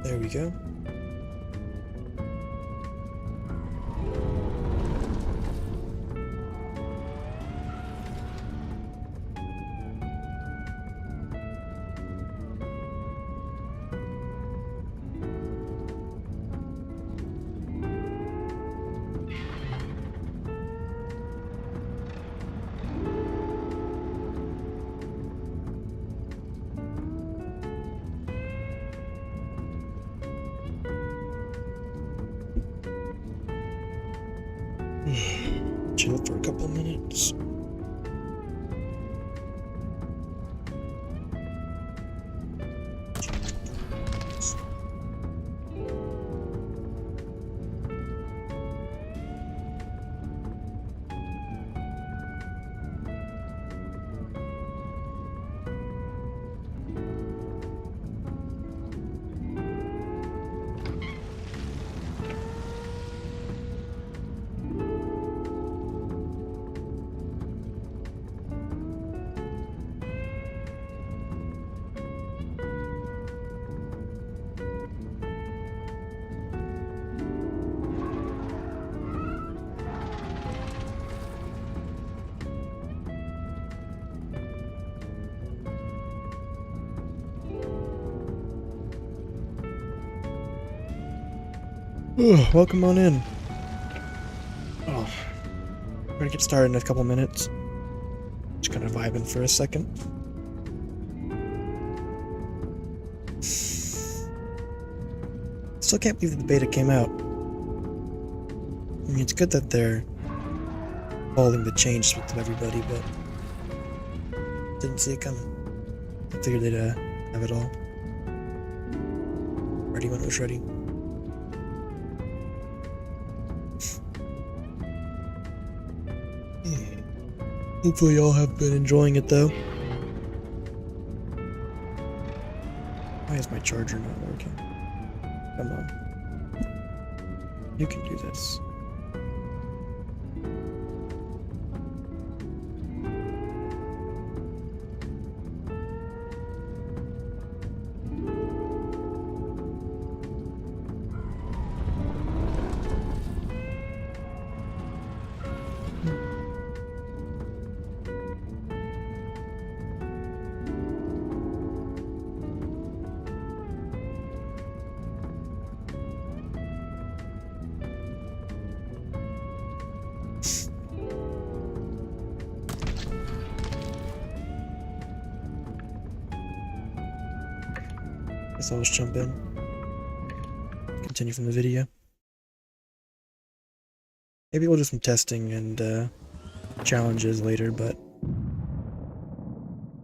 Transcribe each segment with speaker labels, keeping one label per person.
Speaker 1: There we go. Chill for a couple minutes. Welcome on in. Oh, we're gonna get started in a couple minutes. Just kind of vibing for a second. Still can't believe that the beta came out. I mean, it's good that they're following the changes with everybody, but didn't see it coming. I figured they'd have it all ready when it was ready. Hopefully y'all have been enjoying it though. Why is my charger not working? Come on. You can do this. Guess I'll just jump in. Continue from the video. Maybe we'll do some testing and challenges later, but...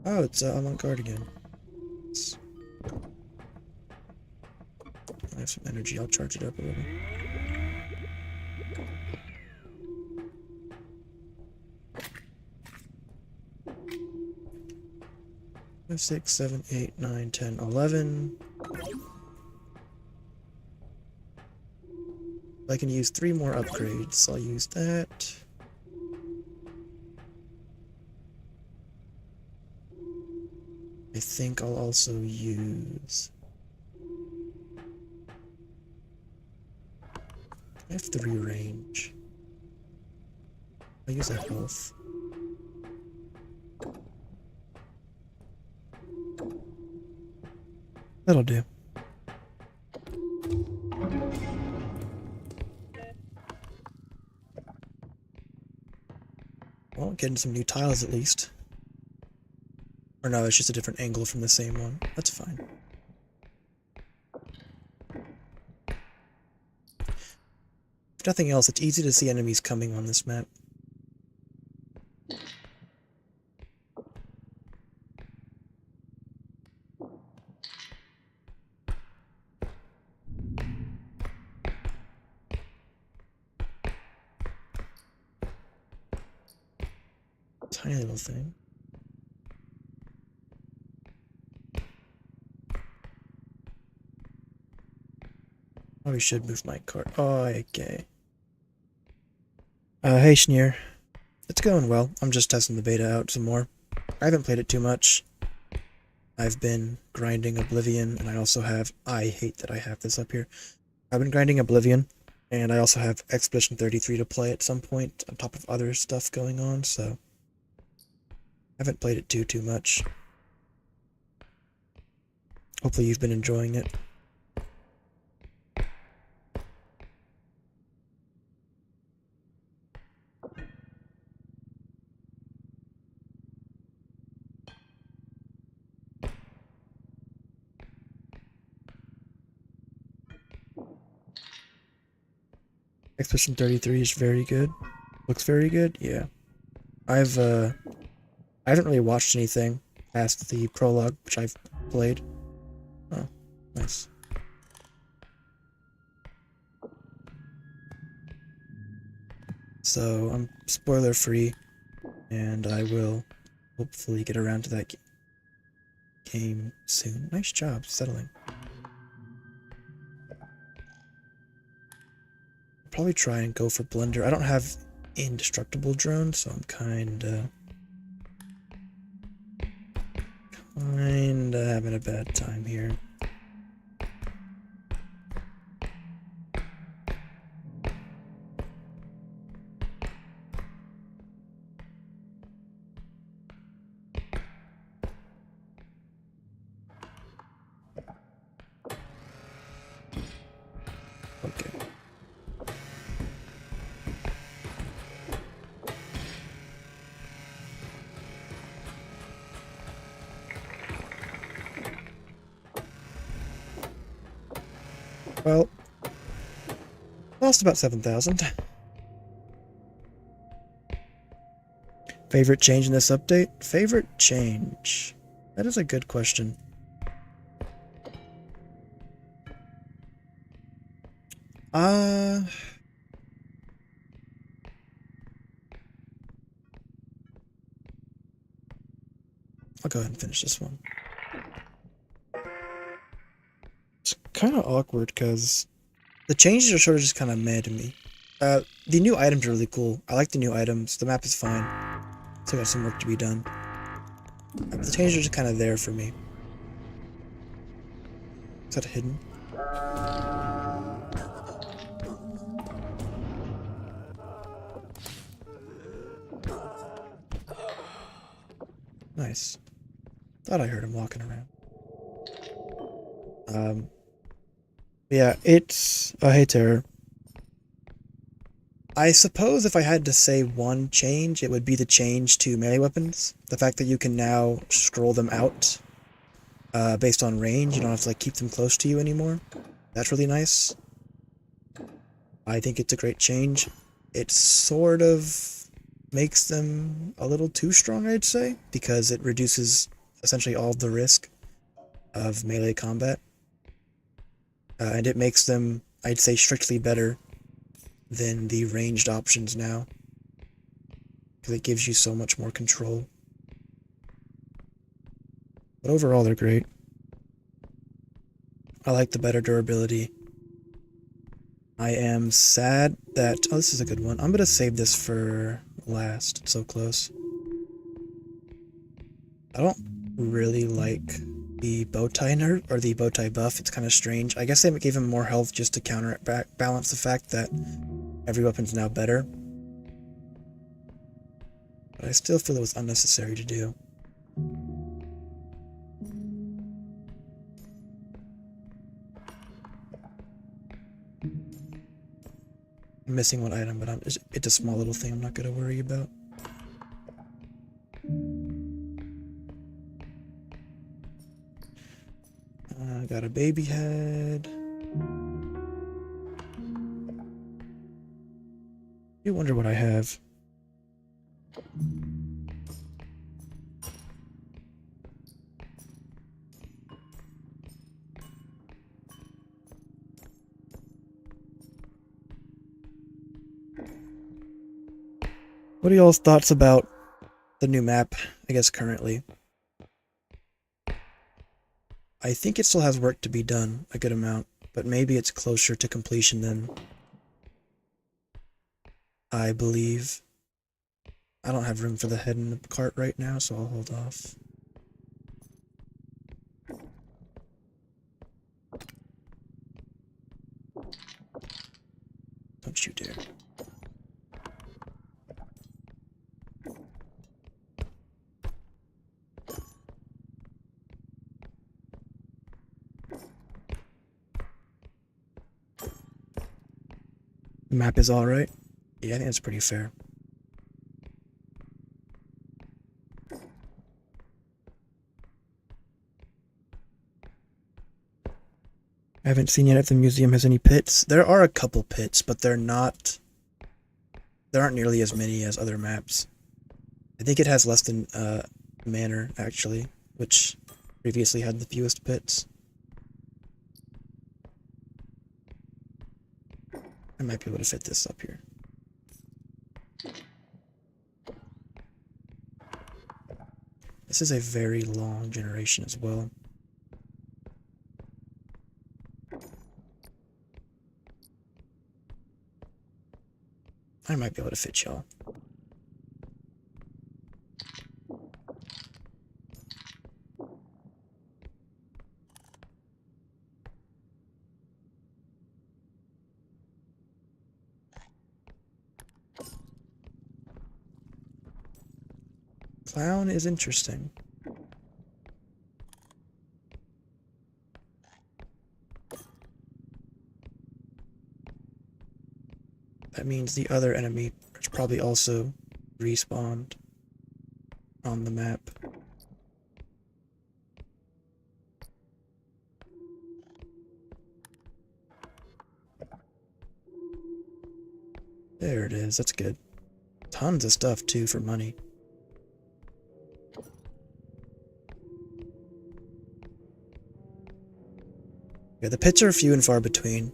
Speaker 1: Oh, it's avant-garde again. I have some energy, I'll charge it up a little. 5, 6, 7, 8, 9, 10, 11. I can use 3 more upgrades. I'll use that. I think I'll also use... I have 3 range. I'll use that health. That'll do. Well, getting some new tiles at least. Or no, it's just a different angle from the same one. That's fine. If nothing else, it's easy to see enemies coming on this map. Tiny little thing. Probably should move my cart. Oh, okay. Hey Schneer. It's going well. I'm just testing the beta out some more. I haven't played it too much. I've been grinding Oblivion, and I also have, I hate that I have this up here. I've been grinding Oblivion, and I also have Expedition 33 to play at some point, on top of other stuff going on, so I haven't played it too much. Hopefully you've been enjoying it. Expedition 33 is very good. Looks very good, yeah. I haven't really watched anything past the prologue, which I've played. Oh, nice. So I'm spoiler free, and I will hopefully get around to that game soon. Nice job settling. I'll probably try and go for Blender. I don't have indestructible drone, so I'm kinda having a bad time here. Okay. Well, lost about 7,000. Favorite change in this update? Favorite change? That is a good question. I'll go ahead and finish this one. It's kind of awkward because the changes are sort of just kind of meh to me. The new items are really cool. I like the new items. The map is fine. Still got some work to be done. But the changes are just kind of there for me. Is that hidden? Nice. Thought I heard him walking around. Yeah, it's a hater. I suppose if I had to say one change, it would be the change to melee weapons. The fact that you can now scroll them out based on range. You don't have to like keep them close to you anymore. That's really nice. I think it's a great change. It sort of makes them a little too strong, I'd say, because it reduces essentially all the risk of melee combat. And it makes them, I'd say, strictly better than the ranged options now, because it gives you so much more control. But overall, they're great. I like the better durability. I am sad that... Oh, this is a good one. I'm gonna save this for last. It's so close. I don't really like the bow tie nerf, or the bow tie buff. It's kind of strange. I guess they gave him more health just to balance the fact that every weapon's now better. But I still feel it was unnecessary to do. I'm missing one item, but it's a small little thing I'm not gonna worry about. Got a baby head. I wonder what I have. What are y'all's thoughts about the new map, I guess, currently? I think it still has work to be done, a good amount, but maybe it's closer to completion than I believe. I don't have room for the head in the cart right now, so I'll hold off. Don't you dare. The map is alright. Yeah, I think that's pretty fair. I haven't seen yet if the museum has any pits. There are a couple pits, but there aren't nearly as many as other maps. I think it has less than Manor, actually, which previously had the fewest pits. I might be able to fit this up here. This is a very long generation as well. I might be able to fit y'all. Clown is interesting. That means the other enemy is probably also respawned on the map. There it is, that's good. Tons of stuff too for money. Yeah, the pits are few and far between.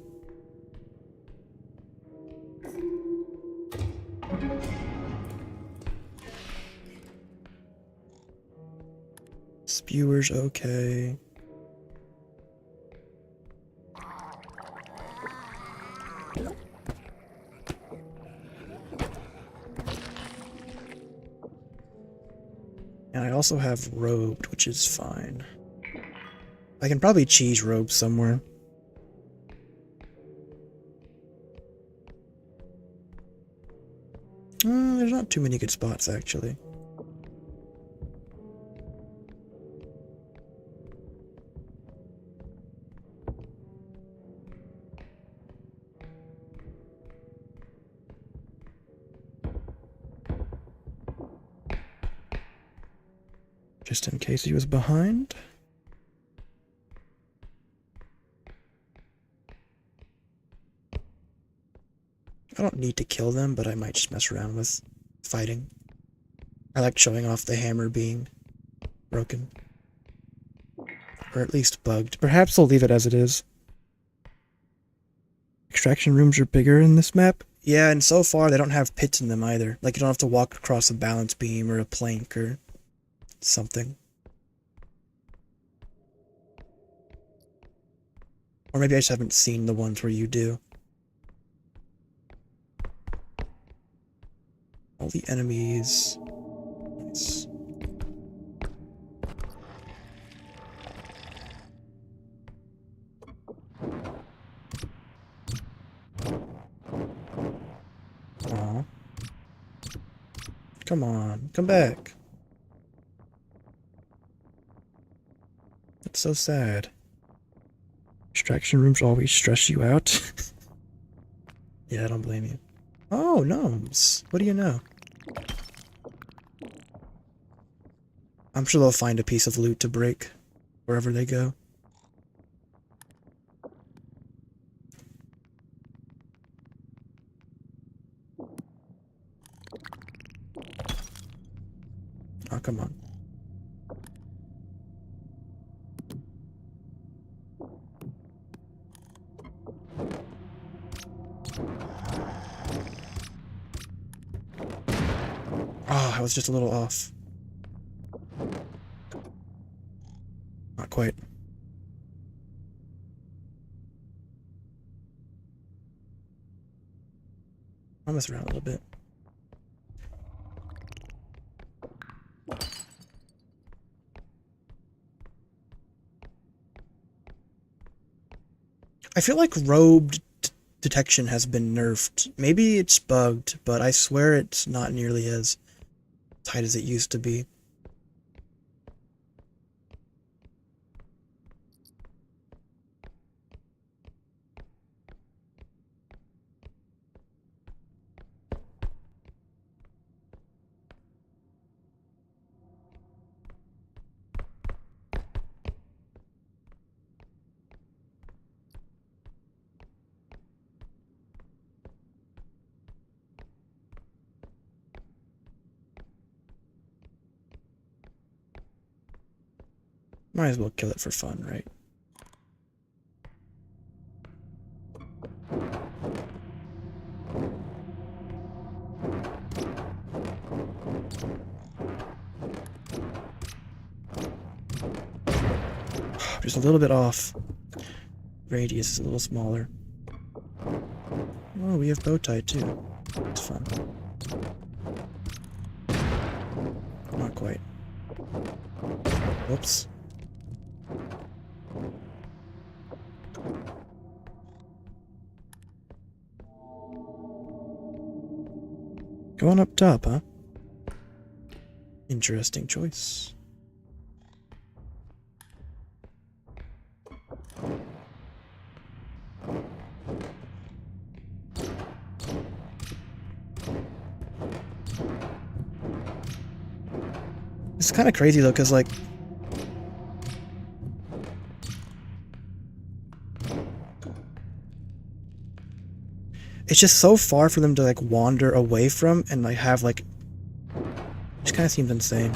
Speaker 1: Spewer's okay. And I also have robed, which is fine. I can probably cheese robe somewhere. There's not too many good spots, actually. Just in case he was behind. I don't need to kill them, but I might just mess around with fighting. I like showing off the hammer being broken. Or at least bugged. Perhaps I'll leave it as it is. Extraction rooms are bigger in this map. Yeah, and so far they don't have pits in them either. Like, you don't have to walk across a balance beam or a plank or something. Or maybe I just haven't seen the ones where you do. All the enemies. Nice. Aw. Come on, come back. That's so sad. Extraction rooms always stress you out. Yeah, I don't blame you. Oh, gnomes. What do you know? I'm sure they'll find a piece of loot to break wherever they go. Oh, come on. Oh, I was just a little off. Not quite. I'll mess around a little bit. I feel like robed detection has been nerfed. Maybe it's bugged, but I swear it's not nearly as tight as it used to be. Might as well kill it for fun, right? Just a little bit off. Radius is a little smaller. Oh, we have bow tie too. It's fun. Not quite. Whoops. Going up top, huh? Interesting choice. It's kind of crazy though, because like it's just so far for them to like wander away from and like have like, it just kind of seems insane.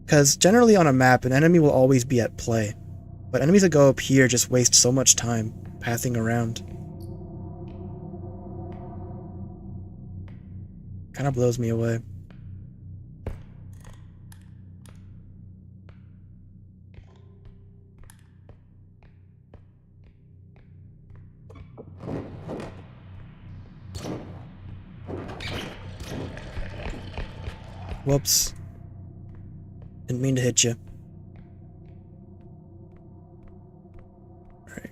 Speaker 1: Because generally on a map, an enemy will always be at play, but enemies that go up here just waste so much time pathing around. Kind of blows me away. Whoops. Didn't mean to hit you. Alright.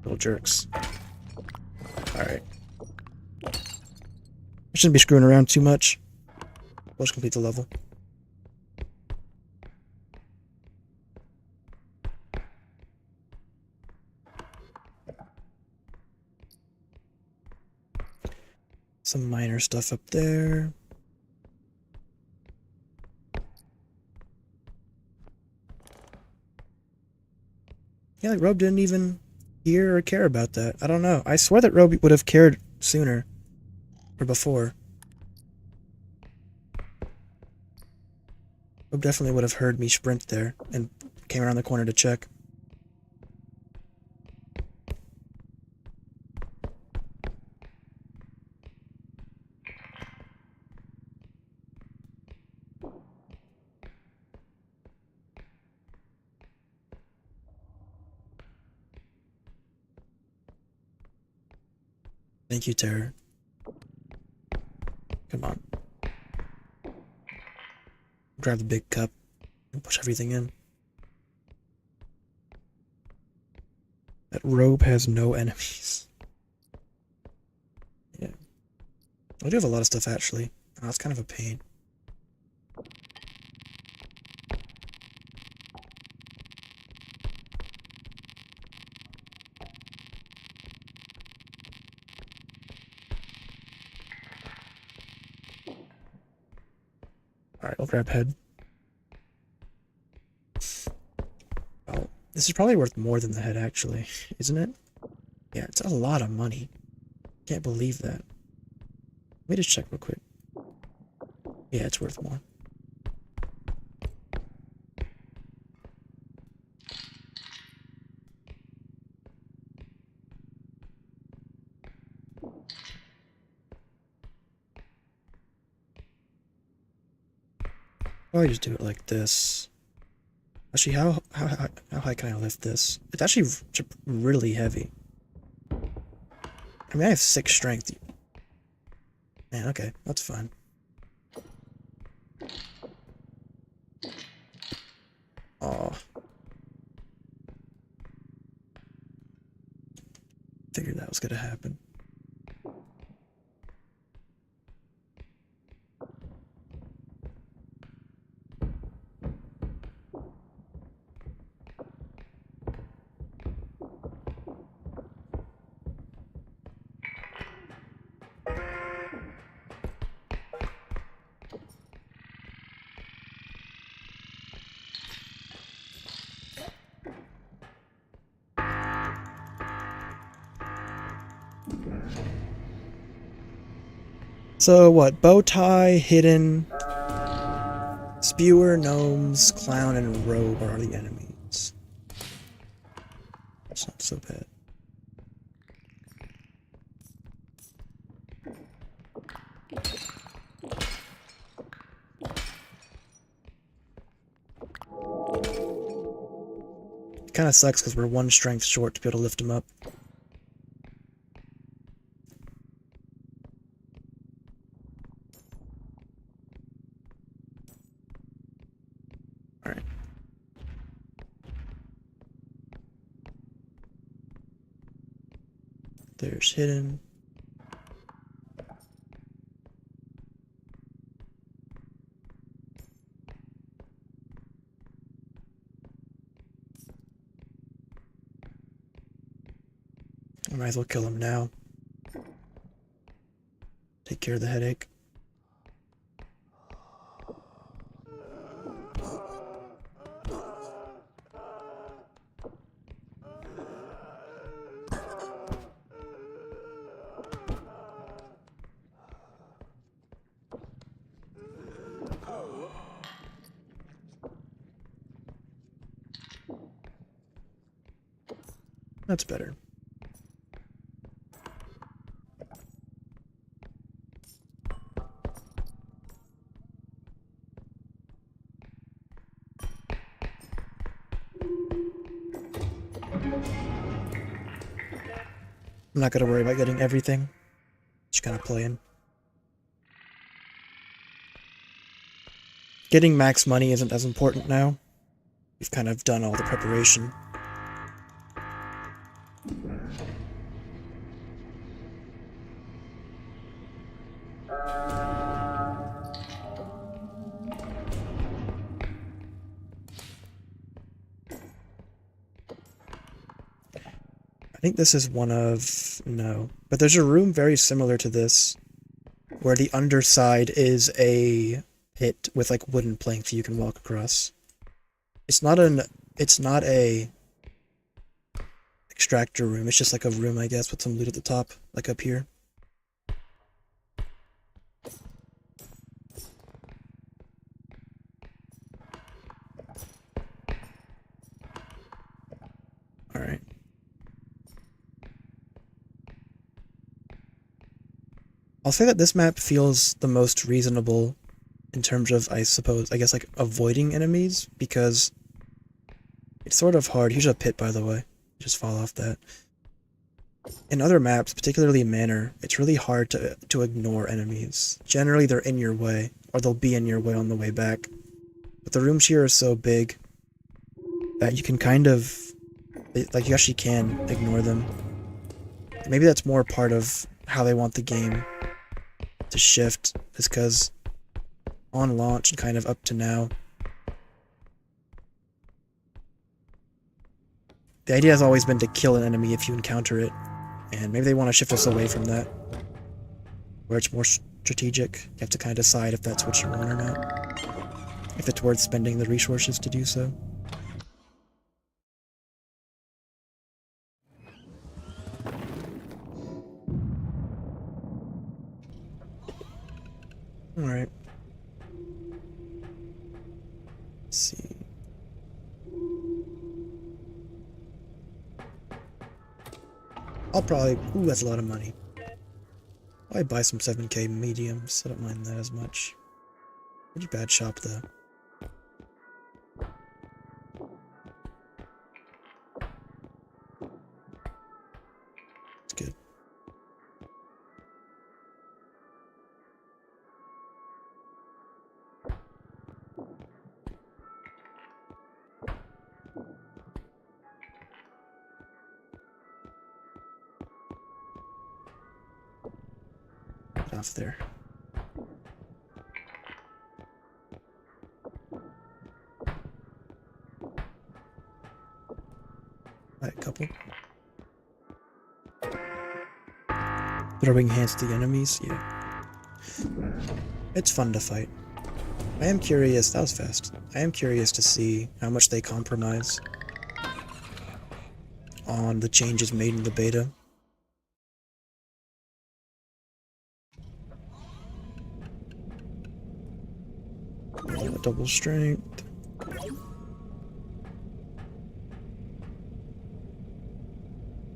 Speaker 1: Little jerks. Alright. I shouldn't be screwing around too much. Let's complete the level. Some minor stuff up there. Yeah, like R.E.P.O didn't even hear or care about that. I don't know. I swear that R.E.P would have cared sooner. Or before. R.E.P definitely would have heard me sprint there and came around the corner to check. Thank you, Terror. Come on. Grab the big cup and push everything in. That R.E.P has no enemies. Yeah. I do have a lot of stuff actually. Oh, that's kind of a pain. Alright, I'll grab head. Oh, this is probably worth more than the head actually, isn't it? Yeah, it's a lot of money. Can't believe that. Let me just check real quick. Yeah, it's worth more. Probably just do it like this. Actually, how high can I lift this? It's actually really heavy. I mean, I have 6 strength. Man, okay, that's fine. Oh. Figured that was gonna happen. So what? Bow tie, hidden, spewer, gnomes, clown, and rogue are the enemies. That's not so bad. It kind of sucks because we're 1 strength short to be able to lift him up. Alright. There's hidden. I might as well kill him now. Take care of the headache. That's better. I'm not gonna worry about getting everything. Just kind of playing. Getting max money isn't as important now. We've kind of done all the preparation. I think this is one of... no. But there's a room very similar to this, where the underside is a pit with like wooden planks you can walk across. It's not a extractor room, it's just like a room, I guess, with some loot at the top, like up here. Alright. I'll say that this map feels the most reasonable in terms of, I guess, like, avoiding enemies, because it's sort of hard. Here's a pit, by the way. Just fall off that. In other maps, particularly Manor, it's really hard to ignore enemies. Generally, they're in your way, or they'll be in your way on the way back. But the rooms here are so big that you can kind of, like, you actually can ignore them. Maybe that's more part of how they want the game to shift, is because on launch and kind of up to now, the idea has always been to kill an enemy if you encounter it, and maybe they want to shift us away from that, where it's more strategic. You have to kind of decide if that's what you want or not, if it's worth spending the resources to do so. Alright. Let's see. I'll probably... ooh, that's a lot of money. I'll buy some 7K mediums. I don't mind that as much. Pretty bad shop, though. path there. Right, a couple. Throwing hands to the enemies, yeah. It's fun to fight. I am curious, that was fast. I am curious to see how much they compromise on the changes made in the beta. Double strength.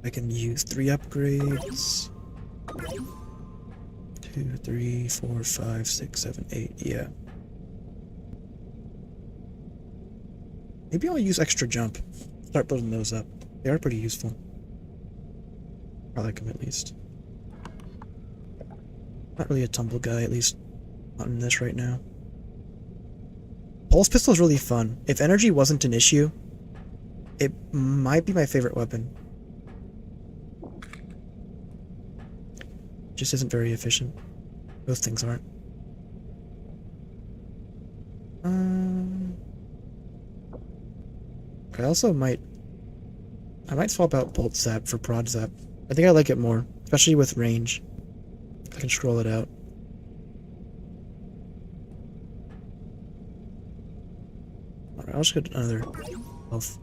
Speaker 1: I can use 3 upgrades. 2, 3, 4, 5, 6, 7, 8, yeah. Maybe I'll use extra jump. Start building those up. They are pretty useful. I like them at least. Not really a tumble guy, at least not in this right now. Pulse pistol is really fun. If energy wasn't an issue, it might be my favorite weapon. Just isn't very efficient. Those things aren't. I might swap out Bolt Zap for Prod Zap. I think I like it more, especially with range. I can scroll it out. Alright, I'll just get another health.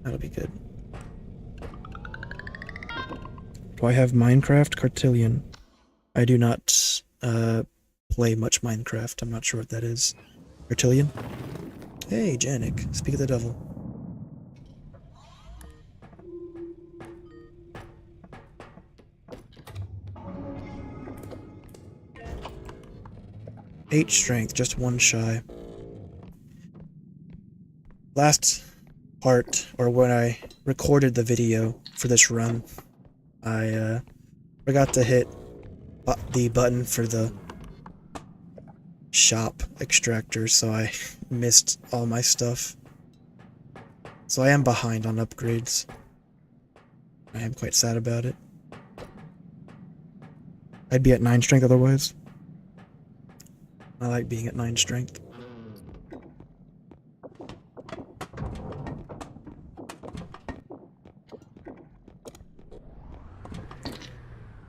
Speaker 1: That'll be good. Do I have Minecraft Cartillion? I do not play much Minecraft. I'm not sure what that is. Cartillion? Hey, Janik. Speak of the devil. Eight strength, just 1 shy. Last part, or when I recorded the video for this run, I forgot to hit the button for the shop extractor, so I missed all my stuff. So I am behind on upgrades. I am quite sad about it. I'd be at 9 strength otherwise. I like being at 9 strength.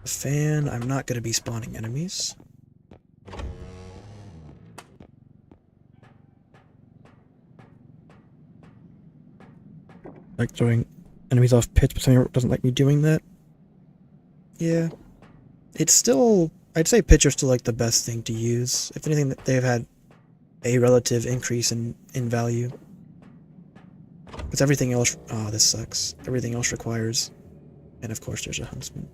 Speaker 1: A fan, I'm not going to be spawning enemies. Like throwing enemies off pits, but something doesn't like me doing that. Yeah. It's still, I'd say pitch are still like the best thing to use. If anything, they've had a relative increase in value. Because everything else, oh, this sucks. Everything else requires, and of course there's a huntsman.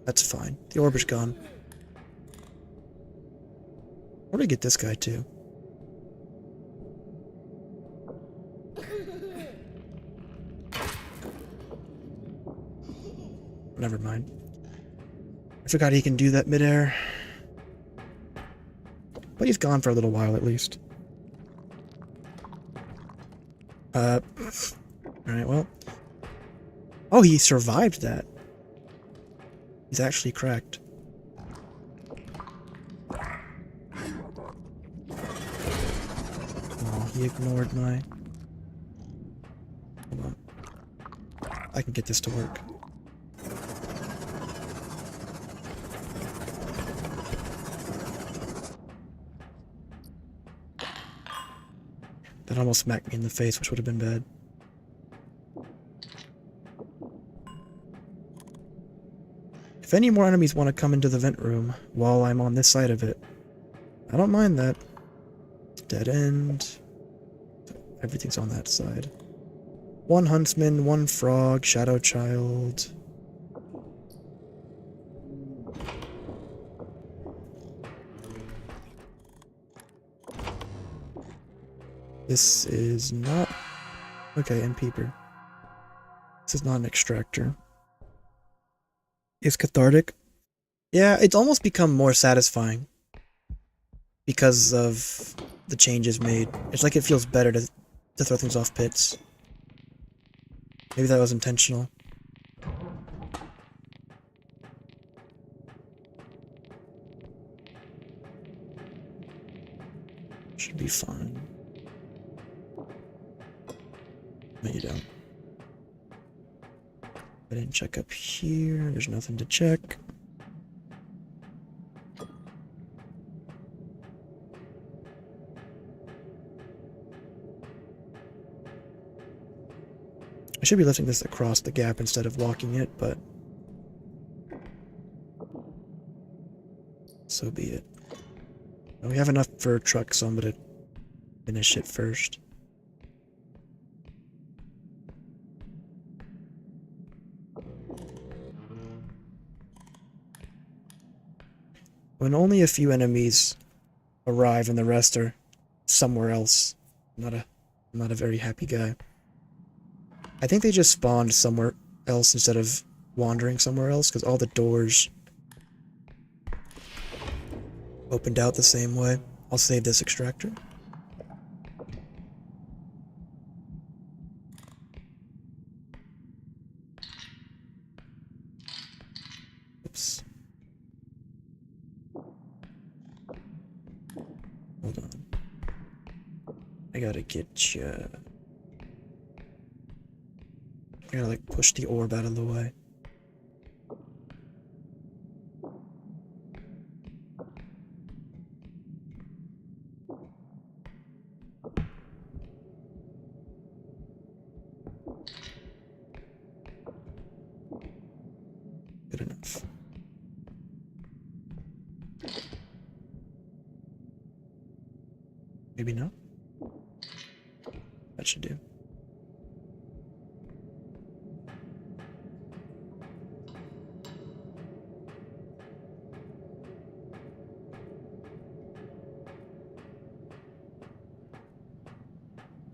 Speaker 1: That's fine. The orb is gone. Where do I get this guy to? Never mind. I forgot he can do that midair. But he's gone for a little while at least. Alright, well. Oh, he survived that. He's actually cracked. Oh, he ignored my... Hold on. I can get this to work. That almost smacked me in the face, which would have been bad. If any more enemies want to come into the vent room while I'm on this side of it, I don't mind that. Dead end. Everything's on that side. 1 huntsman, 1 frog, shadow child. This is not... Okay, and peeper. This is not an extractor. It's cathartic. Yeah, it's almost become more satisfying because of the changes made. It's like it feels better to throw things off pits. Maybe that was intentional. Should be fine. No, you don't. I didn't check up here. There's nothing to check. I should be lifting this across the gap instead of walking it, but so be it. We have enough for a truck, so I'm gonna finish it first. When only a few enemies arrive and the rest are somewhere else, I'm not a very happy guy. I think they just spawned somewhere else instead of wandering somewhere else, because all the doors opened out the same way. I'll save this extractor. Oops. Hold on. I gotta get you... I gotta, like, push the orb out of the way. Good enough. Maybe not? That should do.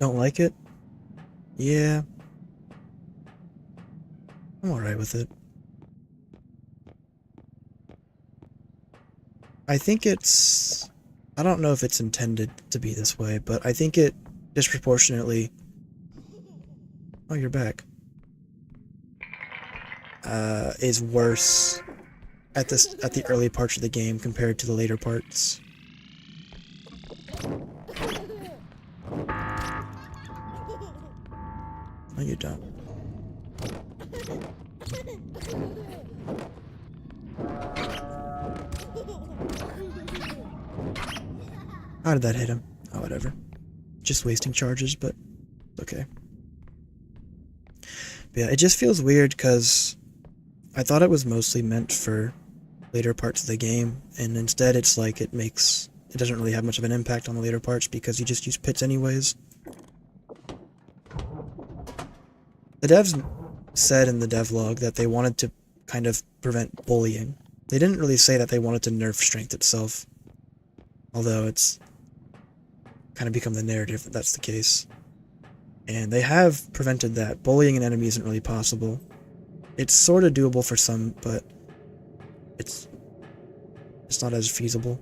Speaker 1: Don't like it? Yeah. I'm alright with it. I think it's... I don't know if it's intended to be this way, but I think it disproportionately... Oh, you're back. Is worse at the early parts of the game compared to the later parts. No, you don't. How did that hit him? Oh, whatever. Just wasting charges, but okay. But yeah, it just feels weird because I thought it was mostly meant for later parts of the game, and instead it's like it doesn't really have much of an impact on the later parts because you just use pits anyways. The devs said in the devlog that they wanted to kind of prevent bullying. They didn't really say that they wanted to nerf strength itself, although it's kind of become the narrative that that's the case. And they have prevented that. Bullying an enemy isn't really possible. It's sort of doable for some, but it's not as feasible.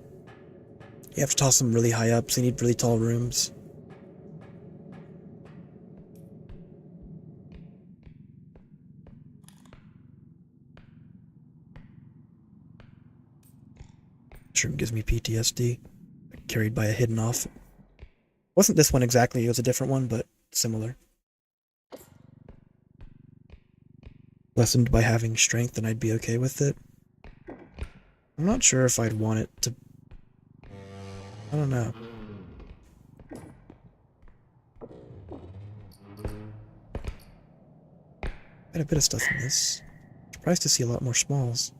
Speaker 1: You have to toss them really high up, so you need really tall rooms. This room gives me PTSD. Carried by a hidden off. Wasn't this one exactly, it was a different one, but similar. Lessened by having strength, and I'd be okay with it. I'm not sure if I'd want it to... I don't know. Got a bit of stuff in this. Surprised to see a lot more smalls.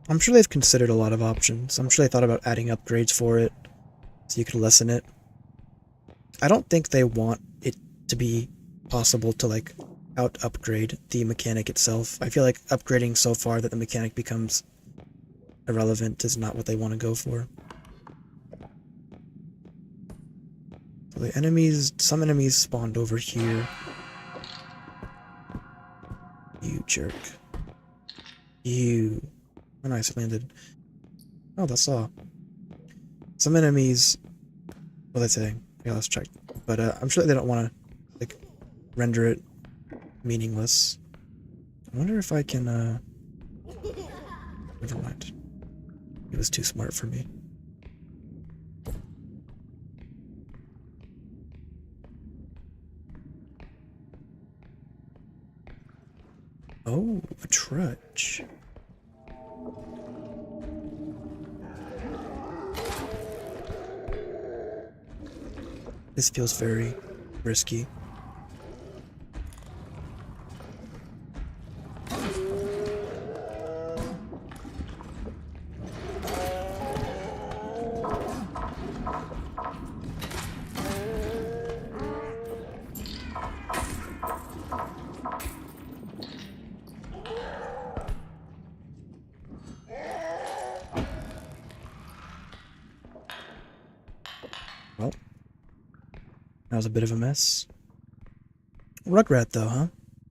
Speaker 1: I'm sure they've considered a lot of options. I'm sure they thought about adding upgrades for it. so you can lessen it. I don't think they want it to be possible to like out-upgrade the mechanic itself. I feel like upgrading so far that the mechanic becomes irrelevant is not what they want to go for. So the enemies, some enemies spawned over here. You jerk. You. Oh, nice, it landed. Oh, that's all. Some enemies, what are they saying? Yeah, let's check. But I'm sure they don't want to like render it meaningless. I wonder if I can. Never mind. It was too smart for me. Oh, a trudge. This feels very risky. Well, that was a bit of a mess. Rugrat, though, huh?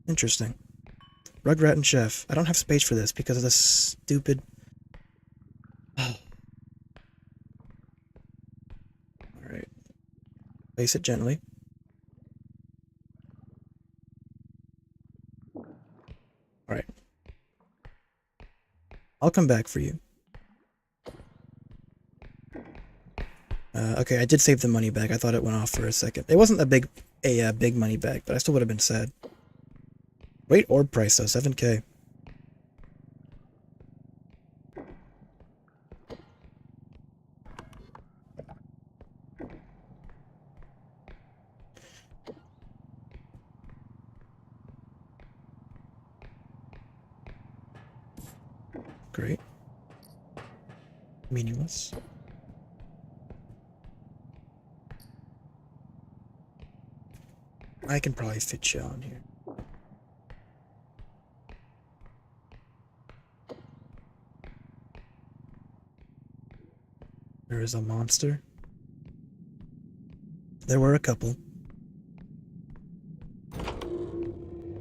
Speaker 1: Interesting. Rugrat and Chef. I don't have space for this because of this stupid... Alright. Place it gently. Alright. I'll come back for you. Okay, I did save the money bag. I thought it went off for a second. It wasn't a big money bag, but I still would have been sad. Wait, orb price though, 7K. Great. Meaningless. I can probably fit you on here. There is a monster. There were a couple.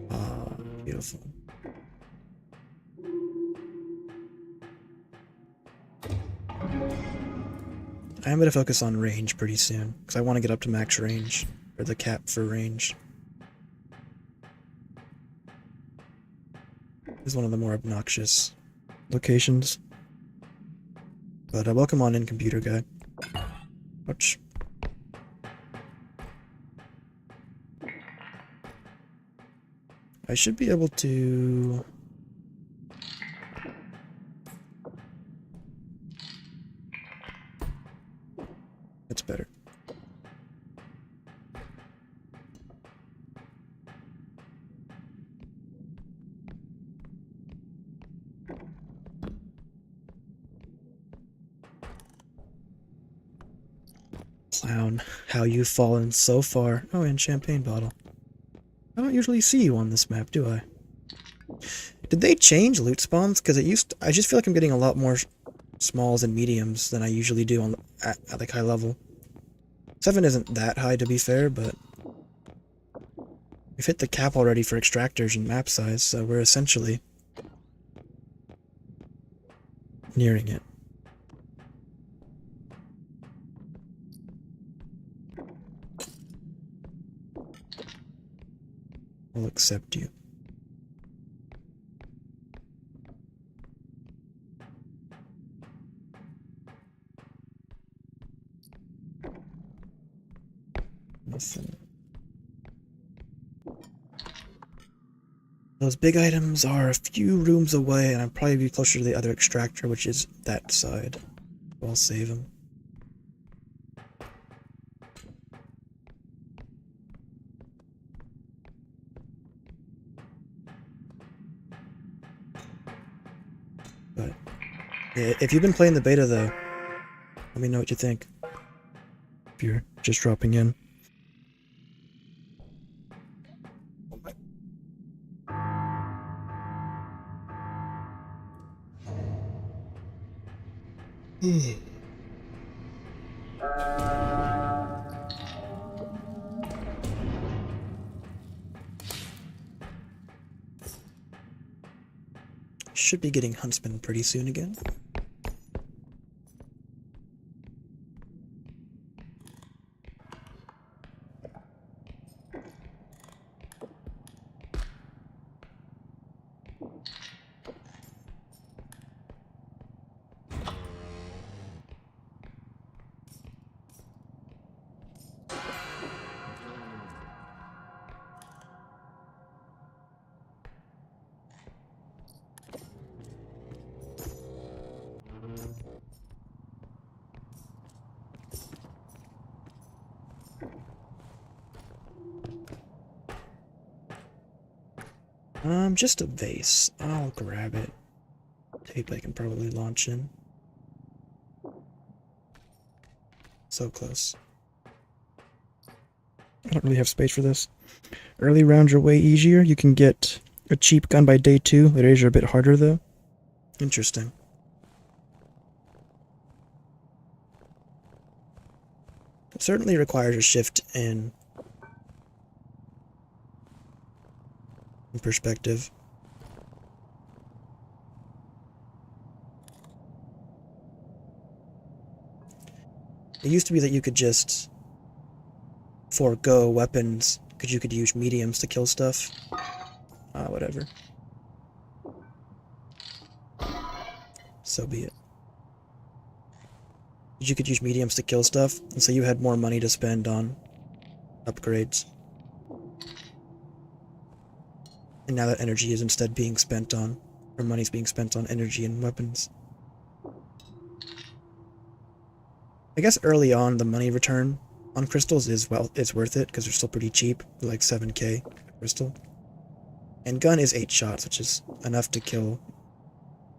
Speaker 1: Ah, beautiful. I am going to focus on range pretty soon, because I want to get up to max range, or the cap for range. This is one of the more obnoxious locations. But welcome on in, computer guy. Ouch. I should be able to... That's better. Clown, how you've fallen so far. Oh, and champagne bottle. I don't usually see you on this map, do I? Did they change loot spawns? Because it used to, I just feel like I'm getting a lot more smalls and mediums than I usually do on at like high level. 7 isn't that high to be fair, but we've hit the cap already for extractors and map size, so we're essentially nearing it. I'll accept you. Nothing. Those big items are a few rooms away, and I'll probably be closer to the other extractor, which is that side. So I'll save them. But yeah, if you've been playing the beta though, let me know what you think. if you're just dropping in. Should be getting Huntsman pretty soon again. Just a vase. I'll grab it. Tape I can probably launch in. So close. I don't really have space for this. Early rounds are way easier. You can get a cheap gun by day 2. Later days are a bit harder though. Interesting. It certainly requires a shift in perspective. It used to be that you could just forego weapons because you could use mediums to kill stuff. Whatever. So be it. You could use mediums to kill stuff, and so you had more money to spend on upgrades. And now that energy is instead being spent on, or money's being spent on energy and weapons. I guess early on, the money return on crystals is, well, it's worth it, because they're still pretty cheap, like 7k a crystal. And gun is 8 shots, which is enough to kill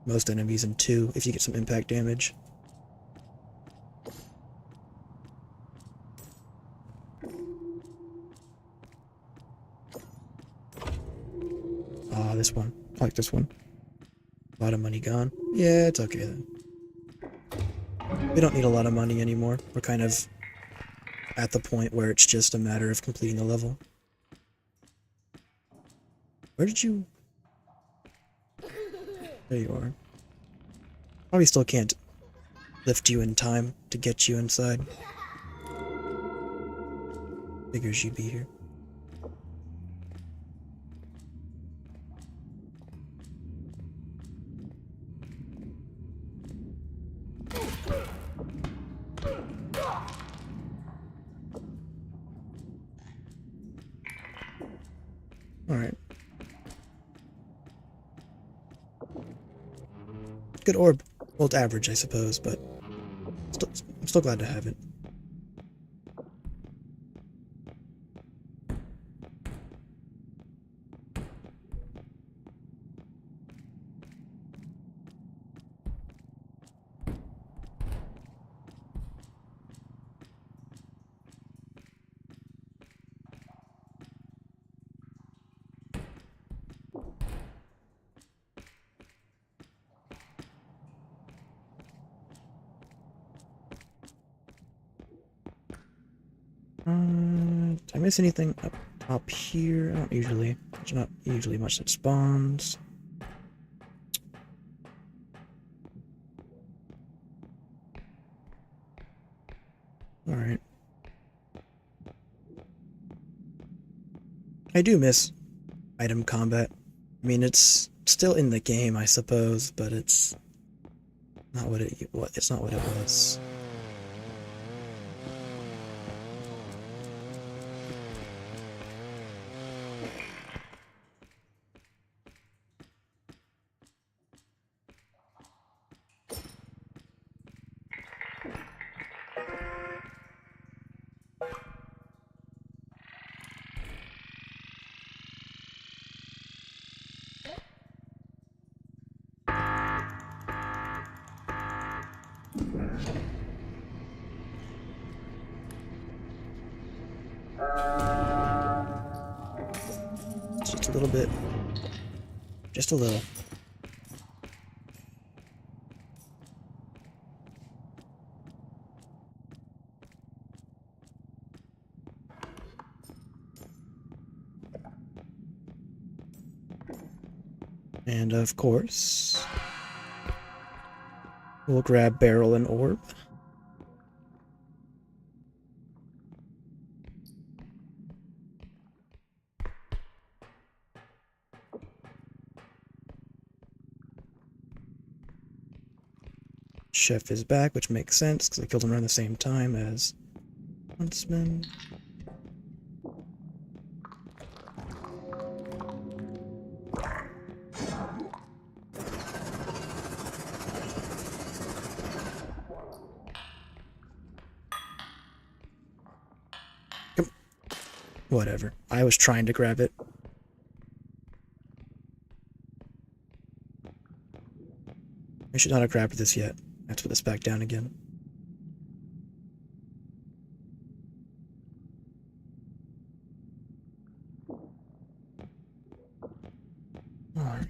Speaker 1: most enemies in 2 if you get some impact damage. This one. I like this one. A lot of money gone. Yeah, it's okay then. We don't need a lot of money anymore. We're kind of at the point where it's just a matter of completing the level. Where did you... There you are. Probably still can't lift you in time to get you inside. Figures you'd be here. Alright. Good orb. Well, it's average, I suppose, but I'm still glad to have it. Did I miss anything up here? I don't usually. There's not usually much that spawns. Alright. I do miss item combat. I mean, it's still in the game, I suppose, but it's not what it was. little bit. Just a little. And of course, we'll grab barrel and orb. Chef is back, which makes sense because I killed him around the same time as Huntsman. Whatever. I was trying to grab it. I should not have grabbed this yet. I have to put this back down again. Alright.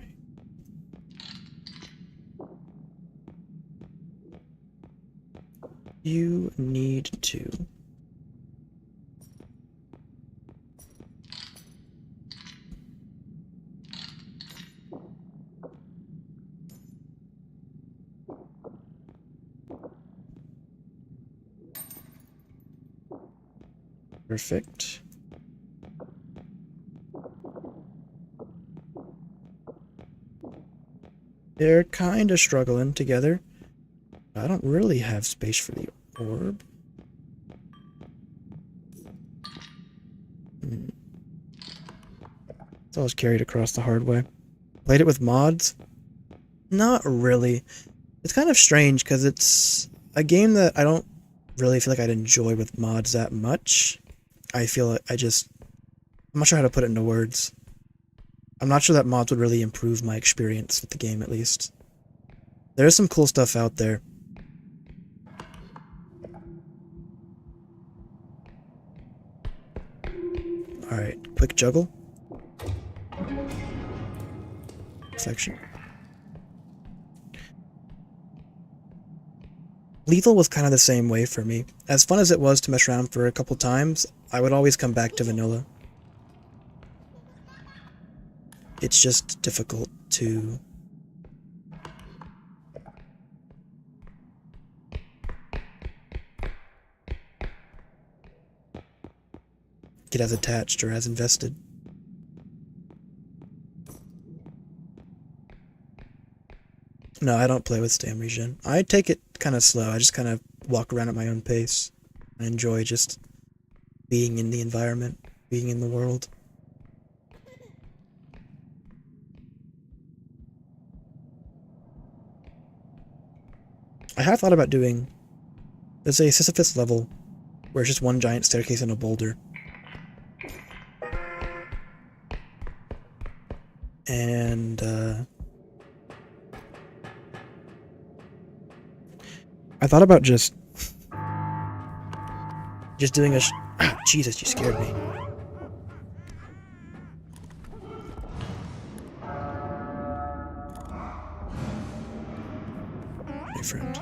Speaker 1: You need to... Perfect. They're kind of struggling together. I don't really have space for the orb. It's always carried across the hard way. Played it with mods? Not really. It's kind of strange because it's a game that I don't really feel like I'd enjoy with mods that much. I feel like I'm not sure how to put it into words. I'm not sure that mods would really improve my experience with the game, at least. There is some cool stuff out there. Alright, quick juggle. Section. Lethal was kind of the same way for me. As fun as it was to mess around for a couple times, I would always come back to vanilla. It's just difficult to... get as attached or as invested. No, I don't play with stam regen. I take it kind of slow. I just kind of walk around at my own pace. I enjoy just being in the environment, being in the world. I have thought about doing... There's a Sisyphus level where it's just one giant staircase and a boulder. And, I thought about just doing a Jesus, you scared me. My friend.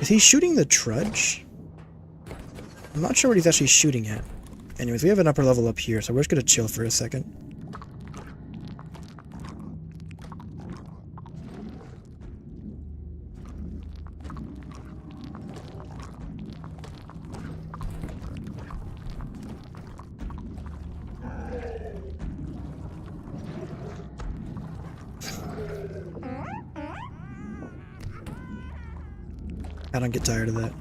Speaker 1: Is he shooting the trudge? I'm not sure what he's actually shooting at. Anyways, we have an upper level up here, so we're just gonna chill for a second. I don't get tired of that.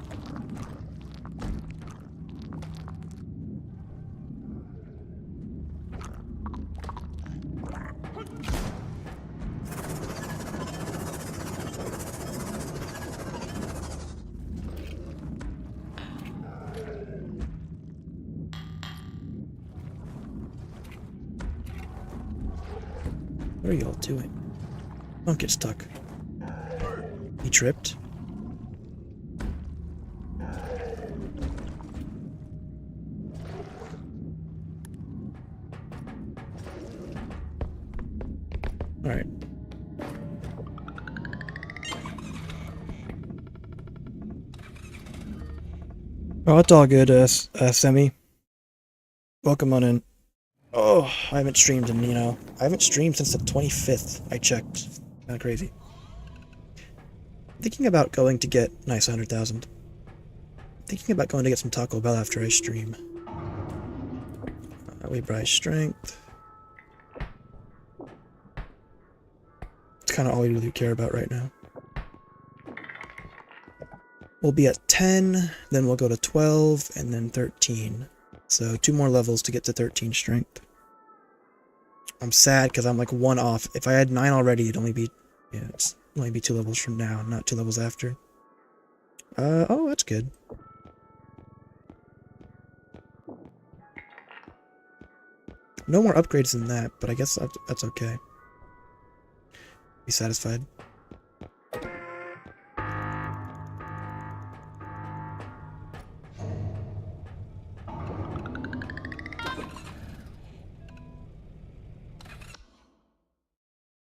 Speaker 1: are y'all doing? Don't get stuck. He tripped? Alright. Oh, it's all good, Semi. Welcome on in. Oh, I haven't streamed in, I haven't streamed since the 25th. I checked. Kinda crazy. Thinking about going to get... Nice, 100,000. Thinking about going to get some Taco Bell after I stream. We buy strength. It's kind of all we really care about right now. We'll be at 10, then we'll go to 12, and then 13. So 2 more levels to get to 13 strength. I'm sad because I'm like 1 off. If I had 9 already, it'd only be... Yeah, it's only be 2 levels from now, not 2 levels after. Oh, that's good. No more upgrades than that, but I guess that's okay. Be satisfied.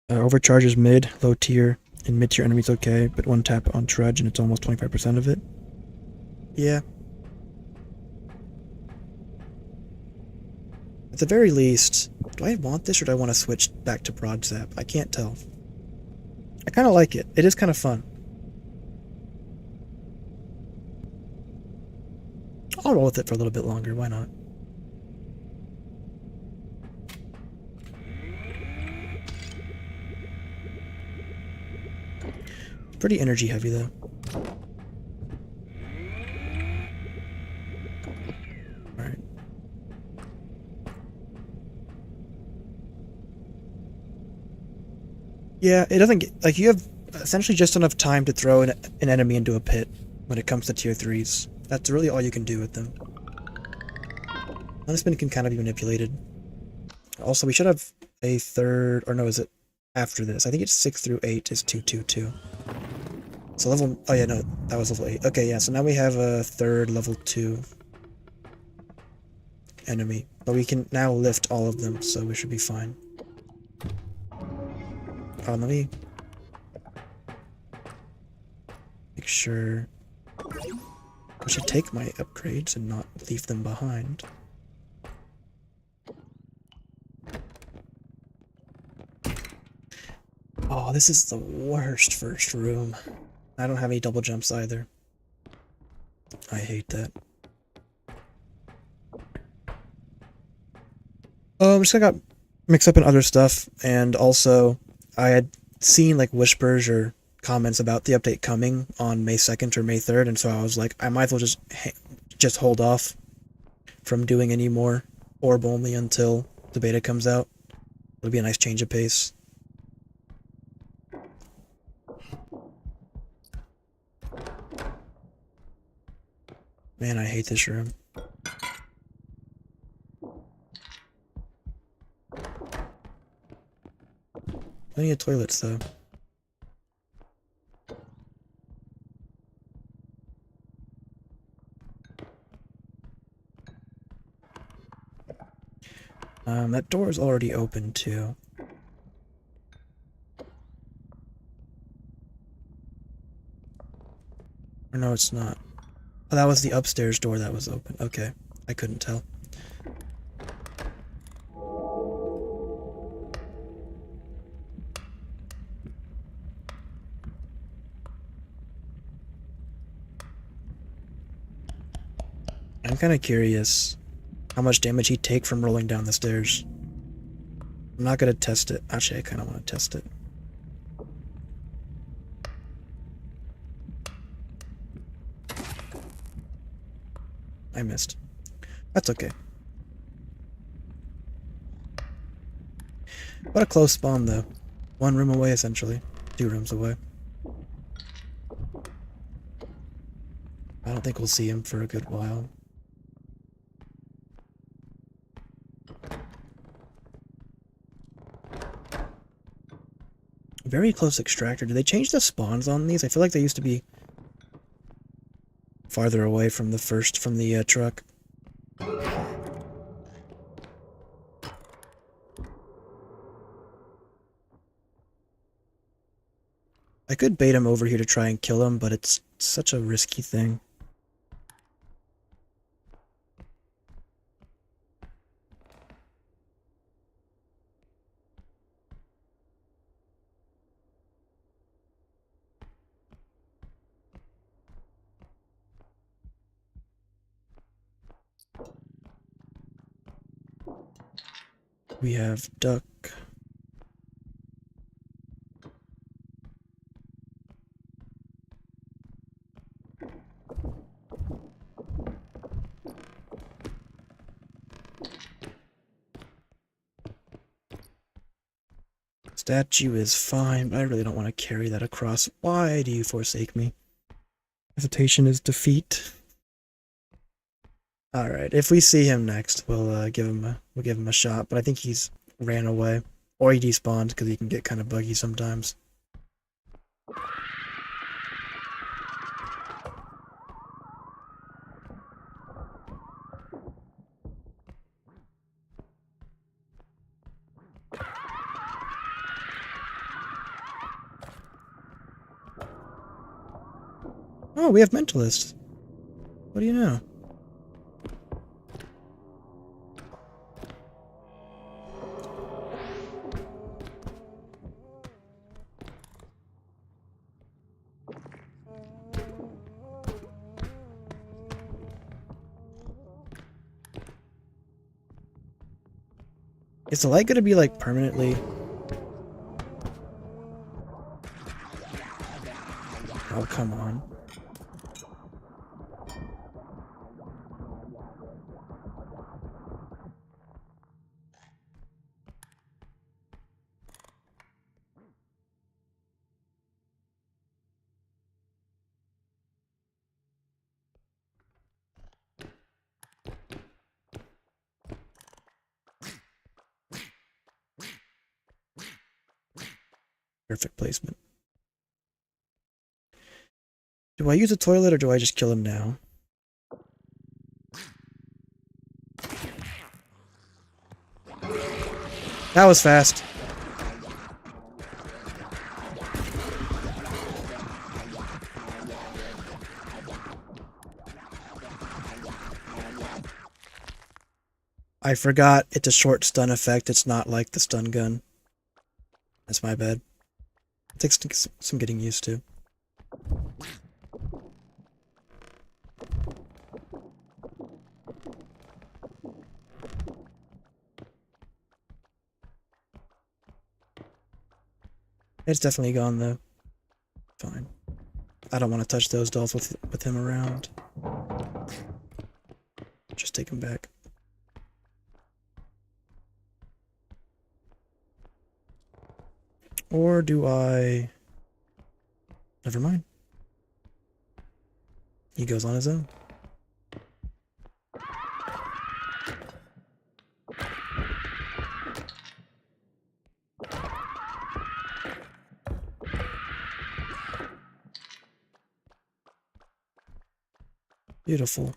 Speaker 1: Overcharges mid, low tier, and mid tier enemies okay, but 1 tap on Trudge and it's almost 25% of it. Yeah. At the very least, do I want this or do I want to switch back to Prod Zap? I can't tell. I kind of like it. It is kind of fun. I'll roll with it for a little bit longer, why not? Pretty energy heavy though. Alright. Yeah, it doesn't get, like, you have essentially just enough time to throw an enemy into a pit when it comes to tier 3s. That's really all you can do with them. Unspin can kind of be manipulated. Also, we should have a third, or no, is it after this? I think it's 6 through 8 is 222. So level, oh yeah, no, that was level 8. Okay, yeah, so now we have a third level 2 enemy. But we can now lift all of them, so we should be fine. Let me make sure I should take my upgrades and not leave them behind. Oh, this is the worst first room. I don't have any double jumps either. I hate that. Just I got mixed up in other stuff, and also I had seen like whispers or comments about the update coming on May 2nd or May 3rd, and so I was like, I might as well just hold off from doing any more orb only until the beta comes out. It'll be a nice change of pace. Man, I hate this room. Plenty of toilets, though. That door is already open, too. Or no, it's not. Oh, that was the upstairs door that was open. Okay, I couldn't tell. I'm kind of curious how much damage he'd take from rolling down the stairs. I'm not going to test it. Actually, I kind of want to test it. I missed. That's okay. What a close spawn, though. 1 room away, essentially. 2 rooms away. I don't think we'll see him for a good while. Very close extractor. Did they change the spawns on these? I feel like they used to be farther away from the truck. I could bait him over here to try and kill him, but it's such a risky thing. We have duck. Statue is fine, but I really don't want to carry that across. Why do you forsake me? Hesitation is defeat. Alright, if we see him next, we'll give him a shot, but I think he's ran away. Or he despawned, because he can get kind of buggy sometimes. Oh, we have mentalists. What do you know? Is the light gonna be like permanently? Oh, come on. Perfect placement. Do I use a toilet or do I just kill him now? That was fast. I forgot it's a short stun effect. It's not like the stun gun. That's my bad. It takes some getting used to. It's definitely gone though. Fine. I don't want to touch those dolls with him around. Just take him back. Or do I... Never mind. He goes on his own. Beautiful.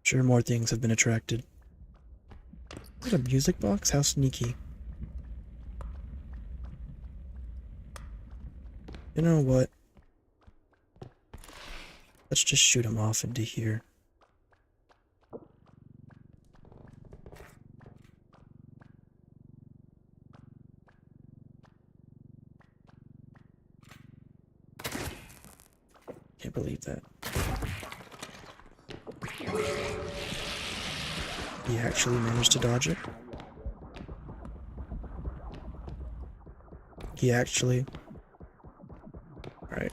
Speaker 1: Sure, more things have been attracted. Is that a music box? How sneaky. You know what? Let's just shoot him off into here. Can't believe that. He actually managed to dodge it. He actually... Alright.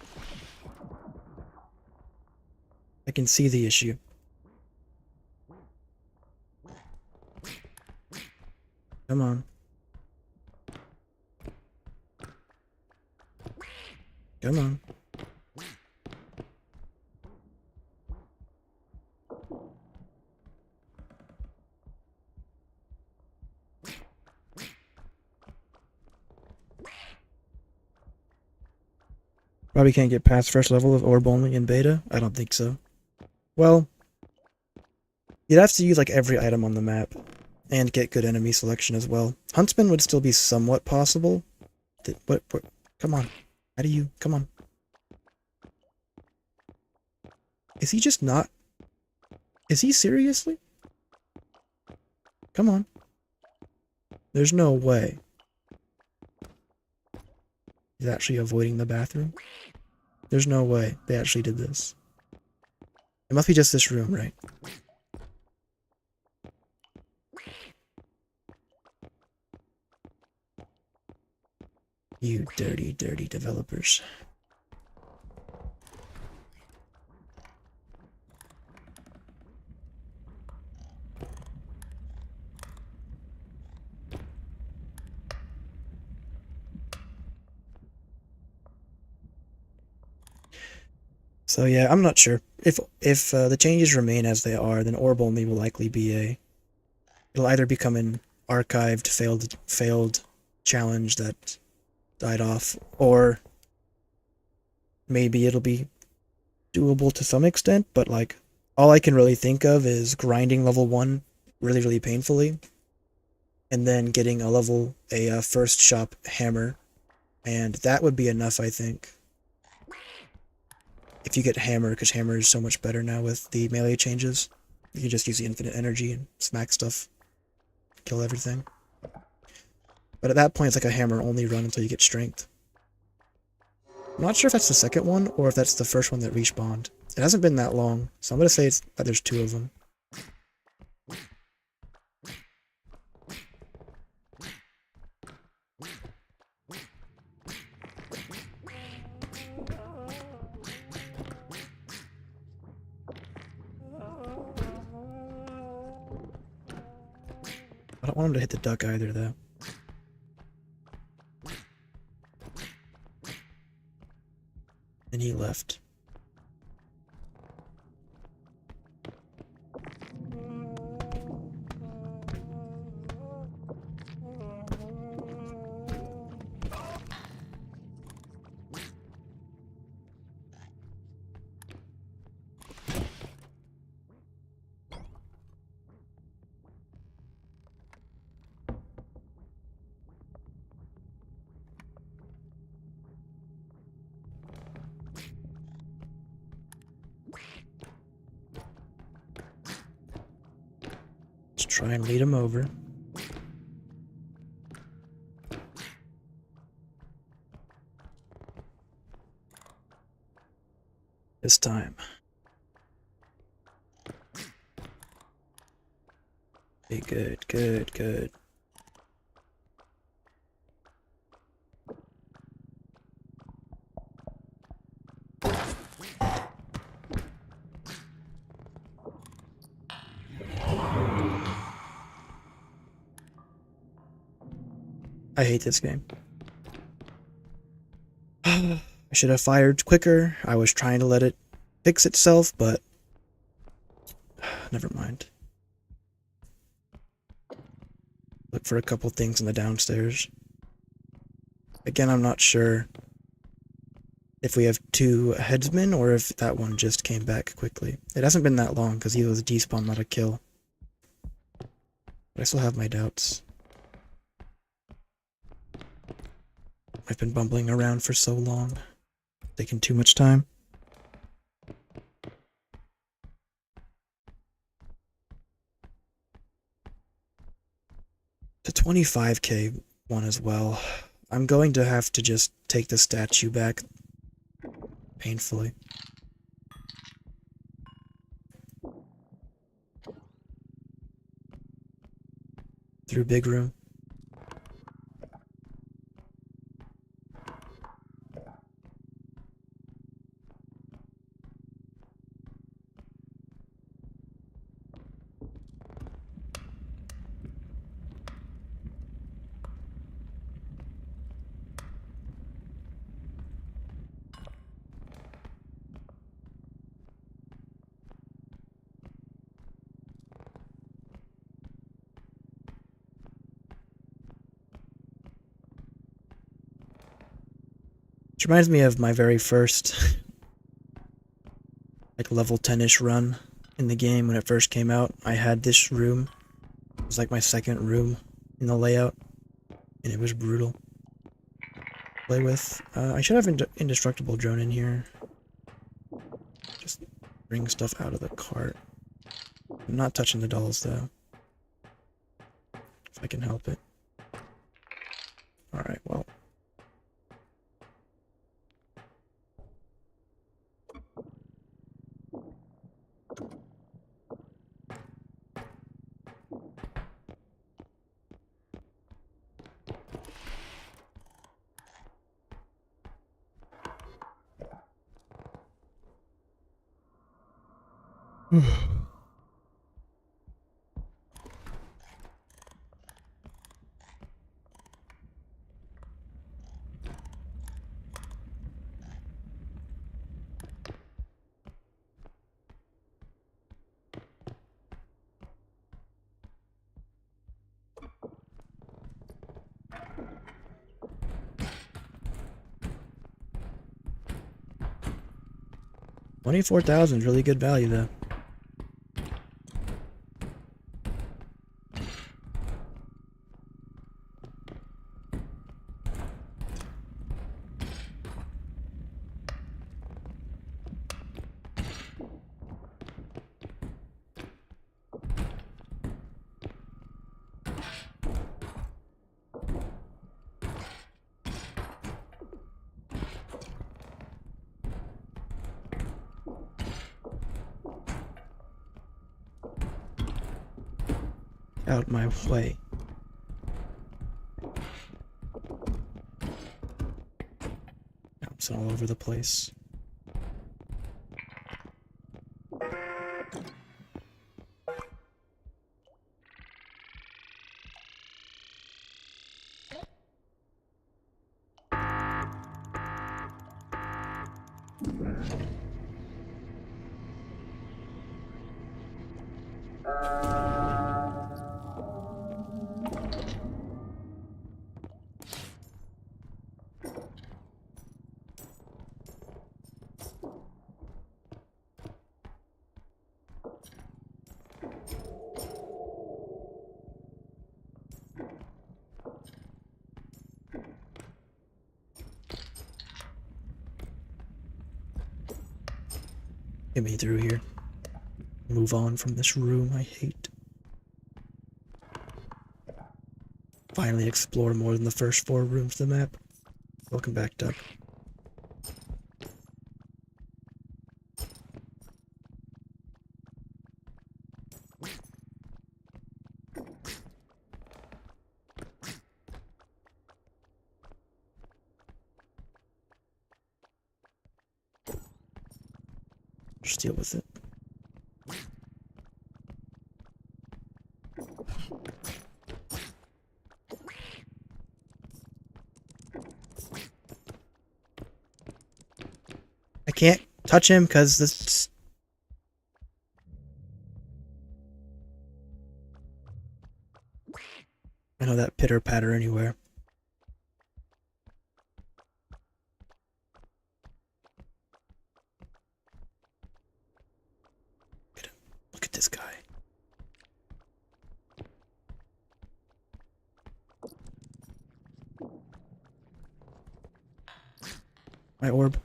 Speaker 1: I can see the issue. Come on. Come on. Probably can't get past first level of orb only in beta. I don't think so. Well, you'd have to use like every item on the map and get good enemy selection as well. Huntsman would still be somewhat possible. What? Come on. How do you? Come on. Is he just not? Is he seriously? Come on. There's no way. He's actually avoiding the bathroom. There's no way they actually did this. It must be just this room, right? You dirty, dirty developers. So yeah, I'm not sure. If the changes remain as they are, then orb only will likely be it'll either become an archived failed challenge that died off, or maybe it'll be doable to some extent, but like all I can really think of is grinding level 1 really, really painfully, and then getting a first shop hammer, and that would be enough, I think. If you get hammer, because hammer is so much better now with the melee changes. You can just use the infinite energy and smack stuff, kill everything. But at that point, it's like a hammer only run until you get strength. I'm not sure if that's the second one, or if that's the first one that respawned. It hasn't been that long, so I'm going to say that there's 2 of them. I don't want him to hit the duck either, though. And he left. Let's try and lead him over. This time. Okay, good, good, good. I hate this game. I should have fired quicker. I was trying to let it fix itself, but never mind. Look for a couple things in the downstairs. Again, I'm not sure if we have 2 headsmen or if that one just came back quickly. It hasn't been that long because he was a despawn, not a kill. But I still have my doubts. I've been bumbling around for so long. Taking too much time. The 25k one as well. I'm going to have to just take the statue back painfully. Through big room. Which reminds me of my very first like level 10-ish run in the game when it first came out. I had this room. It was like my second room in the layout, and it was brutal to play with. I should have an indestructible drone in here. Just bring stuff out of the cart. I'm not touching the dolls though, if I can help it. Alright, well. $24,000 is really good value though. Out my way. Bouncing all over the place. Get me through here. Move on from this room I hate. Finally explore more than the first 4 rooms of the map. Welcome back, Doug. Just deal with it. I can't touch him because this... I know that pitter patter anywhere. Look at this guy. My orb.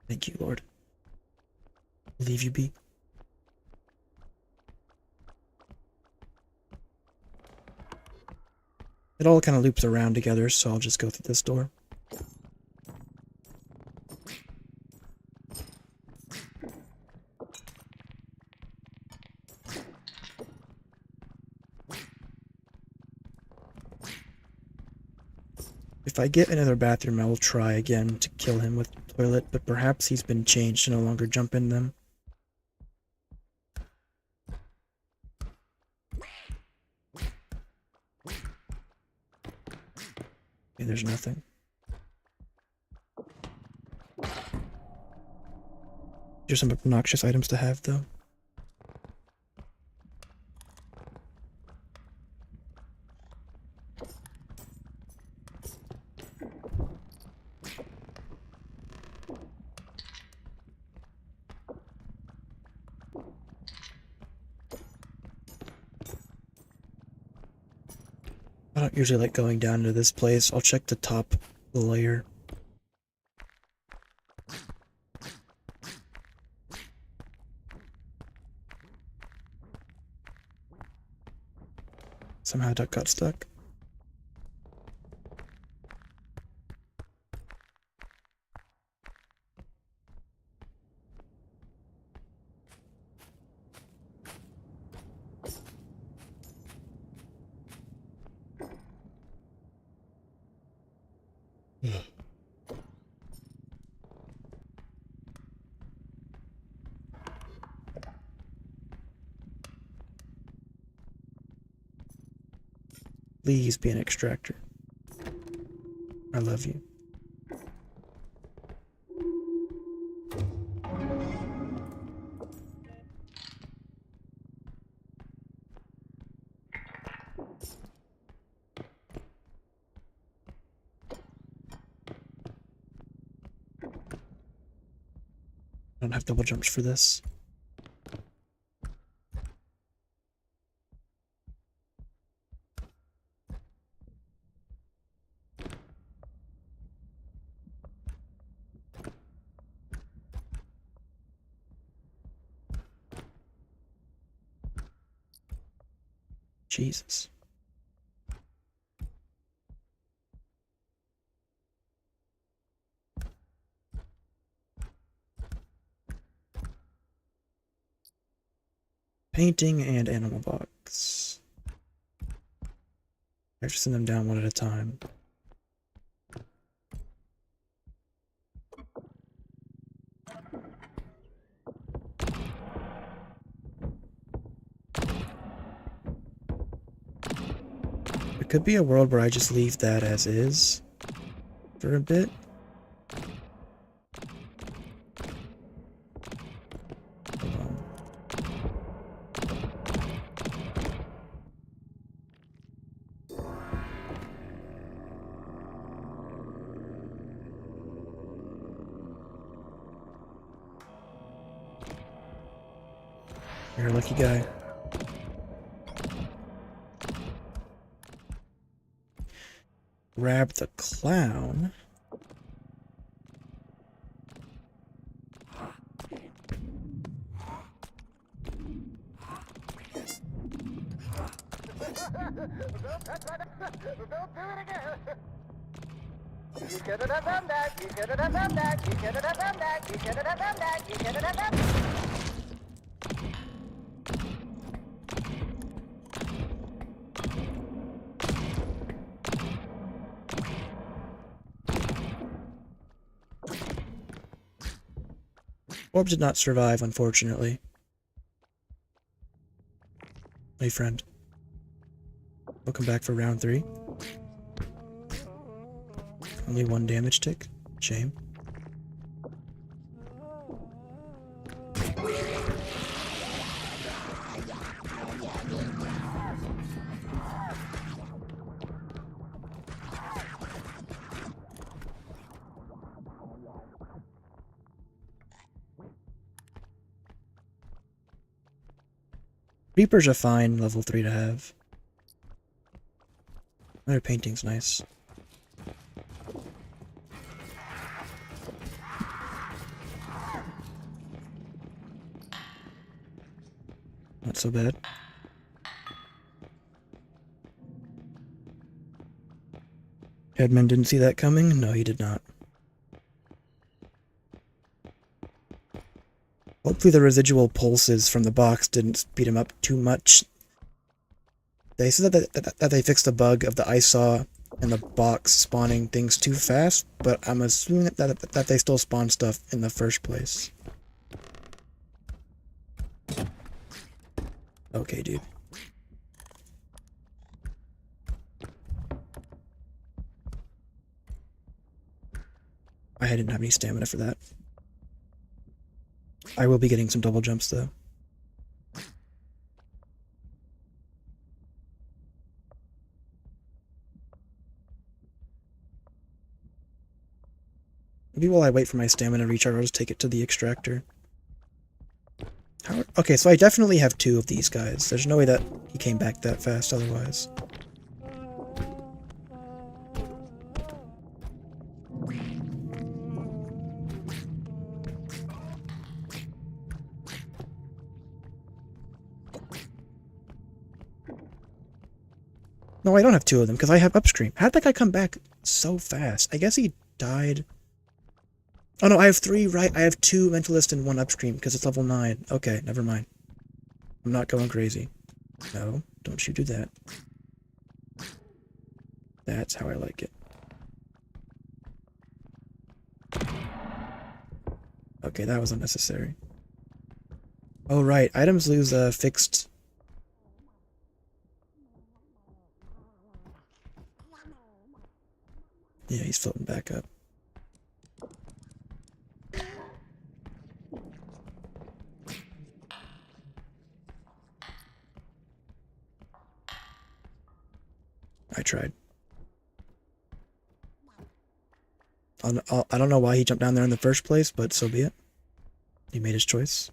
Speaker 1: Thank you, Lord. Leave you be. It all kind of loops around together, so I'll just go through this door. If I get another bathroom, I will try again to kill him with the toilet, but perhaps he's been changed to no longer jump in them. Okay, there's nothing. Here's some obnoxious items to have, though. I don't usually like going down to this place. I'll check the top layer. Somehow duck got stuck. Please be an extractor. I love you. I don't have double jumps for this. Jesus. Painting and animal box. I have to send them down one at a time. It could be a world where I just leave that as is for a bit. You're a lucky guy. Grab the clown.
Speaker 2: You should have done that. You should have done that. You should have done that. You should have done that. You should have done that.
Speaker 1: Orb did not survive, unfortunately. Hey, friend. Welcome back for round 3. Only 1 damage tick. Shame. Reaper's a fine level 3 to have. Their painting's nice. Not so bad. Headman didn't see that coming? No, he did not. Hopefully the residual pulses from the box didn't speed him up too much. They said that they fixed the bug of the ice saw and the box spawning things too fast, but I'm assuming that they still spawn stuff in the first place. Okay, dude. I didn't have any stamina for that. I will be getting some double jumps, though. Maybe while I wait for my stamina recharge, I'll just take it to the extractor. Okay, so I definitely have 2 of these guys. There's no way that he came back that fast otherwise. No, I don't have two of them because I have upstream. How'd that guy come back so fast? I guess he died. Oh no, I have three, right? I have two mentalist and one upstream because it's level 9. Okay, never mind. I'm not going crazy. No, don't you do that. That's how I like it. Okay, that was unnecessary. Oh right, items lose fixed. Yeah, he's floating back up. I tried. I don't know why he jumped down there in the first place, but so be it. He made his choice.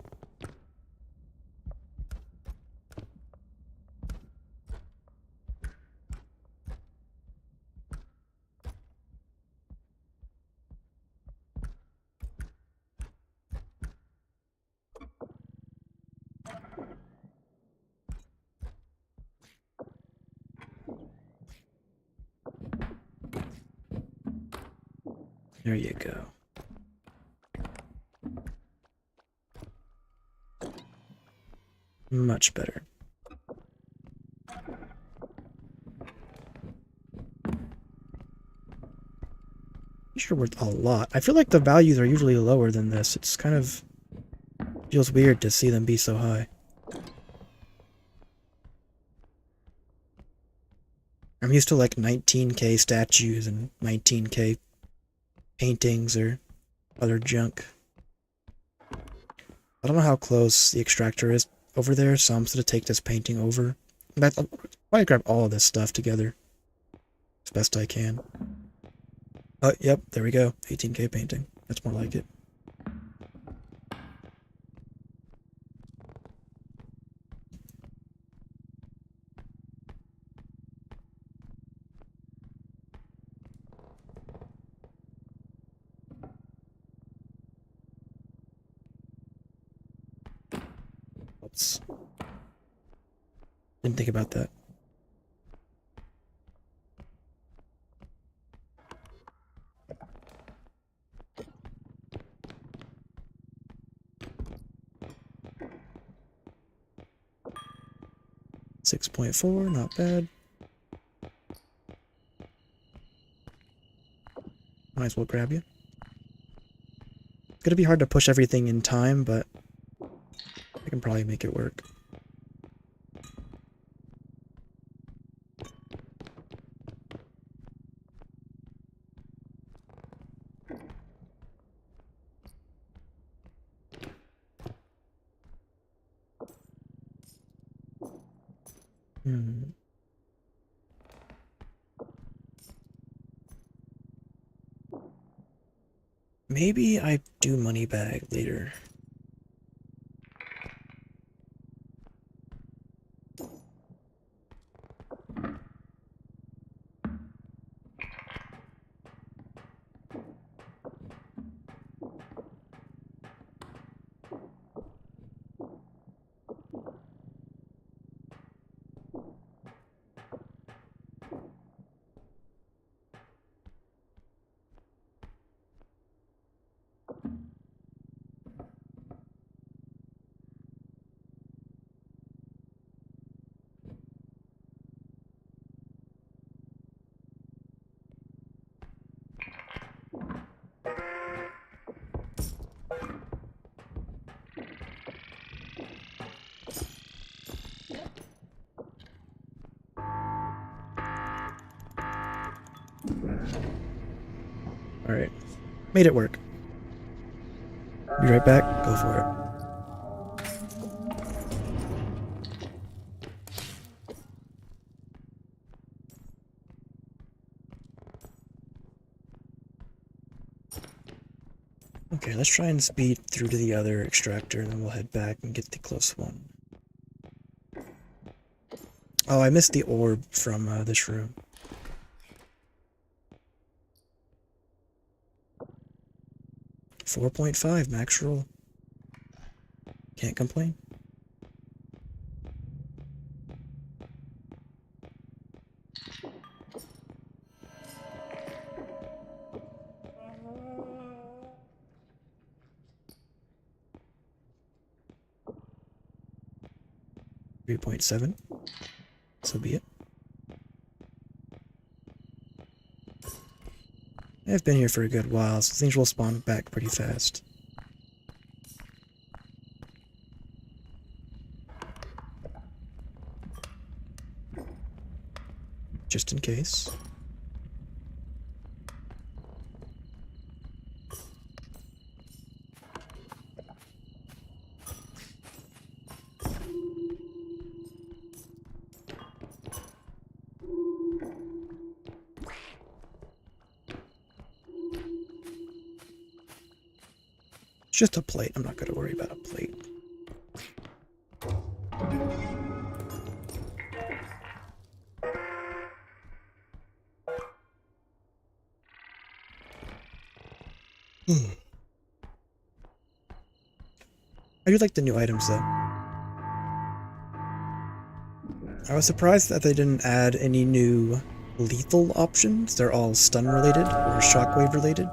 Speaker 1: There you go. Much better. These are worth a lot. I feel like the values are usually lower than this. It's kind of feels weird to see them be so high. I'm used to like 19k statues and 19k paintings or other junk. I don't know how close the extractor is over there, so I'm just gonna take this painting over. I'll probably grab all of this stuff together as best I can. Oh, yep, there we go. 18k painting. That's more like it. Oops. Didn't think about that. $6.4, not bad. Might as well grab you. It's gonna be hard to push everything in time, but I can probably make it work. Maybe I do money bag later. Alright. Made it work. Be right back. Go for it. Okay, let's try and speed through to the other extractor, and then we'll head back and get the close one. Oh, I missed the orb from this room. $4.5 max roll. Can't complain. .7. So be it. I've been here for a good while, so things will spawn back pretty fast. Just in case. It's just a plate. I'm not going to worry about a plate. I do like the new items, though. I was surprised that they didn't add any new lethal options. They're all stun related or shockwave related.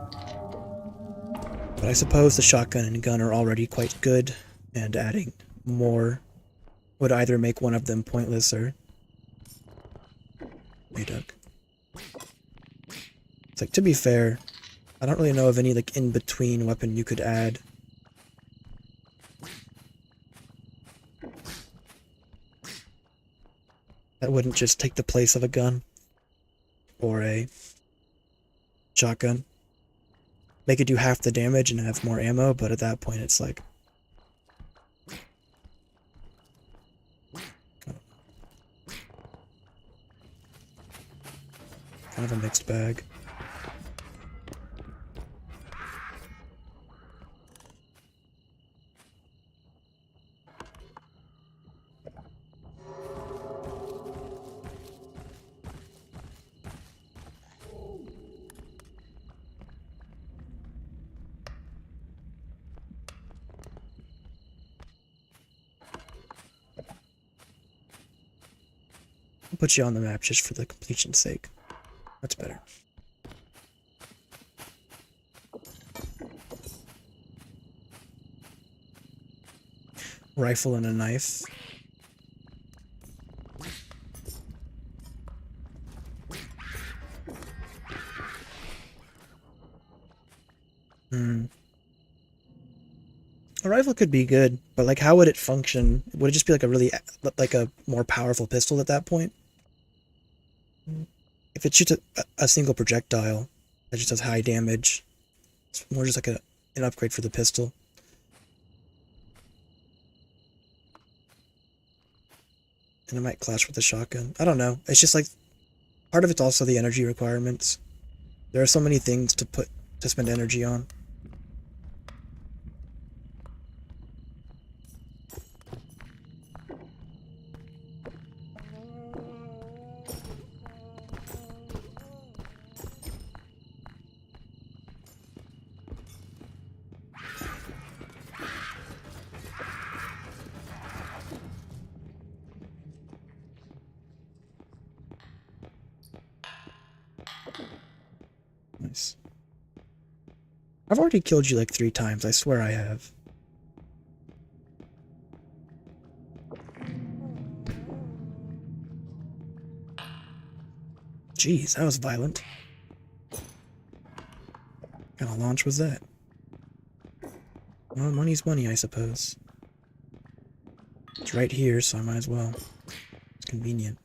Speaker 1: But I suppose the shotgun and gun are already quite good, and adding more would either make one of them pointless or... Hey, duck. It's like, to be fair, I don't really know of any, like, in-between weapon you could add. That wouldn't just take the place of a gun. Or a shotgun. Make it do half the damage and have more ammo, but at that point it's like... kind of a mixed bag. I'll put you on the map just for the completion's sake. That's better. Rifle and a knife. A rifle could be good, but like how would it function? Would it just be like a really, like a more powerful pistol at that point? If it shoots a single projectile that just does high damage, it's more just like an upgrade for the pistol. And it might clash with the shotgun. I don't know. It's just like, part of it's also the energy requirements. There are so many things to spend energy on. Nice. I've already killed you like 3 times, I swear I have. Jeez, that was violent. What kind of launch was that? Well, money's money, I suppose. It's right here, so I might as well. It's convenient.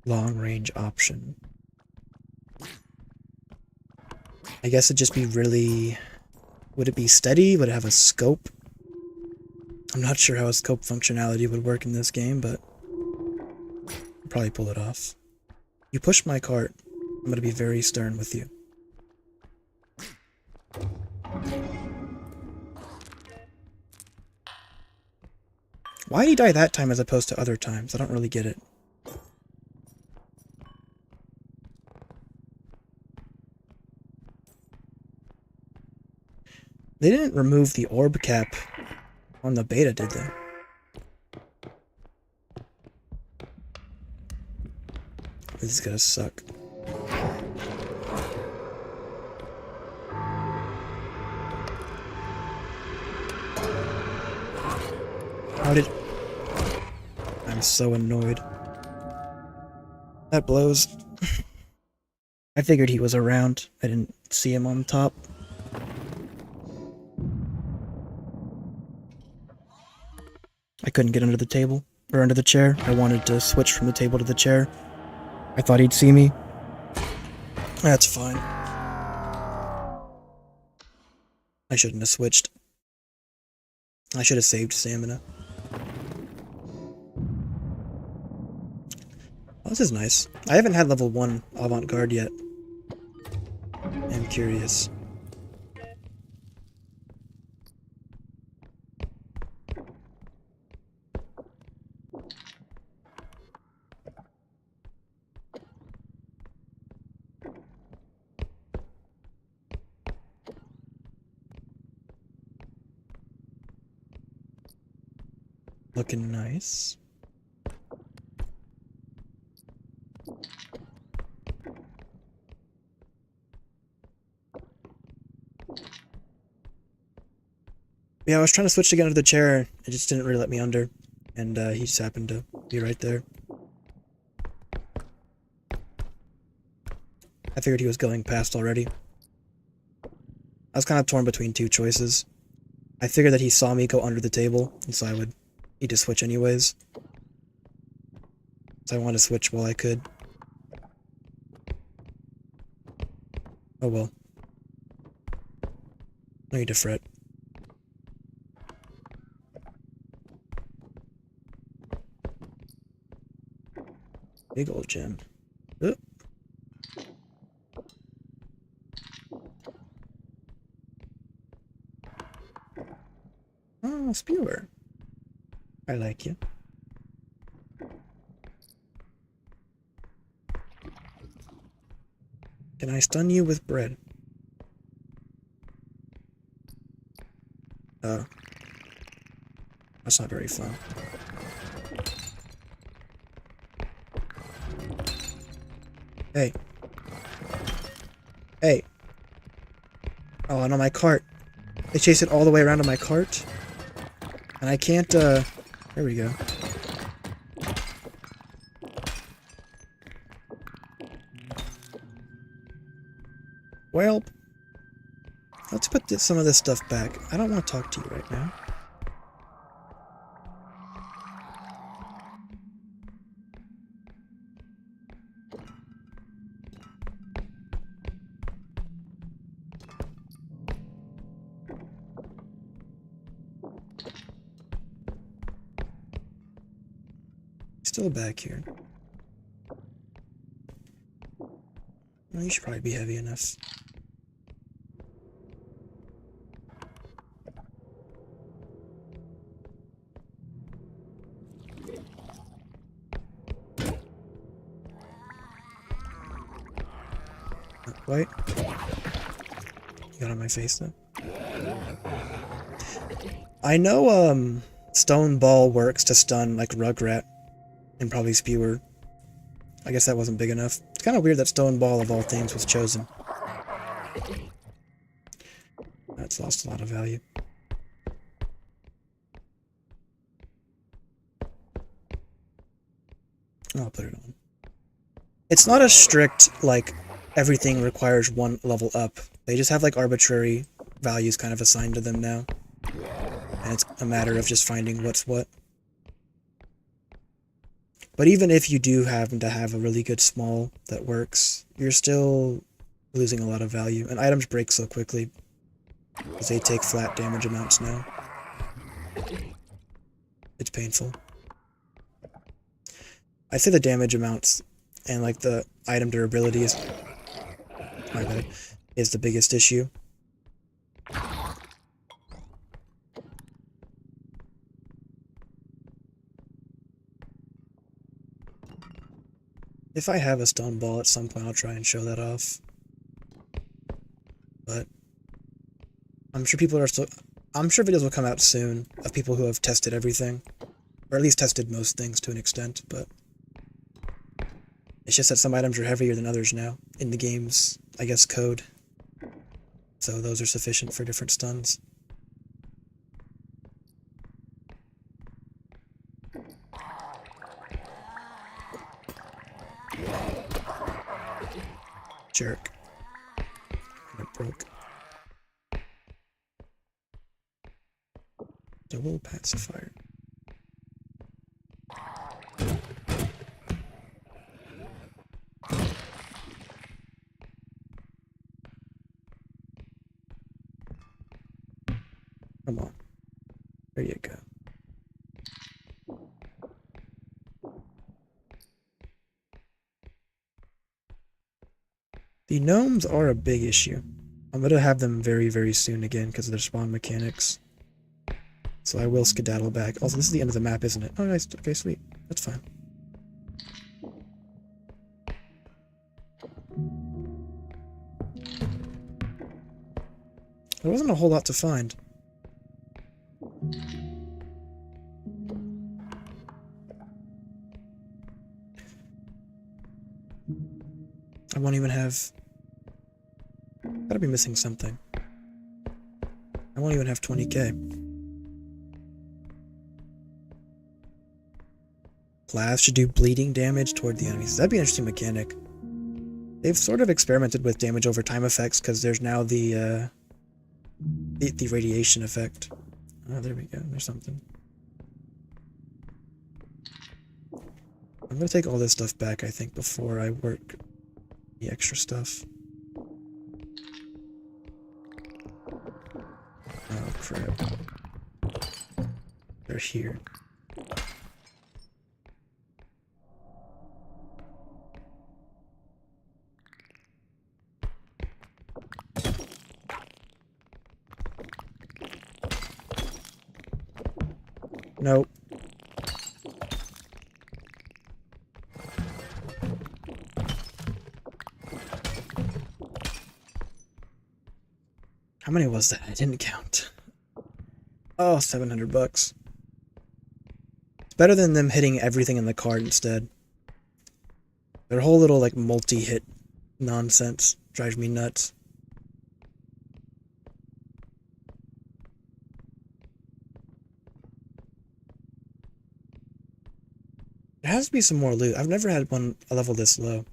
Speaker 1: Long range option. I guess it'd just be really... Would it be steady? Would it have a scope? I'm not sure how a scope functionality would work in this game, but I'll probably pull it off. You push my cart, I'm gonna be very stern with you. Why'd he die that time as opposed to other times? I don't really get it. They didn't remove the orb cap on the beta, did they? This is gonna suck. How did... I'm so annoyed. That blows. I figured he was around. I didn't see him on top. I couldn't get under the table, or under the chair. I wanted to switch from the table to the chair. I thought he'd see me. That's fine. I shouldn't have switched. I should have saved stamina. Oh, this is nice. I haven't had level 1 avant-garde yet. I'm curious. Looking nice. Yeah, I was trying to switch to get under the chair. It just didn't really let me under. And he just happened to be right there. I figured he was going past already. I was kind of torn between two choices. I figured that he saw me go under the table, and so I would need to switch anyways. So I wanted to switch while I could. Oh well. No need to fret. Big old gem. Oop. Oh, Spewer. I like you. Can I stun you with bread? That's not very fun. Hey. Hey. Oh, and on my cart. They chase it all the way around to my cart. And I can't, there we go. Well, let's put some of this stuff back. I don't want to talk to you right now. Still back here. Well, you should probably be heavy enough. Not quite. You got on my face though. I know Stone Ball works to stun like Rugrat and probably Spewer. I guess that wasn't big enough. It's kind of weird that Stone Ball of all things was chosen. That's lost a lot of value. I'll put it on. It's not a strict, like, everything requires one level up. They just have, like, arbitrary values kind of assigned to them now. And it's a matter of just finding what's what. But even if you do happen to have a really good small that works, you're still losing a lot of value. And items break so quickly, because they take flat damage amounts now. It's painful. I'd say the damage amounts and like the item durability is, my bad, is the biggest issue. If I have a stone ball at some point, I'll try and show that off. But I'm sure people are still. I'm sure videos will come out soon of people who have tested everything, or at least tested most things to an extent. But it's just that some items are heavier than others now in the game's, I guess, code. So those are sufficient for different stuns. Jerk. And it broke. Double pacifier. Come on. There you go. The gnomes are a big issue. I'm gonna have them very, very soon again because of their spawn mechanics. So I will skedaddle back. Also, this is the end of the map, isn't it? Oh, nice. Okay, sweet. That's fine. There wasn't a whole lot to find. I won't even have... Gotta be missing something. I won't even have 20k. Blast should do bleeding damage toward the enemies. That'd be an interesting mechanic. They've sort of experimented with damage over time effects because there's now the radiation effect. Oh, there we go. There's something. I'm gonna take all this stuff back, I think, before I work the extra stuff. Oh, crap. They're here. Nope. How many was that? I didn't count. Oh, 700 bucks. It's better than them hitting everything in the card instead. Their whole little, like, multi-hit nonsense drives me nuts. There has to be some more loot. I've never had a level this low.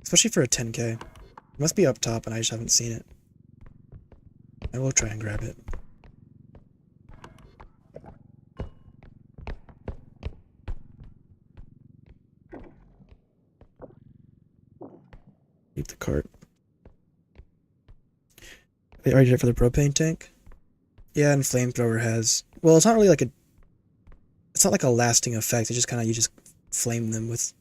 Speaker 1: Especially for a 10k. It must be up top and I just haven't seen it. I will try and grab it. Keep the cart. Wait, are you ready for the propane tank? Yeah, and flamethrower has... Well, it's not really like a... It's not like a lasting effect. It's just kind of... You just flame them with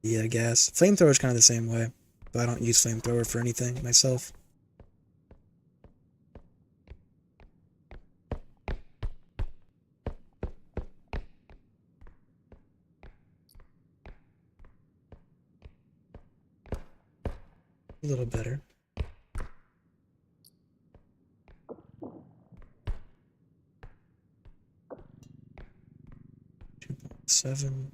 Speaker 1: the gas. Flamethrower is kind of the same way. But I don't use flamethrower for anything myself. A little better. 2.7.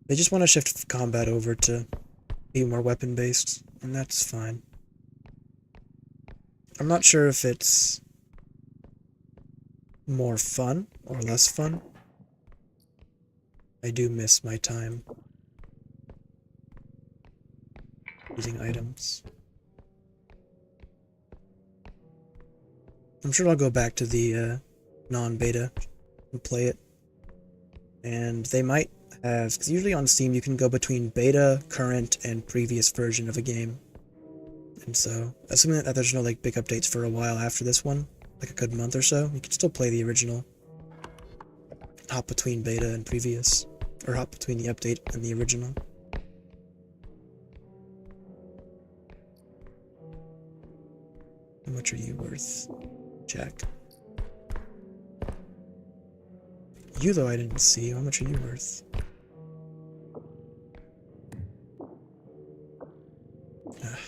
Speaker 1: They just want to shift combat over to be more weapon-based, and that's fine. I'm not sure if it's more fun or less fun. I do miss my time using items. I'm sure I'll go back to the non-beta and play it. And they might have, because usually on Steam you can go between beta, current, and previous version of a game. And so, assuming that there's no like big updates for a while after this one, like a good month or so, you can still play the original. Hop between beta and previous, or hop between the update and the original. How much are you worth, Jack? You, though, I didn't see. How much are you worth? Ugh.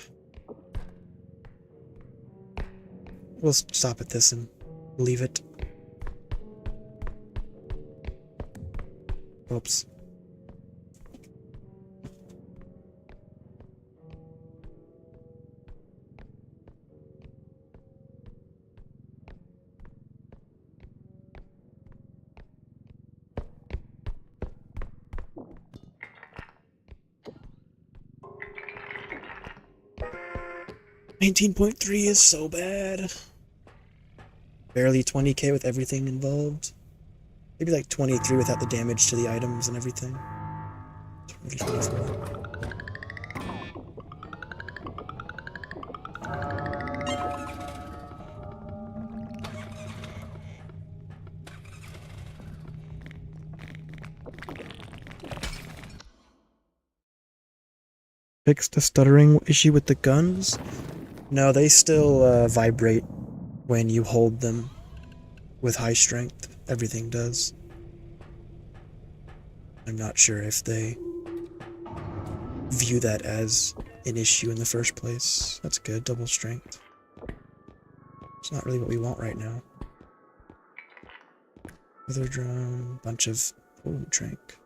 Speaker 1: We'll stop at this and leave it. Oops. $19.3 is so bad. Barely 20k with everything involved. Maybe like 23 without the damage to the items and everything. 24. Fixed the stuttering issue with the guns? No, they still vibrate when you hold them with high strength. Everything does. I'm not sure if they view that as an issue in the first place. That's good, double strength. It's not really what we want right now. Weather drone, bunch of drink.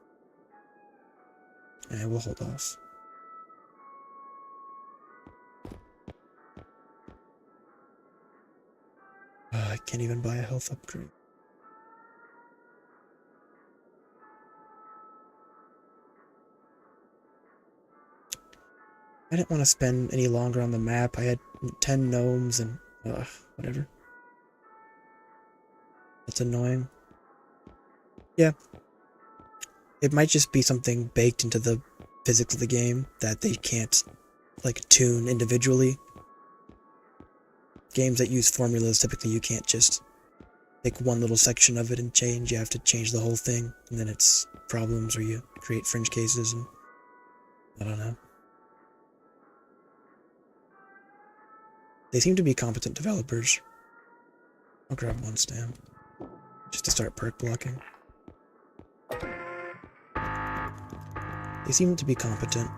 Speaker 1: And we'll hold off. I can't even buy a health upgrade. I didn't want to spend any longer on the map. I had 10 gnomes and whatever. That's annoying. Yeah. It might just be something baked into the physics of the game that they can't, like, tune individually. Games that use formulas, typically you can't just take one little section of it and change. You have to change the whole thing, and then it's problems, or you create fringe cases, and I don't know. They seem to be competent developers. I'll grab one stamp, just to start perk blocking. They seem to be competent.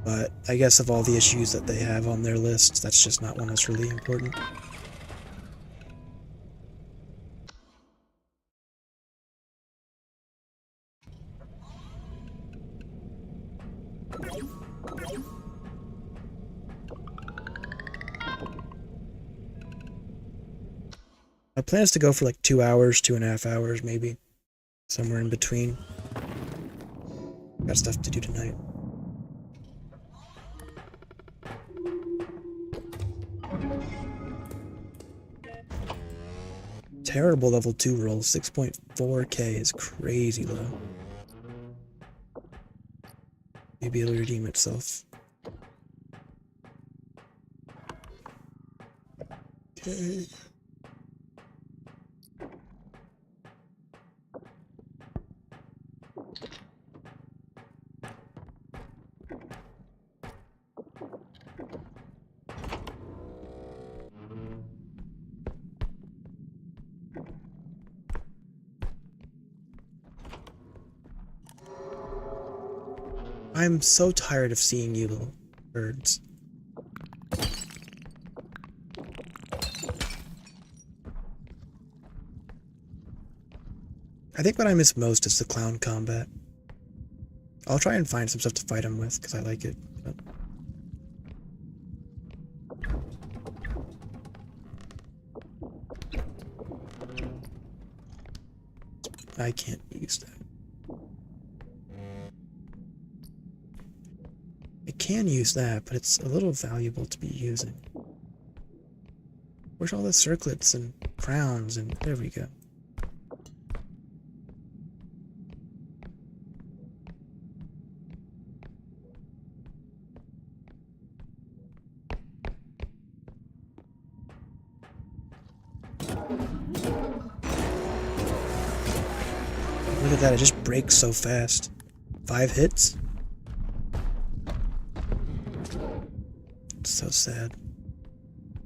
Speaker 1: But I guess of all the issues that they have on their list, that's just not one that's really important. My plan is to go for like 2 hours, 2.5 hours, maybe. Somewhere in between. Got stuff to do tonight. Terrible level 2 roll. 6.4k is crazy low. Maybe it'll redeem itself. Okay. I'm so tired of seeing you little birds. I think what I miss most is the clown combat. I'll try and find some stuff to fight him with, because I like it. But I can't use that. I can use that, but it's a little valuable to be using. Where's all the circlets and crowns and there we go. Look at that, it just breaks so fast. 5 hits? It's so sad.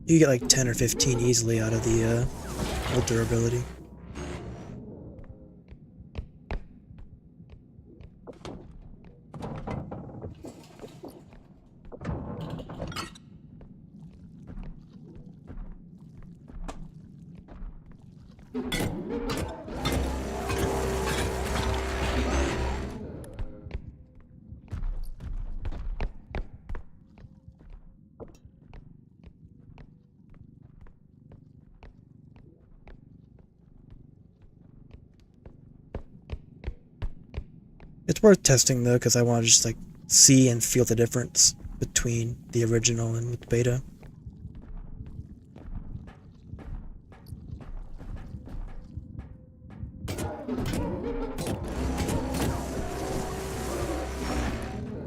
Speaker 1: You get like 10 or 15 easily out of the ult durability. It's worth testing though, because I want to just like see and feel the difference between the original and with beta.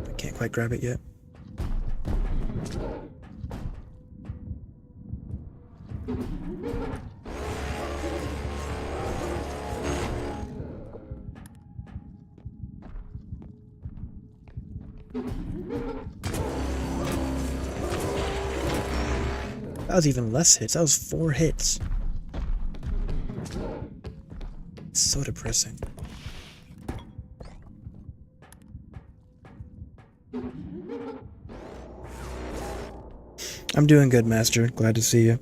Speaker 1: I can't quite grab it yet. That was even less hits. That was 4 hits. It's so depressing. I'm doing good, Master. Glad to see you.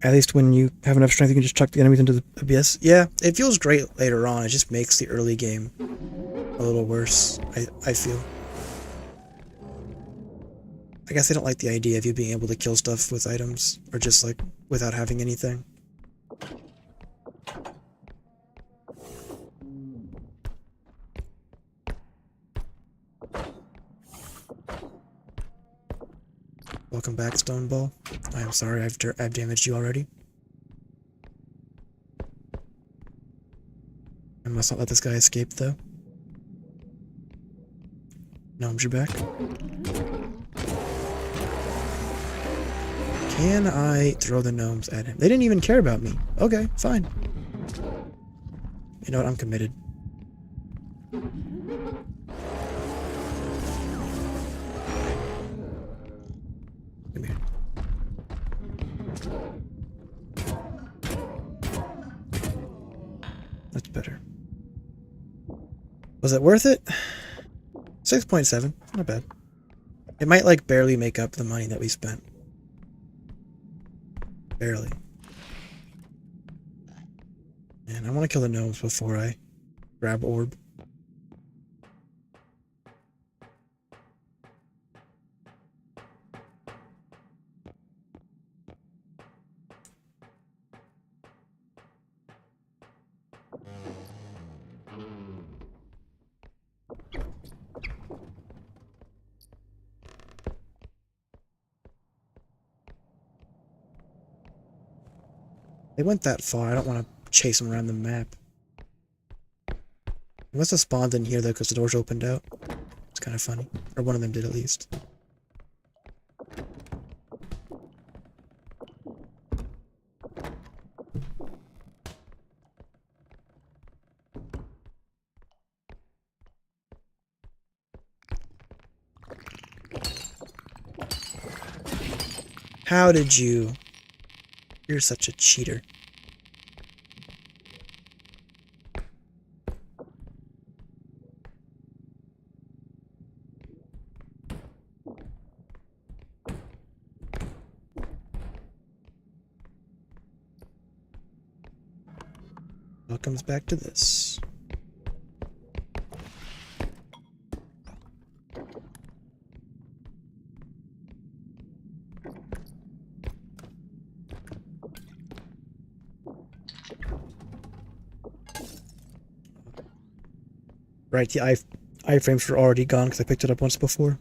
Speaker 1: At least when you have enough strength, you can just chuck the enemies into the abyss. Yeah, it feels great later on. It just makes the early game a little worse, I feel. I guess I don't like the idea of you being able to kill stuff with items, or just like without having anything. Welcome back, Stoneball. I am sorry I've damaged you already. I must not let this guy escape, though. Gnomes, you're back. Can I throw the gnomes at him? They didn't even care about me. Okay, fine. You know what? I'm committed. Come here. That's better. Was it worth it? 6.7. Not bad. It might like barely make up the money that we spent. Barely. And I want to kill the gnomes before I grab orb. They went that far. I don't want to chase them around the map. They must have spawned in here though, because the doors opened out. It's kind of funny. Or one of them did at least. How did you? You're such a cheater. All comes back to this. Right, the iframes were already gone because I picked it up once before.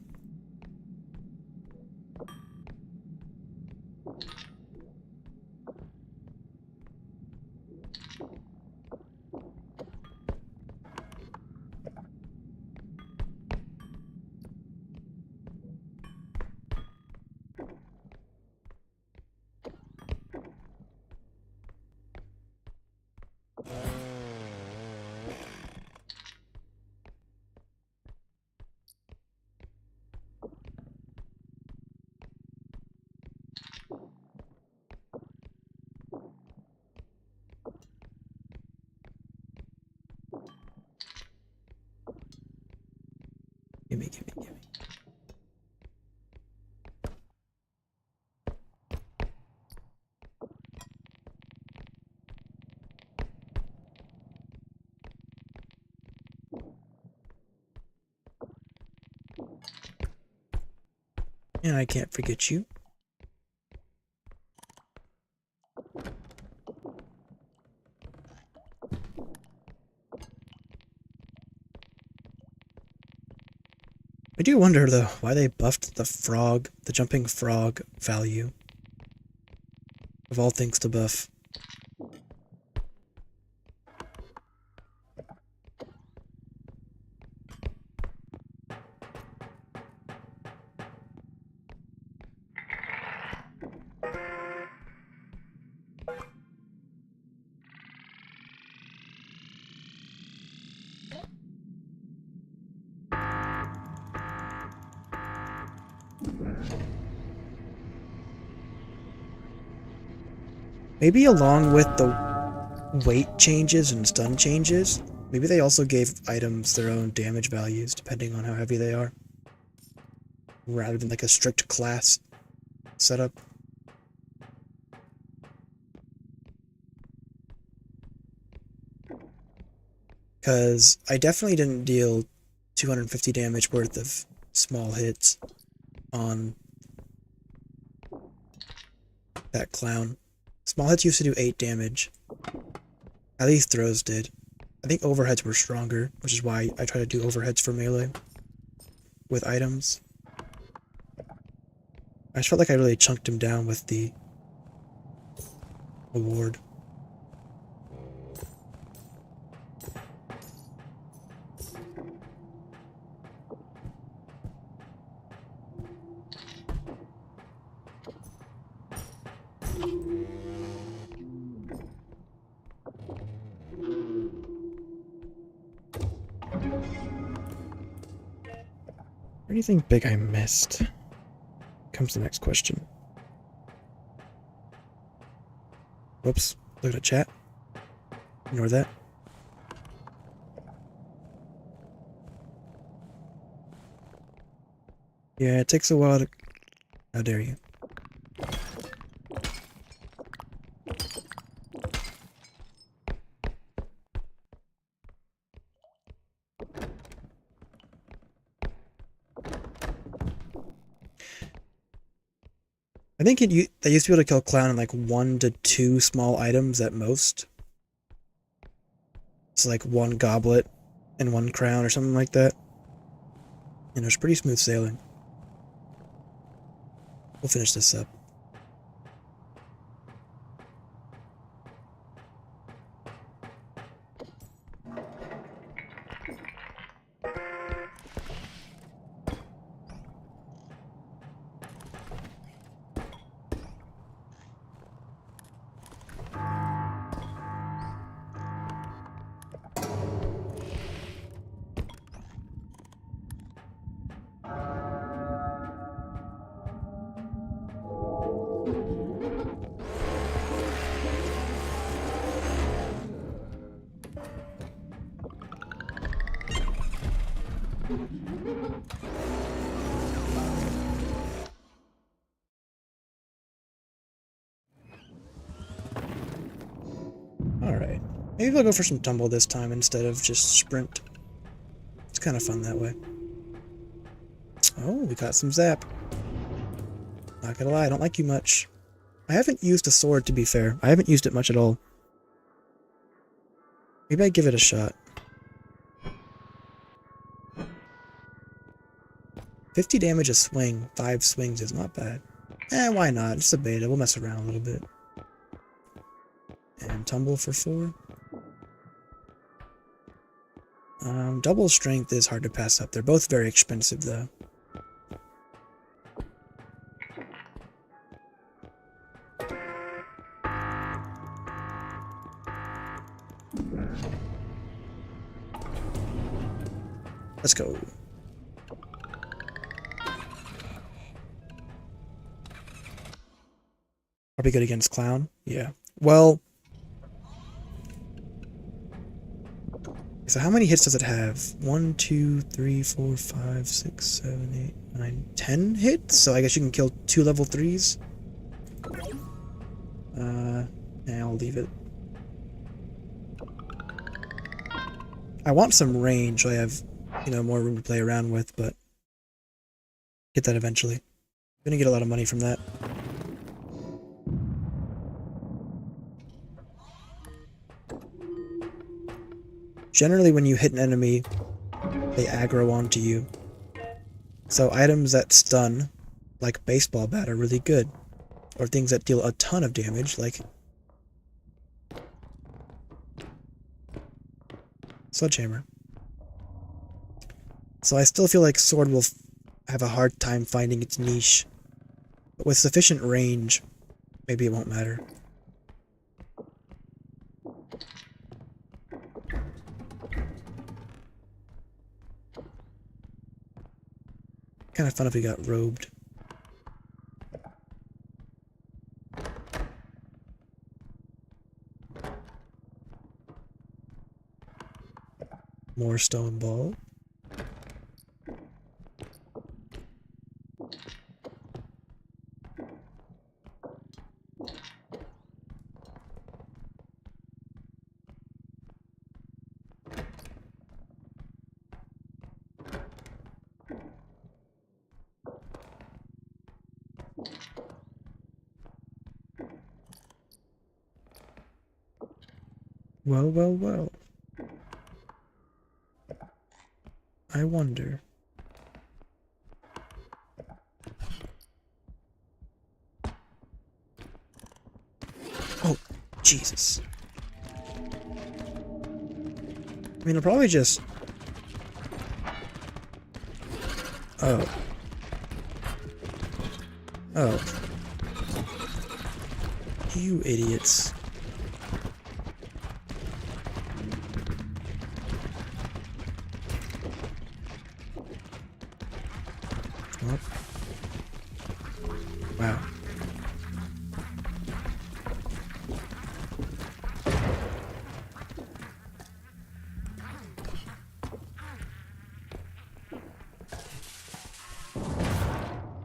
Speaker 1: Gimme. And I can't forget you. do wonder though why they buffed the jumping frog value. Of all things to buff. Maybe along with the weight changes and stun changes, maybe they also gave items their own damage values depending on how heavy they are. Rather than like a strict class setup. Because I definitely didn't deal 250 damage worth of small hits on that clown. Small hits used to do 8 damage. At least throws did. I think overheads were stronger, which is why I try to do overheads for melee with items. I just felt like I really chunked him down with the award. Anything big I missed? Comes the next question. Whoops, look at the chat. Ignore that. Yeah, it takes a while to... How dare you. I think they used to be able to kill Clown in like 1 to 2 small items at most. It's like 1 goblet and 1 crown or something like that. And it was pretty smooth sailing. We'll finish this up. Alright. Maybe we'll go for some tumble this time instead of just sprint. It's kind of fun that way. Oh, we got some zap. Not gonna lie, I don't like you much. I haven't used a sword, to be fair. I haven't used it much at all. Maybe I give it a shot. 50 damage a swing, 5 swings is not bad. Why not? It's a beta, we'll mess around a little bit. And tumble for 4. Double strength is hard to pass up. They're both very expensive though. Let's go. Probably good against Clown. Yeah. Well, so how many hits does it have? 1, 2, 3, 4, 5, 6, 7, 8, 9, 10 hits? So I guess you can kill 2 level 3s. Yeah, I'll leave it. I want some range so I have, you know, more room to play around with, but get that eventually. Gonna get a lot of money from that. Generally, when you hit an enemy, they aggro onto you. So items that stun, like baseball bat, are really good. Or things that deal a ton of damage, like sledgehammer. So I still feel like sword will have a hard time finding its niche. But with sufficient range, maybe it won't matter. Kind of fun if we got robed. More stone ball. Well, well, well. I wonder. Oh, Jesus. I mean, I'll probably just... Oh. Oh. You idiots. Oh. Wow.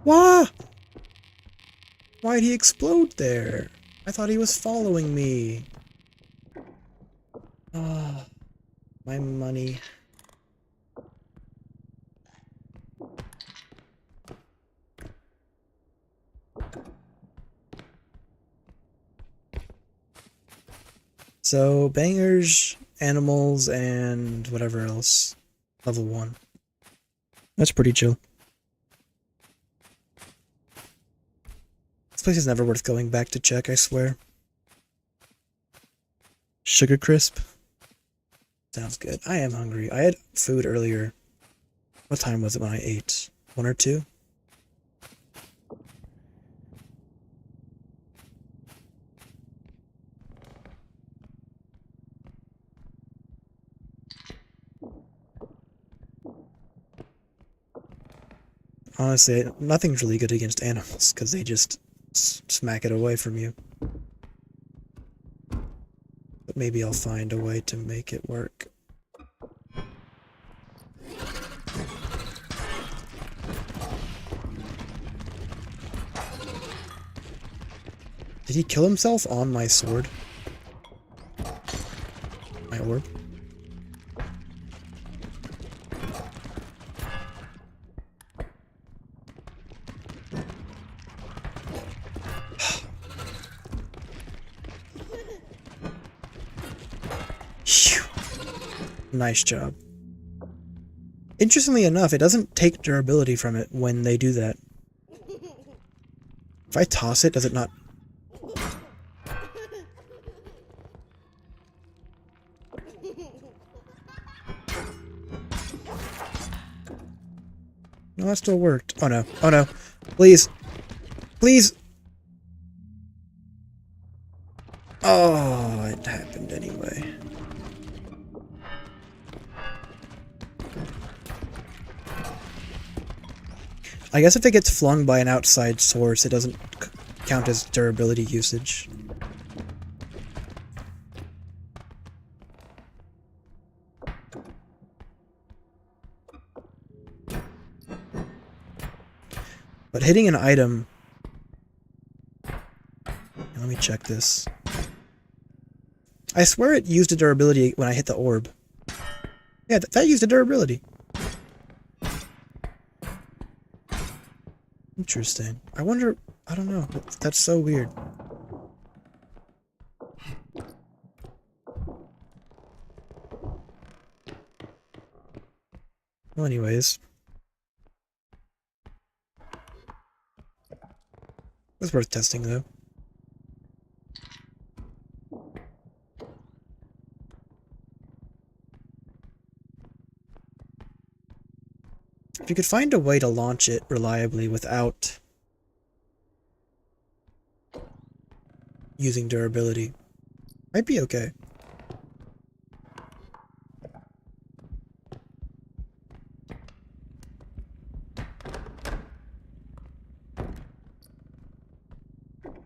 Speaker 1: Wah! Why'd he explode there? I thought he was following me. Ah, my money. So, bangers, animals, and whatever else. Level 1. That's pretty chill. This place is never worth going back to check, I swear. Sugar crisp? Sounds good. I am hungry. I had food earlier. What time was it when I ate? 1 or 2? Honestly, nothing's really good against animals, because they just smack it away from you. But maybe I'll find a way to make it work. Did he kill himself on my sword? My orb? Phew. Nice job. Interestingly enough, it doesn't take durability from it when they do that. If I toss it, does it not? No, that still worked. Oh no. Oh no. Please. Please. Oh, it happened anyway. I guess if it gets flung by an outside source, it doesn't count as durability usage. But hitting an item... Let me check this. I swear it used a durability when I hit the orb. Yeah, that used a durability. Interesting. I wonder... I don't know. That's so weird. Well, anyways. was worth testing though. If you could find a way to launch it reliably without using durability, might be okay.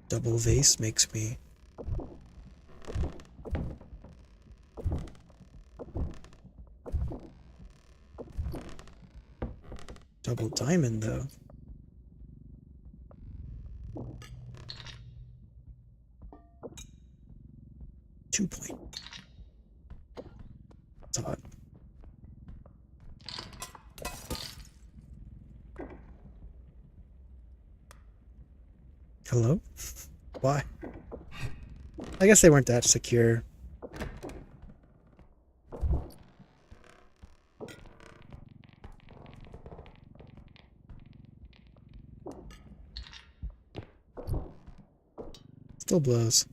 Speaker 1: Double vase makes me double diamond though. .2. It's hot. Hello? Why? I guess they weren't that secure. Still blows.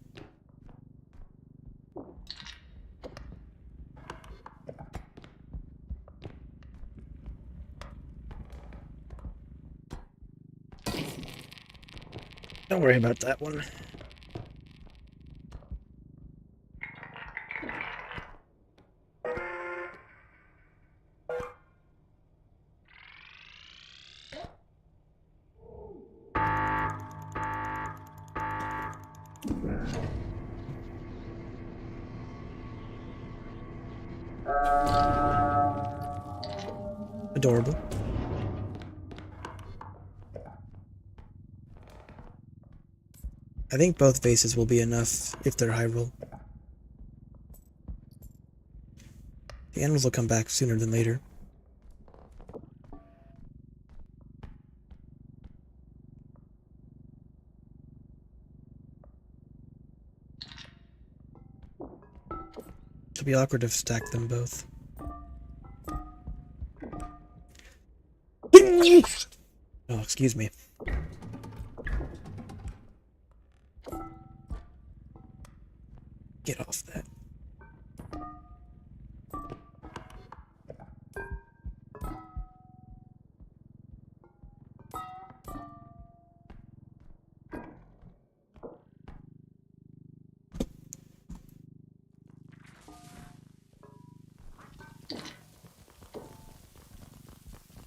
Speaker 1: Don't worry about that one. Adorable. I think both vases will be enough if they're high roll. The animals will come back sooner than later. It'll be awkward to stack them both. Oh, excuse me. Get off that.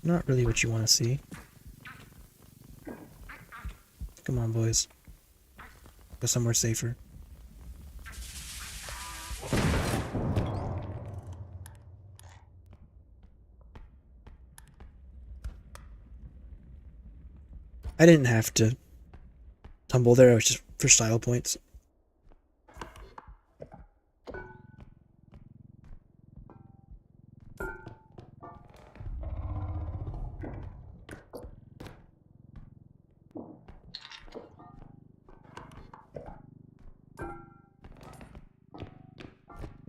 Speaker 1: Not really what you want to see. Come on, boys. Go somewhere safer. I didn't have to tumble there, it was just for style points.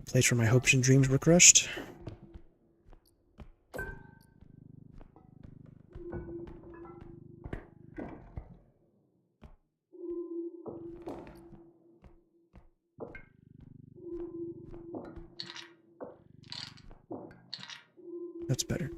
Speaker 1: Place where my hopes and dreams were crushed. That's better.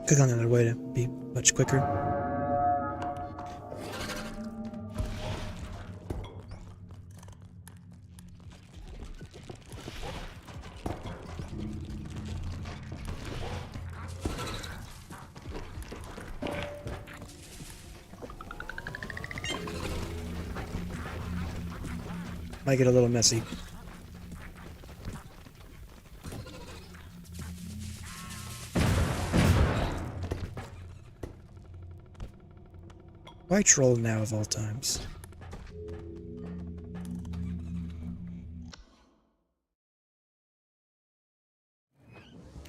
Speaker 1: Could have gone another way to be much quicker. Might get a little messy. Why troll now of all times?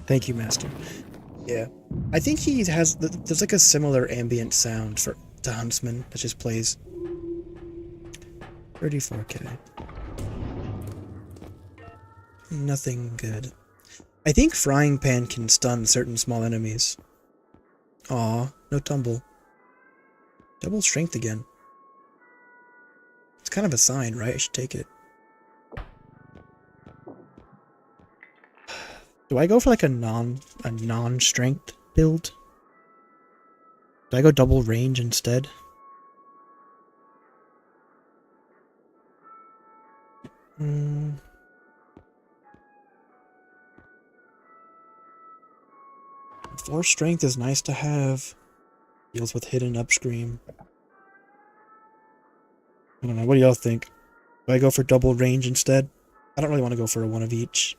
Speaker 1: Thank you, Master. Yeah. I think he has... There's like a similar ambient sound to Huntsman that just plays. 34k. Nothing good. I think Frying Pan can stun certain small enemies. Aw, no tumble. Double strength again. It's kind of a sign, right? I should take it. Do I go for like a non-strength build? Do I go double range instead? Hmm. 4 strength is nice to have. Deals with hidden upscream. I don't know, what do y'all think? Do I go for double range instead? I don't really want to go for a one of each.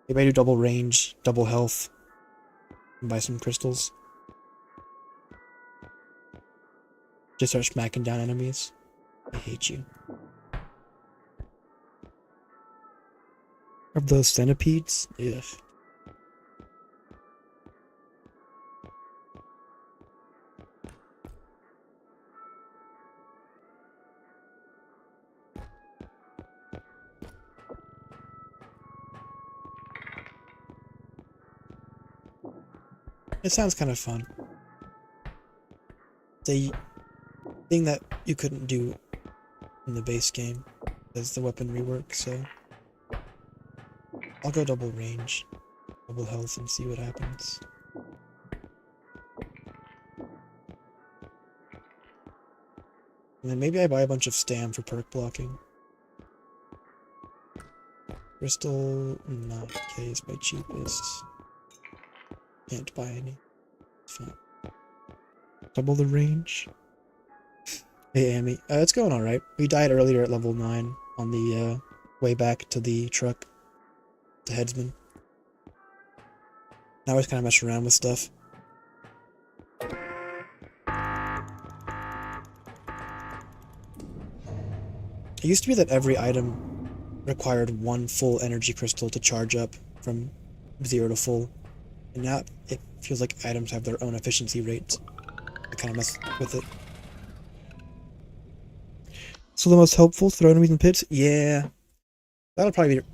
Speaker 1: Maybe I do double range, double health, and buy some crystals. Just start smacking down enemies. I hate you. Of those centipedes? Ugh. It sounds kind of fun. It's a thing that you couldn't do in the base game as the weapon rework, so I'll go double range, double health, and see what happens. And then maybe I buy a bunch of stam for perk blocking. Crystal, not the case, my cheapest. Can't buy any. Fine. Double the range. Hey, Amy. It's going alright. We died earlier at level 9 on the way back to the truck. To Headsman. Now I just kind of mess around with stuff. It used to be that every item required 1 full energy crystal to charge up from 0 to full. And now it feels like items have their own efficiency rates. I kind of mess with it. So the most helpful, throw enemies in pits? Yeah. That'll probably be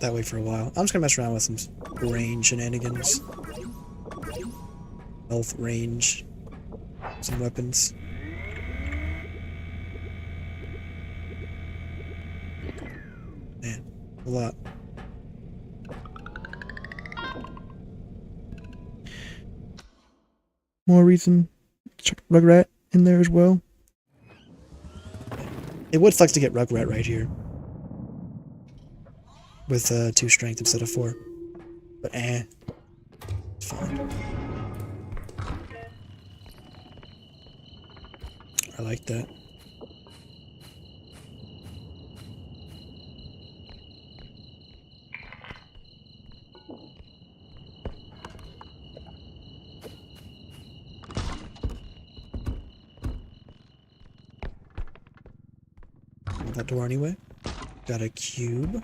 Speaker 1: that way for a while. I'm just gonna mess around with some range shenanigans. Health, range, some weapons. Man, a lot. More reason to check Rugrat in there as well. It would flex to get Rugrat right here. With 2 strength instead of 4. But it's fine. I like that. That door anyway. Got a cube.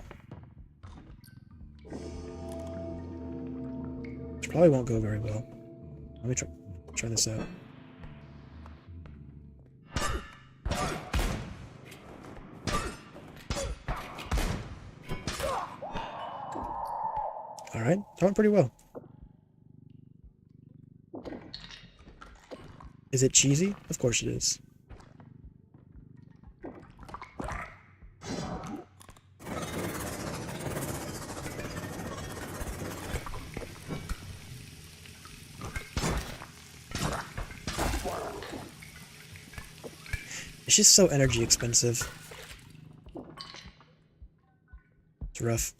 Speaker 1: Which probably won't go very well. Let me try this out. Alright, that went pretty well. Is it cheesy? Of course it is. It's just so energy expensive. It's rough.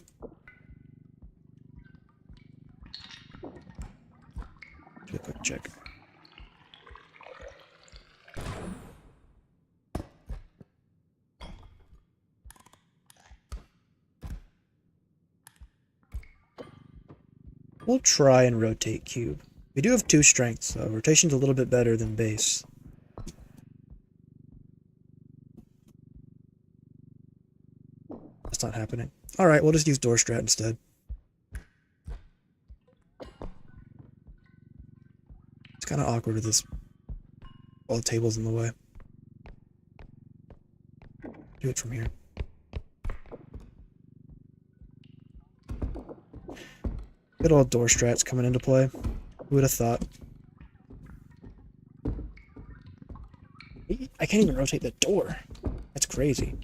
Speaker 1: Do a quick check. We'll try and rotate cube. We do have 2 strengths, so rotation's a little bit better than base. That's not happening. Alright, we'll just use door strat instead. It's kind of awkward with this. All the tables in the way. Do it from here. Good old door strats coming into play. Who would have thought? I can't even rotate the door. That's crazy.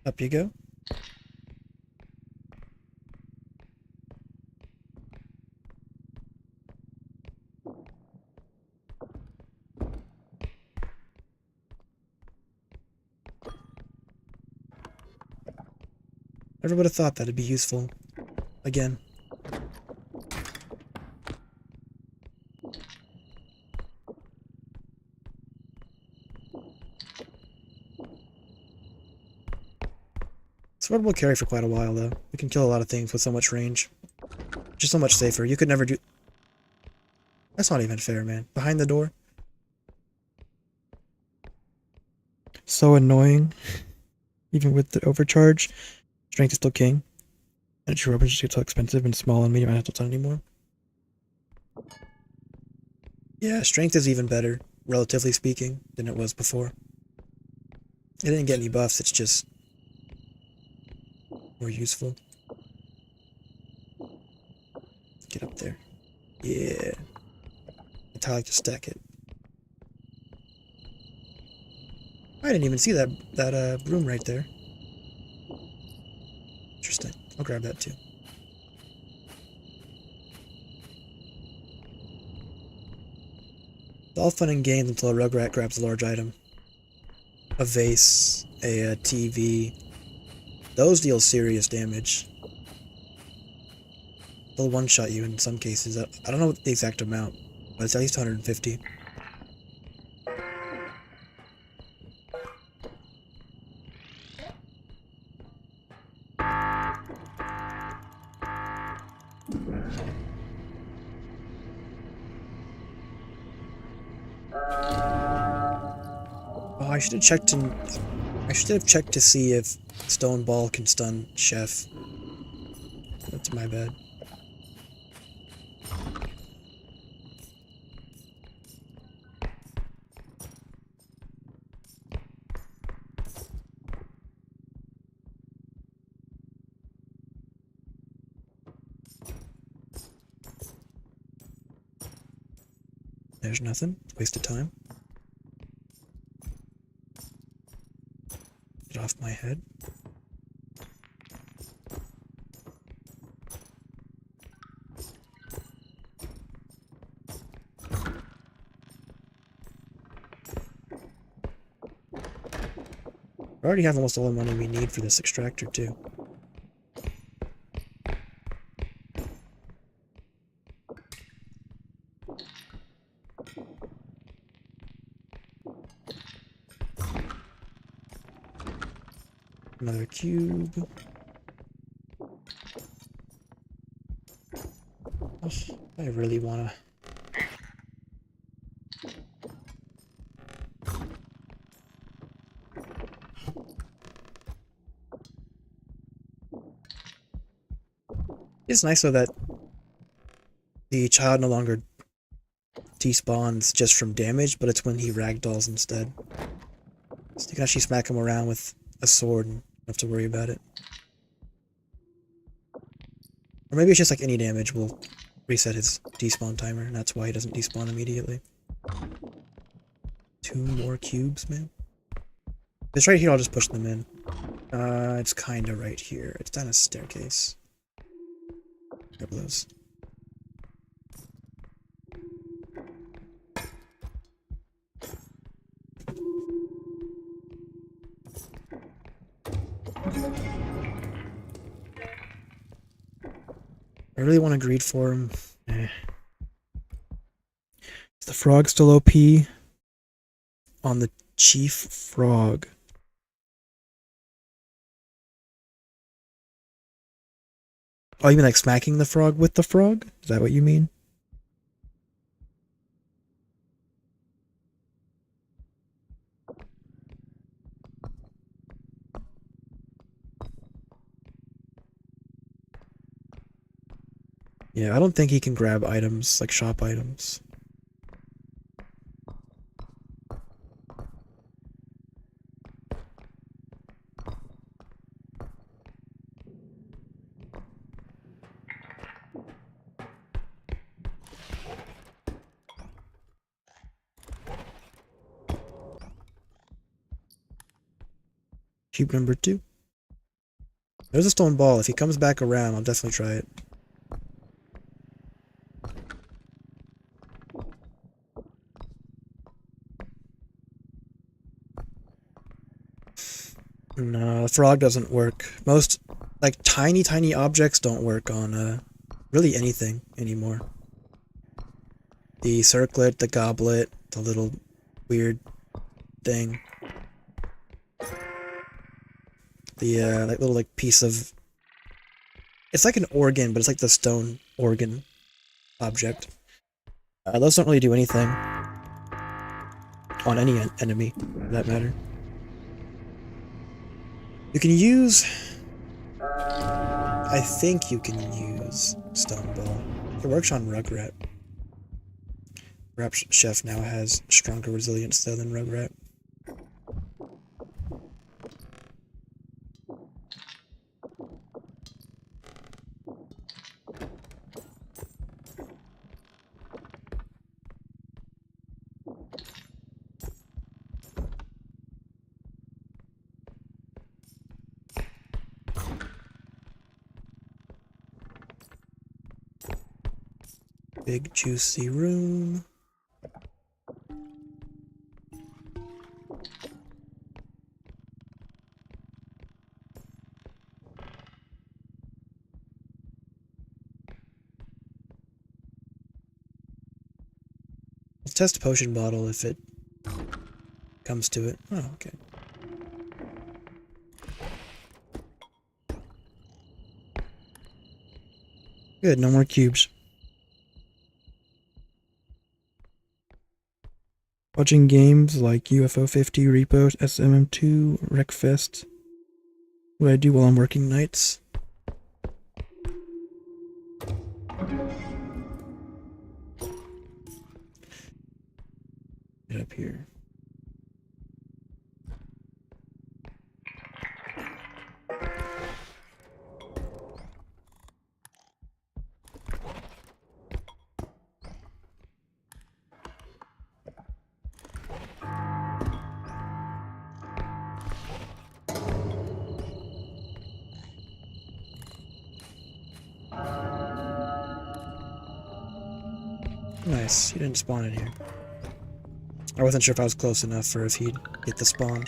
Speaker 1: Up you go. Never would have thought that'd be useful. Again. Sword will carry for quite a while, though. We can kill a lot of things with so much range. Just so much safer. You could never do... That's not even fair, man. Behind the door? So annoying. Even with the overcharge, strength is still king. And true weapons just get so expensive and small and medium I don't have to anymore. Yeah, strength is even better, relatively speaking, than it was before. It didn't get any buffs, it's just more useful. Get up there. Yeah. That's how I like to stack it. I didn't even see that broom right there. Interesting. I'll grab that too. It's all fun and games until a rugrat grabs a large item. A vase, a TV. Those deal serious damage. They'll one-shot you in some cases. I don't know the exact amount, but it's at least 150. Oh, I should have checked to see if Stone Ball can stun Chef. That's my bad. There's nothing. Waste of time. Get off my head. We already have almost all the money we need for this extractor, too. Another cube. Oh, I really wanna... It's nice though that the child no longer despawns just from damage, but it's when he ragdolls instead. So you can actually smack him around with a sword and don't have to worry about it. Or maybe it's just like any damage will reset his despawn timer, and that's why he doesn't despawn immediately. 2 more cubes, man. If it's right here, I'll just push them in. It's kinda right here. It's down a staircase. Grab those. really want to greed for him. Eh. Is the frog still OP? On the chief frog. Oh, you mean like smacking the frog with the frog? Is that what you mean? Yeah, I don't think he can grab items, like shop items. Cube number 2. There's a stone ball. If he comes back around, I'll definitely try it. No, the frog doesn't work. Most, like, tiny objects don't work on, really anything anymore. The circlet, the goblet, the little weird thing. The, like, little, like, piece of... It's like an organ, but it's like the stone organ object. Those don't really do anything. On any enemy, for that matter. You can use... I think you can use Stone Ball. It works on Rugrat. Perhaps Chef now has stronger resilience though than Rugrat. Big juicy room. Let's test a potion bottle if it comes to it. Oh, okay. Good, no more cubes. Watching games like UFO 50, R.E.P.O, SMM2, Wreckfest. What I do while I'm working nights. Get up here. Nice, he didn't spawn in here. I wasn't sure if I was close enough or if he'd hit the spawn.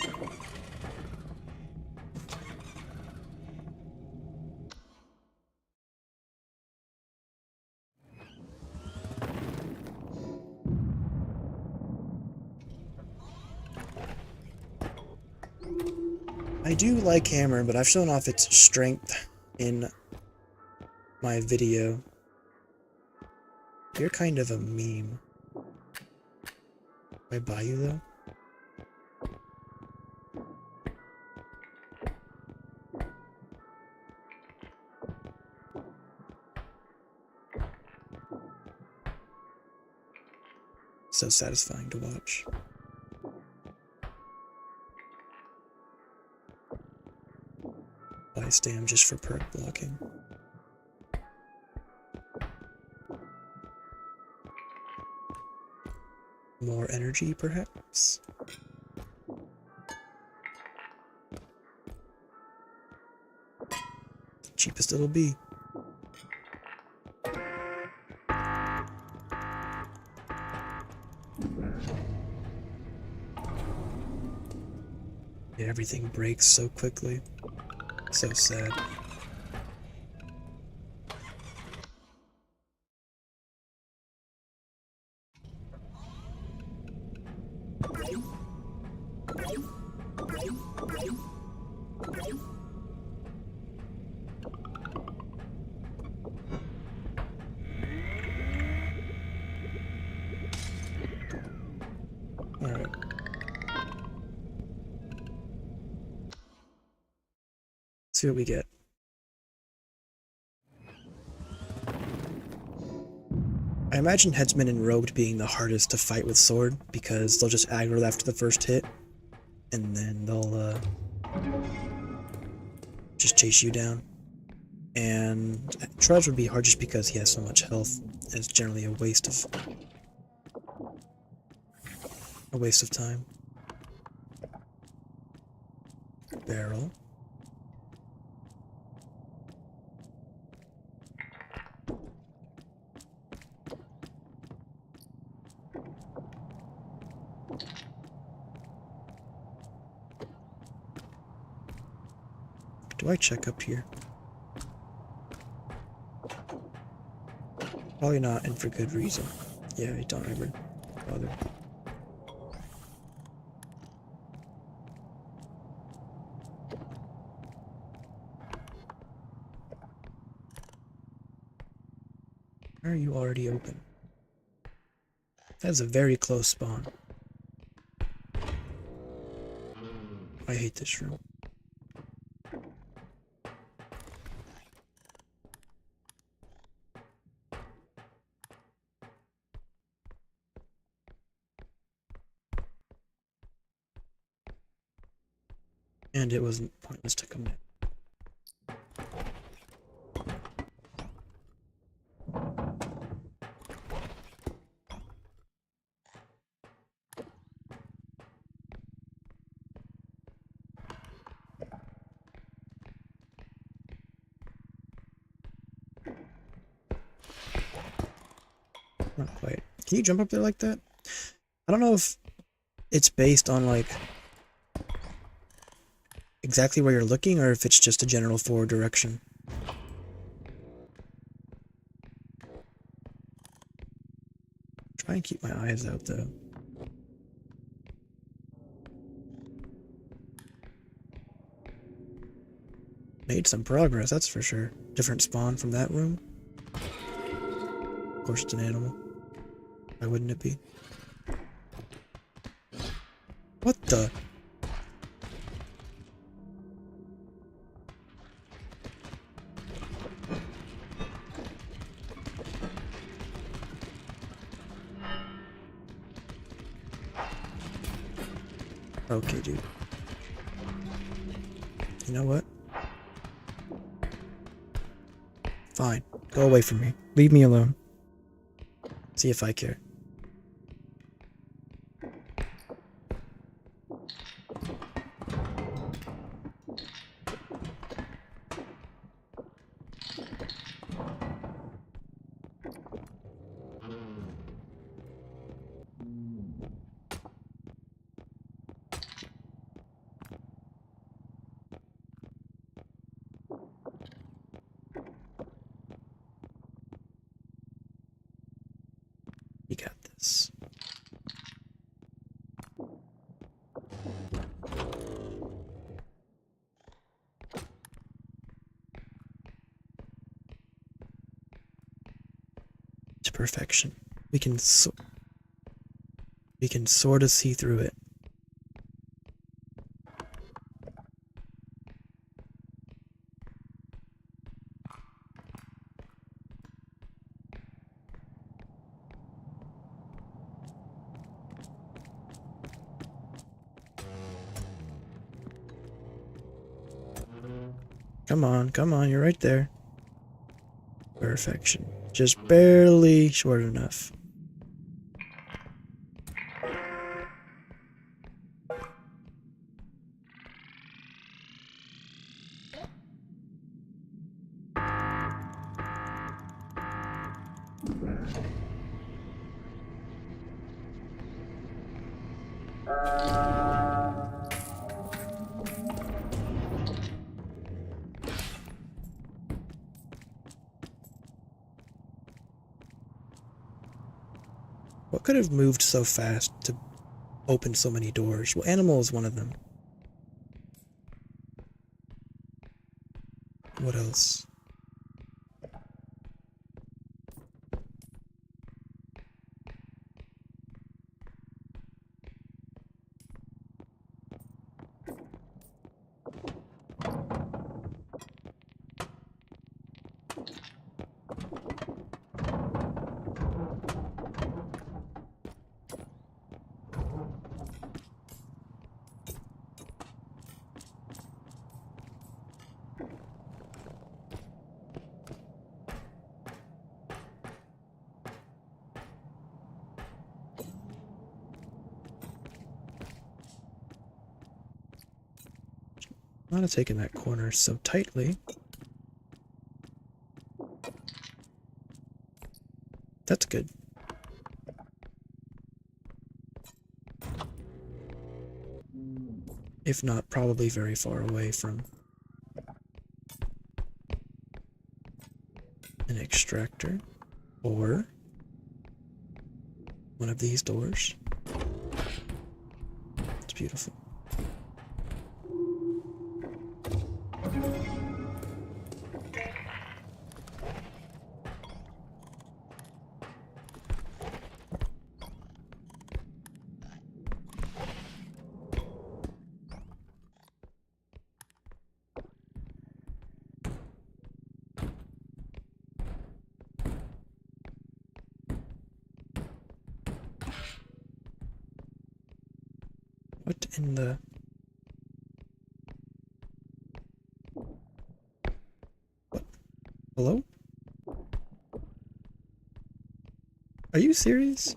Speaker 1: I do like hammer, but I've shown off its strength in my video. You're kind of a meme. Do I buy you though? So satisfying to watch. Buy stam just for perk blocking. More energy, perhaps? The cheapest it'll be. Yeah, everything breaks so quickly. So sad. See what we get. I imagine Headsman and Rogued being the hardest to fight with sword, because they'll just aggro after the first hit, and then they'll just chase you down. And Trudge would be hard just because he has so much health, and it's generally a waste of time. Barrel. Do I check up here? Probably not, and for good reason. Yeah, I don't ever bother. Why are you already open? That's a very close spawn. I hate this room. And it wasn't pointless to come in. Not quite. Can you jump up there like that? I don't know if it's based on like exactly where you're looking or if it's just a general forward direction. Try and keep my eyes out though. Made some progress, that's for sure. Different spawn from that room. Of course it's an animal. Why wouldn't it be? What the? Okay, dude. You know what? Fine. Go away from me. Leave me alone. See if I care. You got this. To perfection. We can sort of see through it. Come on, you're right there. Perfection. Just barely short enough. What could have moved so fast to open so many doors? Well, animal is one of them. What else? Not have taken that corner so tightly. That's good. If not, probably very far away from an extractor or one of these doors. It's beautiful. What in the... What? Hello? Are you serious?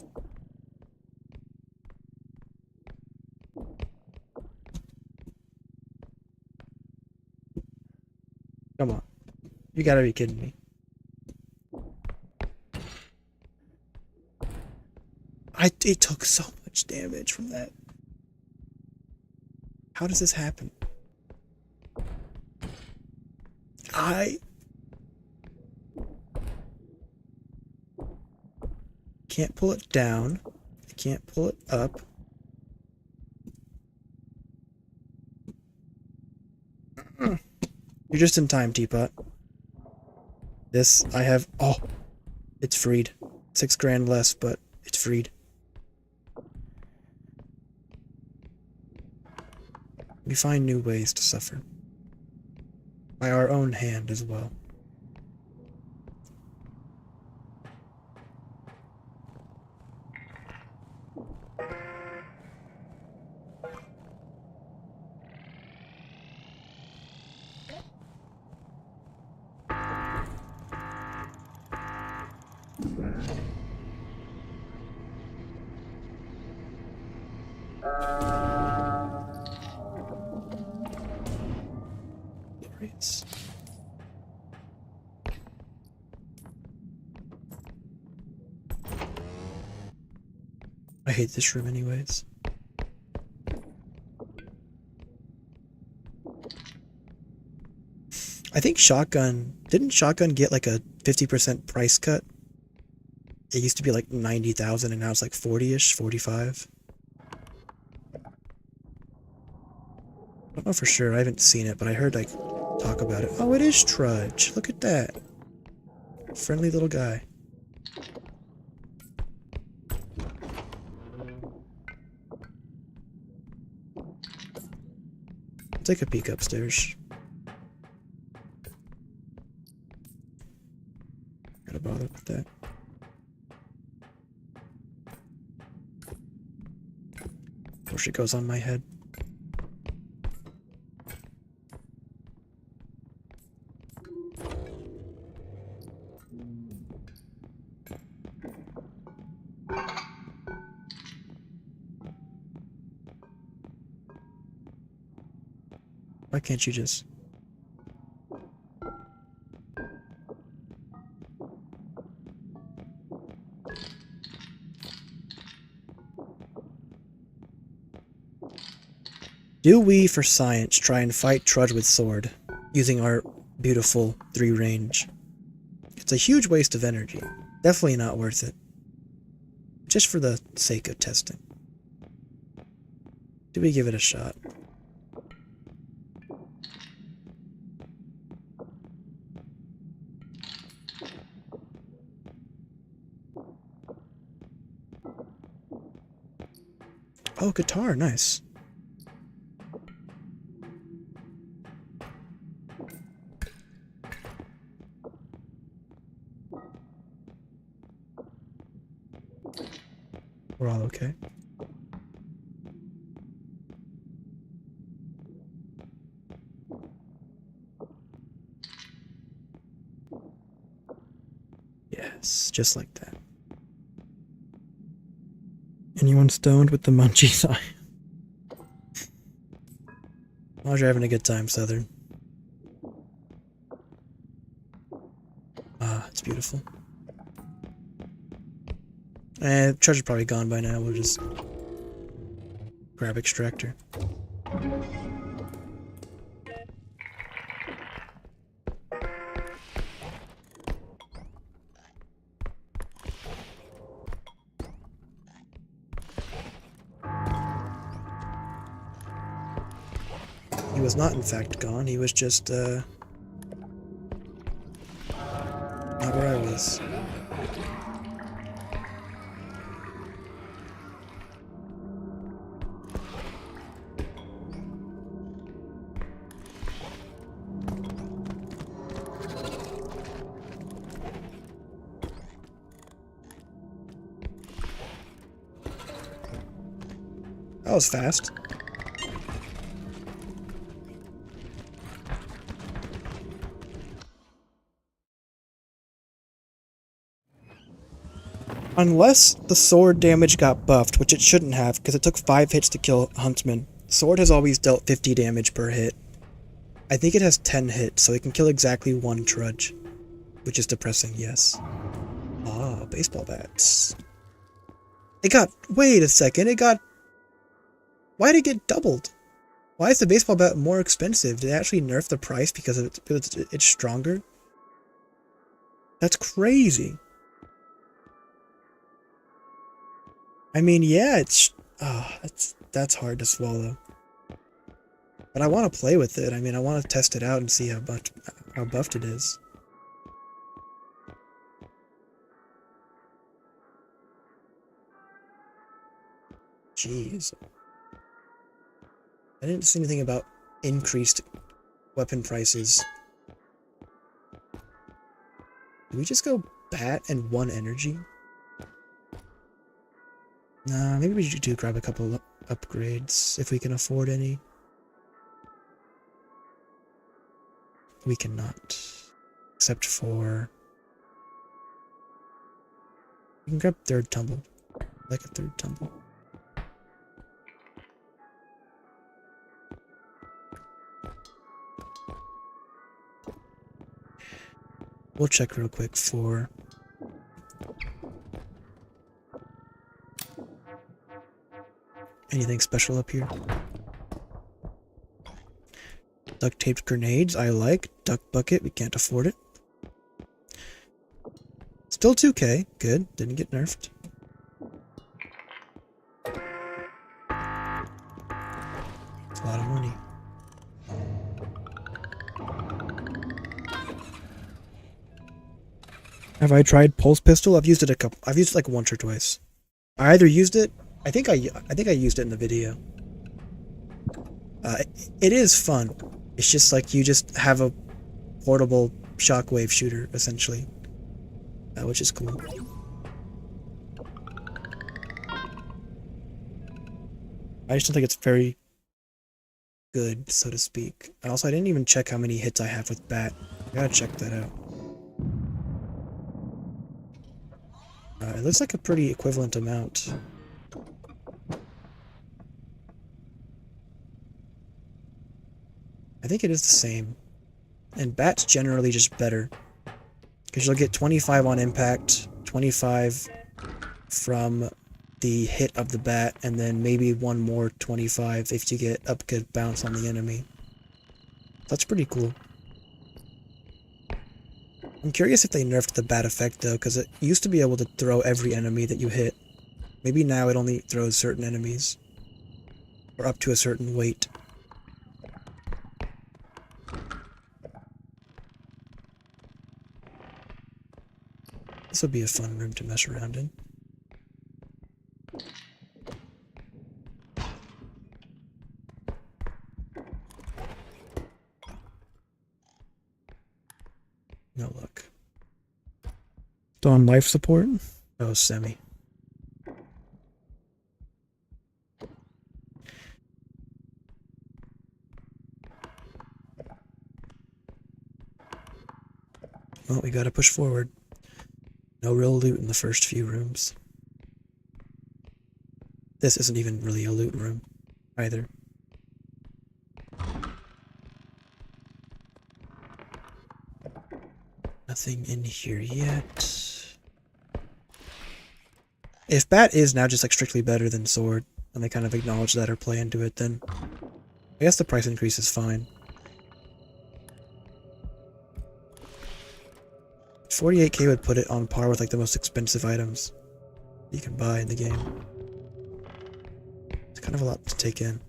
Speaker 1: Come on. You gotta be kidding me. It took so much damage from that. How does this happen? I can't pull it down. I can't pull it up. You're just in time, Teapot. This, I have... Oh! It's freed. 6 grand less, but it's freed. We find new ways to suffer. By our own hand as well. Glorious. I hate this room anyways. I think Shotgun... Didn't Shotgun get like a 50% price cut? It used to be like 90,000 and now it's like 40-ish, 45. I don't know for sure, I haven't seen it, but I heard like talk about it. Oh, it is Trudge. Look at that. Friendly little guy. Take a peek upstairs. Gotta bother with that. Before she goes on my head. Why can't you just... Do we, for science, try and fight Trudge with sword, using our beautiful 3 range? It's a huge waste of energy. Definitely not worth it. Just for the sake of testing. Do we give it a shot? Oh, guitar, nice. We're all okay. Yes, just like that. Anyone stoned with the munchies? long as you're having a good time, Southern. Ah, it's beautiful. Treasure's probably gone by now. We'll just grab extractor. He was not in fact gone, he was just not where I was. That was fast. Unless the sword damage got buffed, which it shouldn't have, because it took 5 hits to kill Huntsman. Sword has always dealt 50 damage per hit. I think it has 10 hits, so it can kill exactly 1 trudge. Which is depressing, yes. Ah, baseball bats. It got... Wait a second, it got... Why'd it get doubled? Why is the baseball bat more expensive? Did they actually nerf the price because it's stronger? That's crazy. I mean, yeah, it's... Oh, that's hard to swallow. But I want to play with it. I mean, I want to test it out and see how buffed it is. Jeez. I didn't see anything about increased weapon prices. Did we just go bat and 1 energy? Nah, maybe we should do grab a couple of upgrades if we can afford any. We cannot. Except for... We can grab 3rd tumble. Like a 3rd tumble. We'll check real quick for... anything special up here. Duct taped grenades, I like. Duck bucket, we can't afford it. Still 2k, good, didn't get nerfed. It's a lot of money. Have I tried pulse pistol? I've used it I've used it like once or twice. I either used it, I think I used it in the video. It is fun. It's just like you just have a portable shockwave shooter, essentially. Which is cool. I just don't think it's very good, so to speak. And also, I didn't even check how many hits I have with bat. I gotta check that out. It looks like a pretty equivalent amount. I think it is the same. And bat's generally just better. Because you'll get 25 on impact, 25 from the hit of the bat, and then maybe 1 more 25 if you get up good bounce on the enemy. That's pretty cool. I'm curious if they nerfed the bat effect though, because it used to be able to throw every enemy that you hit. Maybe now it only throws certain enemies. Or up to a certain weight. This would be a fun room to mess around in. No luck. Still on life support? Oh, semi. Well, we gotta push forward. No real loot in the first few rooms. This isn't even really a loot room, either. Nothing in here yet. If Bat is now just like strictly better than Sword, and they kind of acknowledge that or play into it, then I guess the price increase is fine. 48k would put it on par with like the most expensive items you can buy in the game. It's kind of a lot to take in.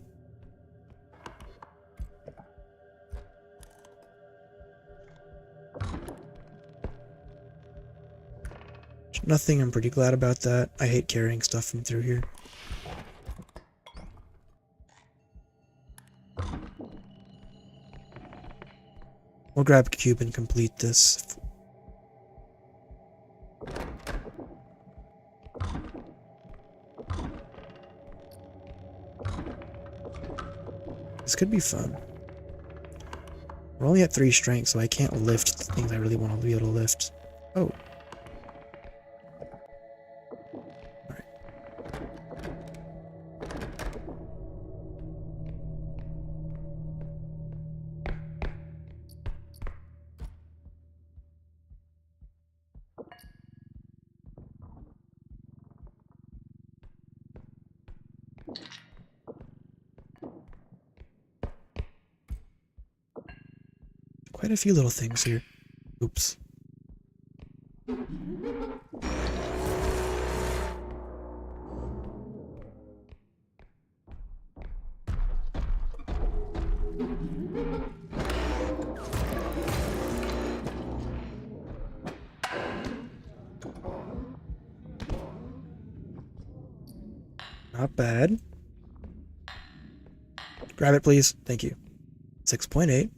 Speaker 1: Nothing, I'm pretty glad about that. I hate carrying stuff from through here. We'll grab Cube and complete this. This could be fun. We're only at 3 strength, so I can't lift the things I really want to be able to lift. Oh. Alright. Quite a few little things here. Oops. Not bad. Grab it, please. Thank you. 6.8.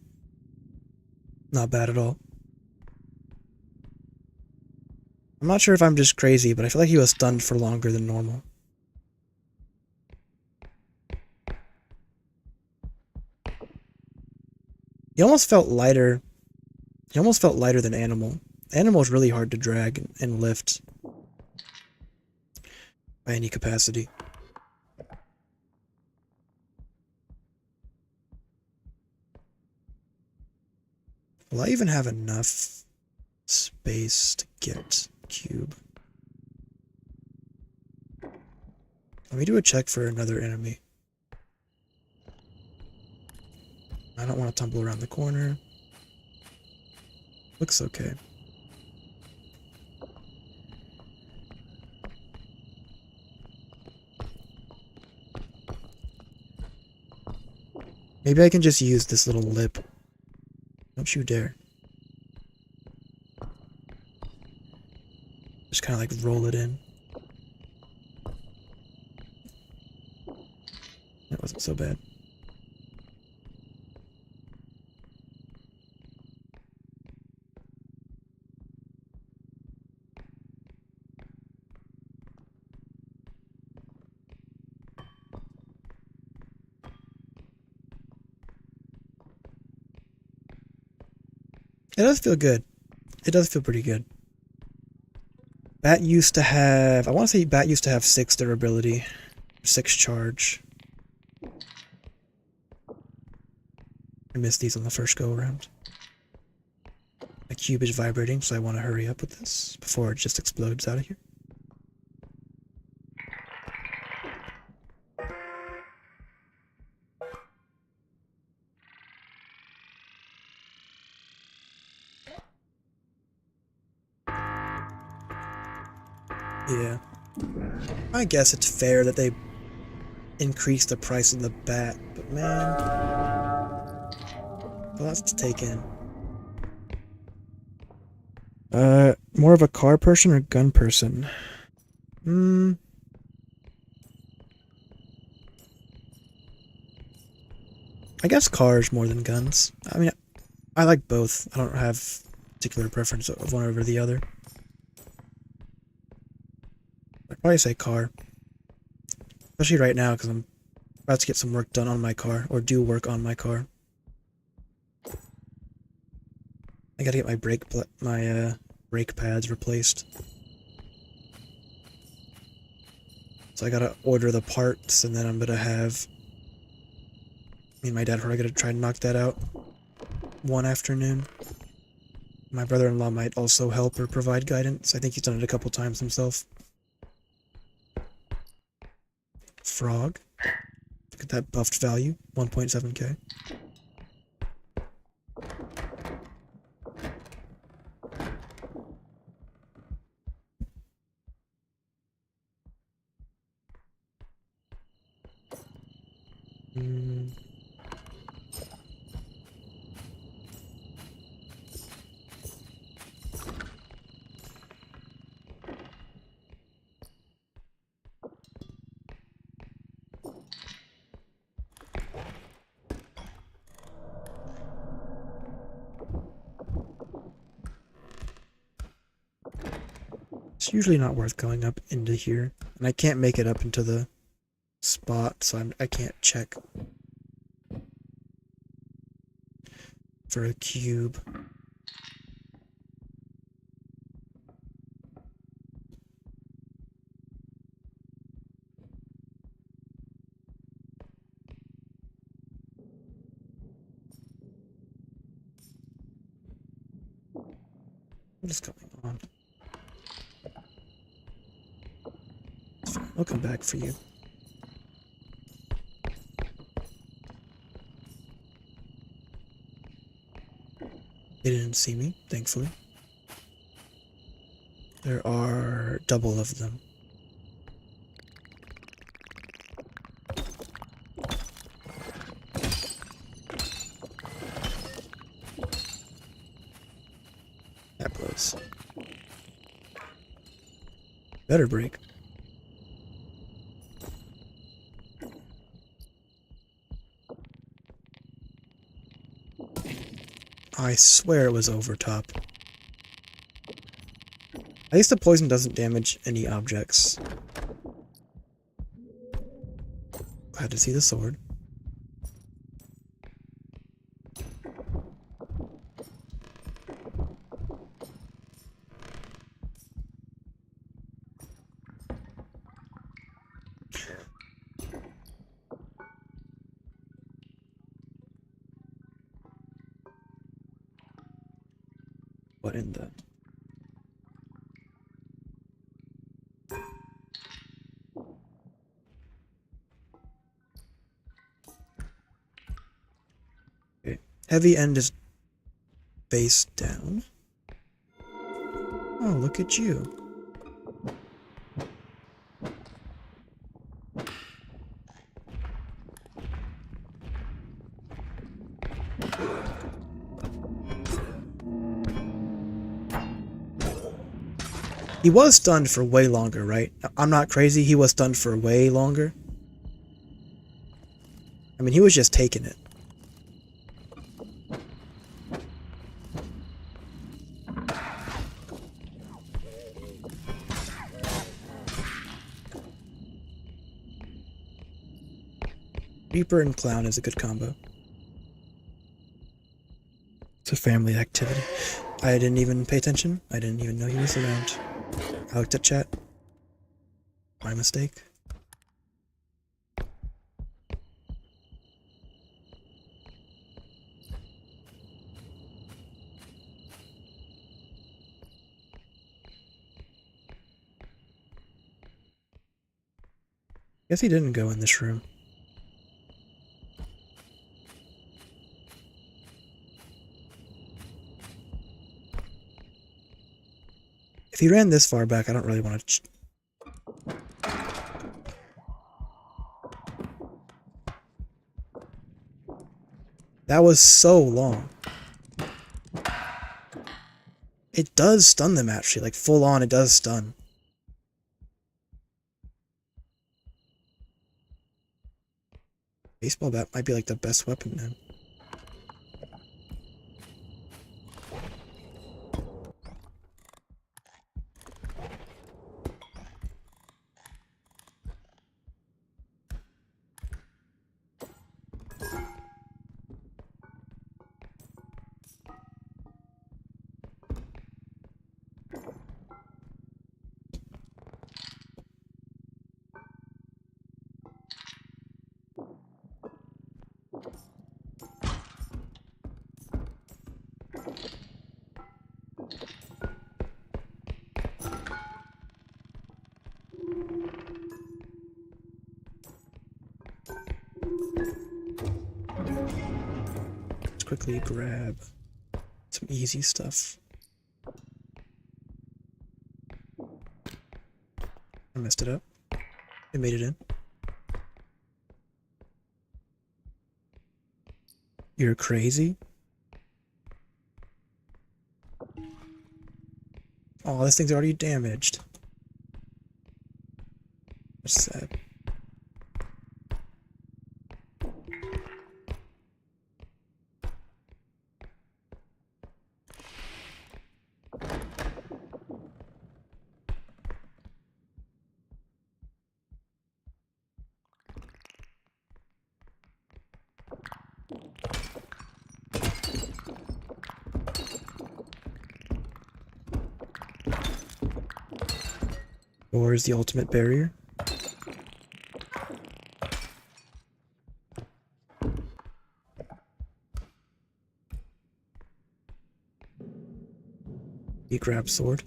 Speaker 1: Not bad at all. I'm not sure if I'm just crazy, but I feel like he was stunned for longer than normal. He almost felt lighter. He almost felt lighter than Animal. Animal is really hard to drag and lift by any capacity. Will I even have enough space to get Cube? Let me do a check for another enemy. I don't want to tumble around the corner. Looks okay. Maybe I can just use this little lip. Don't you dare. Just kind of like roll it in. That wasn't so bad. It does feel good. It does feel pretty good. Bat used to have... I want to say Bat used to have 6 durability. 6 charge. I missed these on the first go-around. My cube is vibrating, so I want to hurry up with this before it just explodes out of here. Yeah. I guess it's fair that they increase the price of the bat, but man... lots to take in. More of a car person or gun person? I guess cars more than guns. I mean, I like both. I don't have particular preference of one over the other. I'd probably say car. Especially right now, because I'm about to get some work done on my car, or do work on my car. I gotta get my brake pads replaced. So I gotta order the parts, and then I'm gonna have... Me and my dad are probably gonna try and knock that out one afternoon. My brother-in-law might also help or provide guidance. I think he's done it a couple times himself. Frog. Look at that buffed value, 1.7k. It's usually not worth going up into here, and I can't make it up into the spot, so I can't check for a cube. What is going on? I'll come back for you. They didn't see me, thankfully. There are double of them. That blows. Better break. I swear it was over top. At least the poison doesn't damage any objects. Glad to see the sword. What in the... Okay. Heavy end is face down. Oh, look at you. He was stunned for way longer, right? I'm not crazy, he was stunned for way longer. I mean, he was just taking it. Reaper and Clown is a good combo. It's a family activity. I didn't even pay attention. I didn't even know he was around. I looked at chat. My mistake. Guess he didn't go in this room. If he ran this far back, I don't really want to... That was so long. It does stun them, actually. Like, full on, it does stun. Baseball bat might be, like, the best weapon now. Let's quickly grab some easy stuff. I messed it up. It made it in. You're crazy? Oh, this thing's already damaged. That's sad. Or is the ultimate barrier? He grabs sword.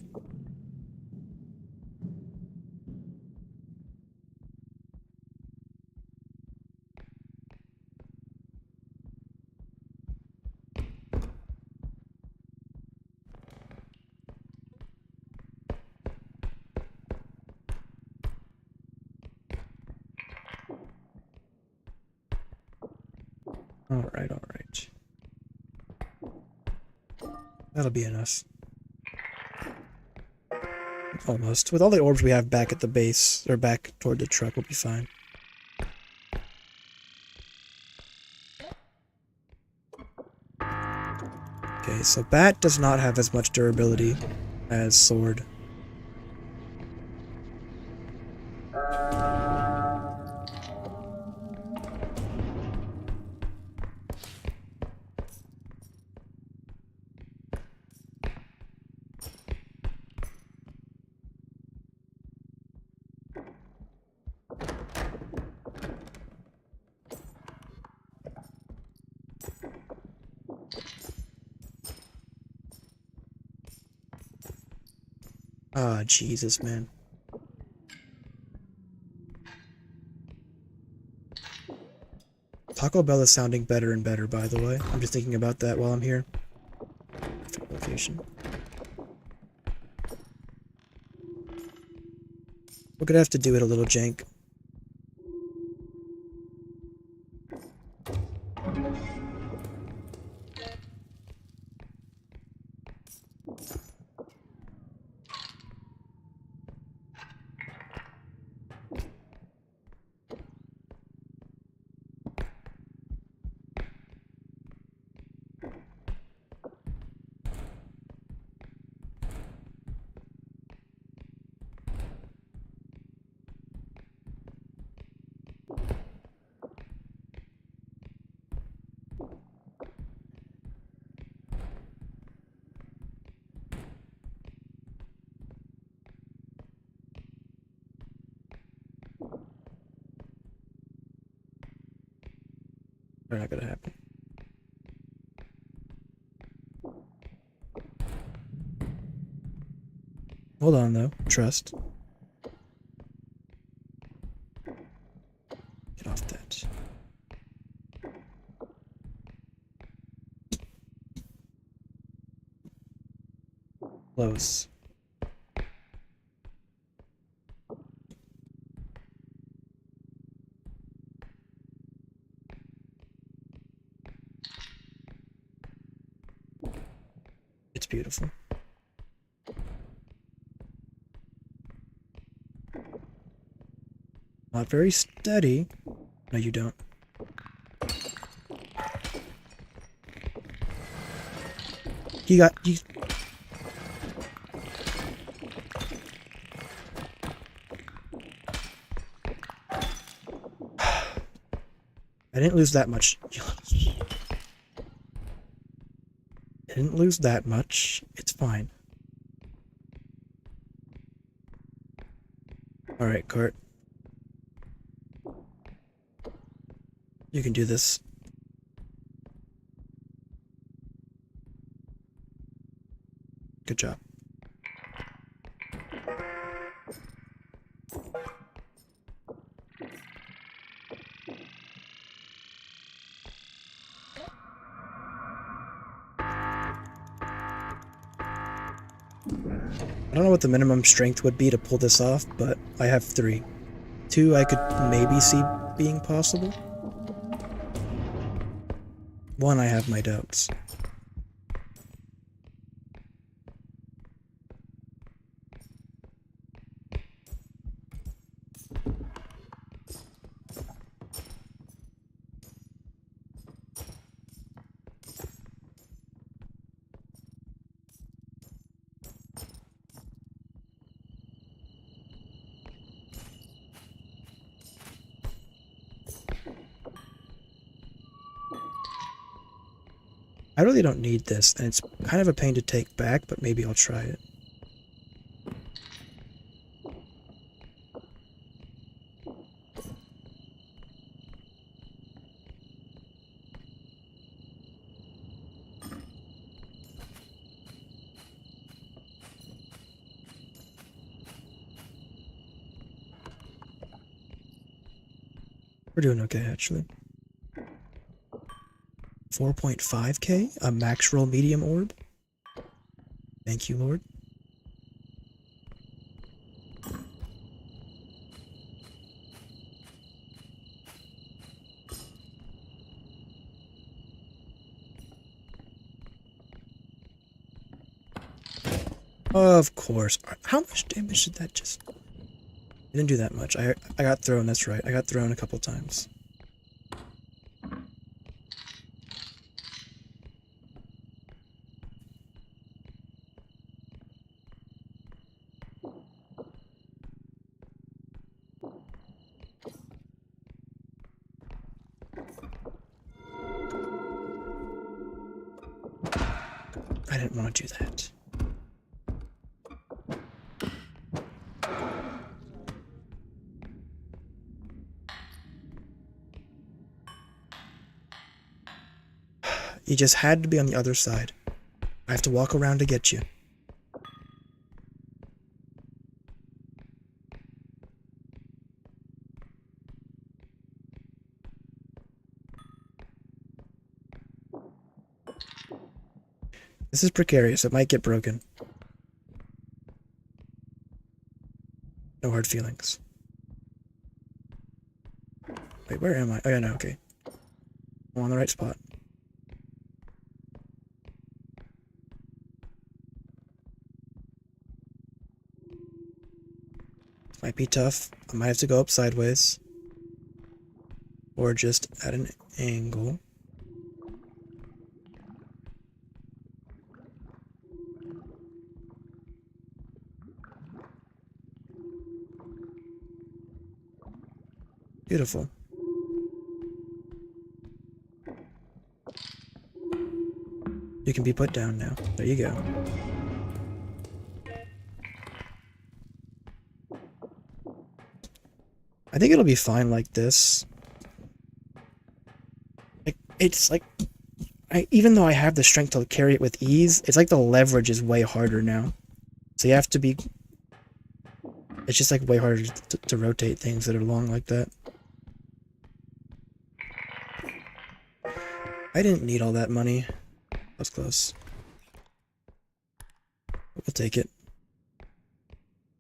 Speaker 1: Alright, alright. That'll be enough. Almost. With all the orbs we have back at the base, or back toward the truck, we'll be fine. Okay, so bat does not have as much durability as sword. Ah, Jesus, man. Taco Bell is sounding better and better, by the way. I'm just thinking about that while I'm here. Different location. We're gonna have to do it a little jank. They're not gonna happen. Hold on, though. Trust. Get off that. Close. It's beautiful. Not very steady. No, you don't. He got... He... I didn't lose that much. I didn't lose that much. It's fine. Alright, Cart. You can do this. Good job. I don't know what the minimum strength would be to pull this off, but I have 3. 2 I could maybe see being possible. 1 I have my doubts. I really don't need this, and it's kind of a pain to take back, but maybe I'll try it. We're doing okay, actually. 4.5k? A max roll medium orb? Thank you, Lord. Of course. How much damage did that just... It didn't do that much. I got thrown, that's right. I got thrown a couple times. I didn't want to do that. You just had to be on the other side. I have to walk around to get you. This is precarious. It might get broken. No hard feelings. Wait, where am I? Oh yeah, no, okay. I'm on the right spot. This might be tough. I might have to go up sideways. Or just at an angle. Beautiful. You can be put down now. There you go. I think it'll be fine like this. Like, it's like... even though I have the strength to carry it with ease, it's like the leverage is way harder now. So you have to be... It's just like way harder to rotate things that are long like that. I didn't need all that money. That was close. We'll take it.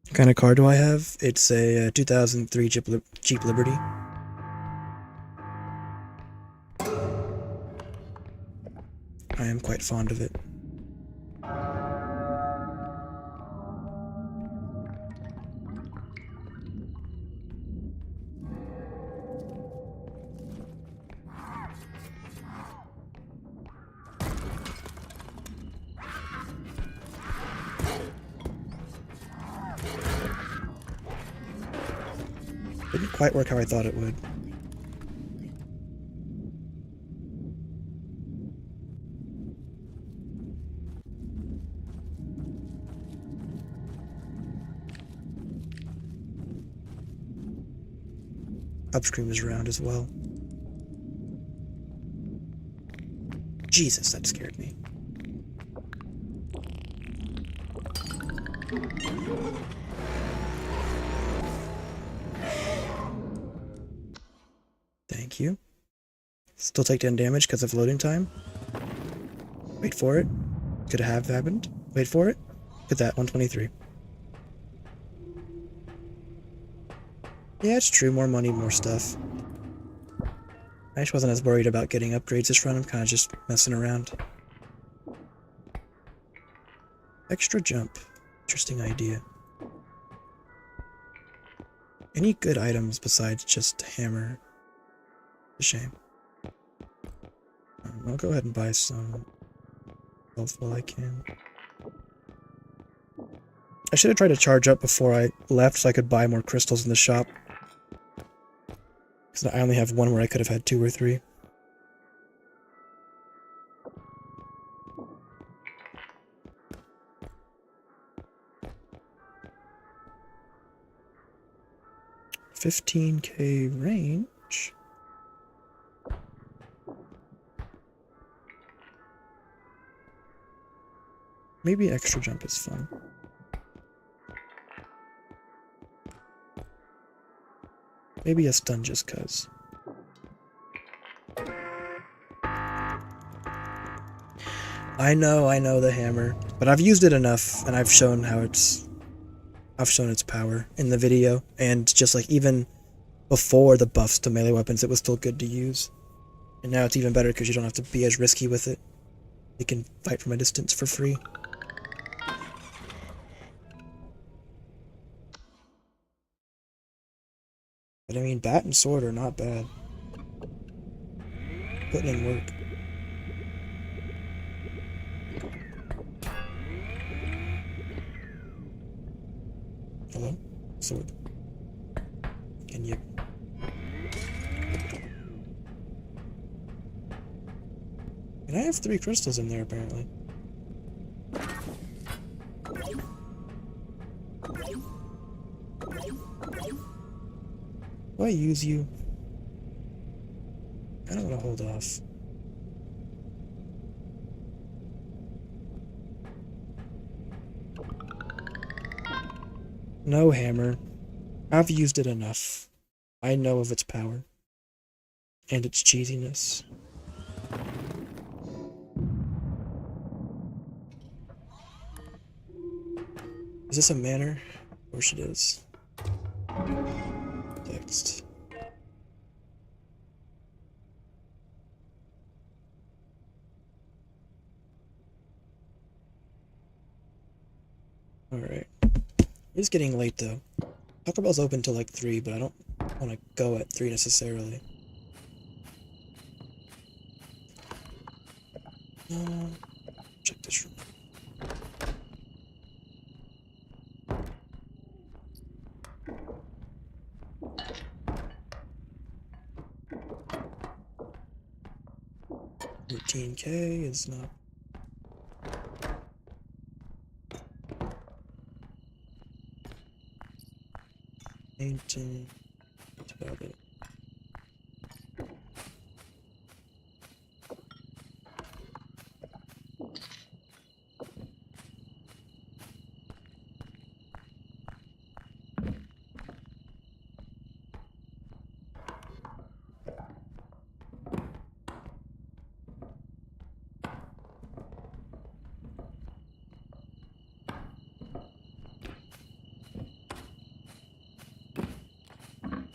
Speaker 1: What kind of car do I have? It's a 2003 Jeep Liberty. I am quite fond of it. Didn't quite work how I thought it would. Upstream is around as well. Jesus, that scared me. Thank you. Still take 10 damage because of loading time. Wait for it. Could have happened. Wait for it. Look at that, 123. Yeah, it's true. More money, more stuff. I just wasn't as worried about getting upgrades this run. I'm kind of just messing around. Extra jump. Interesting idea. Any good items besides just hammer? A shame. I'll go ahead and buy some health while I can. I should have tried to charge up before I left so I could buy more crystals in the shop. Because I only have one where I could have had 2 or 3. $15K range. Maybe extra jump is fun. Maybe a stun just cuz. I know the hammer, but I've used it enough and I've shown its power in the video, and just like even before the buffs to melee weapons it was still good to use. And now it's even better because you don't have to be as risky with it. You can fight from a distance for free. But I mean, bat and sword are not bad. Putting in work. Hello? Sword. Can you... And I have 3 crystals in there, apparently. Do I use you? I don't want to hold off. No hammer. I've used it enough. I know of its power. And its cheesiness. Is this a manor? Of course it is. Text. Alright. It's getting late though. Taco Bell's open till like 3, but I don't want to go at 3 necessarily. Check this room. $13K is not. Painting. That's about it.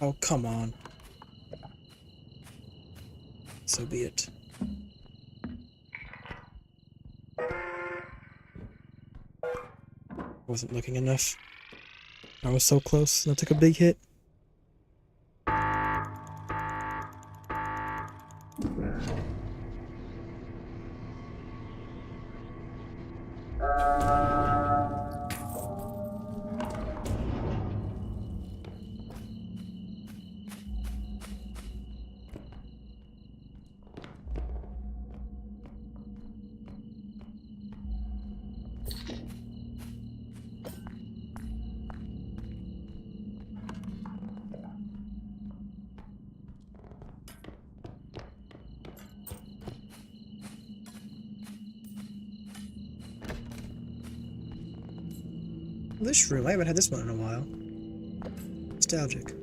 Speaker 1: Oh, come on. So be it. Wasn't looking enough. I was so close and I took a big hit. This room, I haven't had this one in a while. Nostalgic.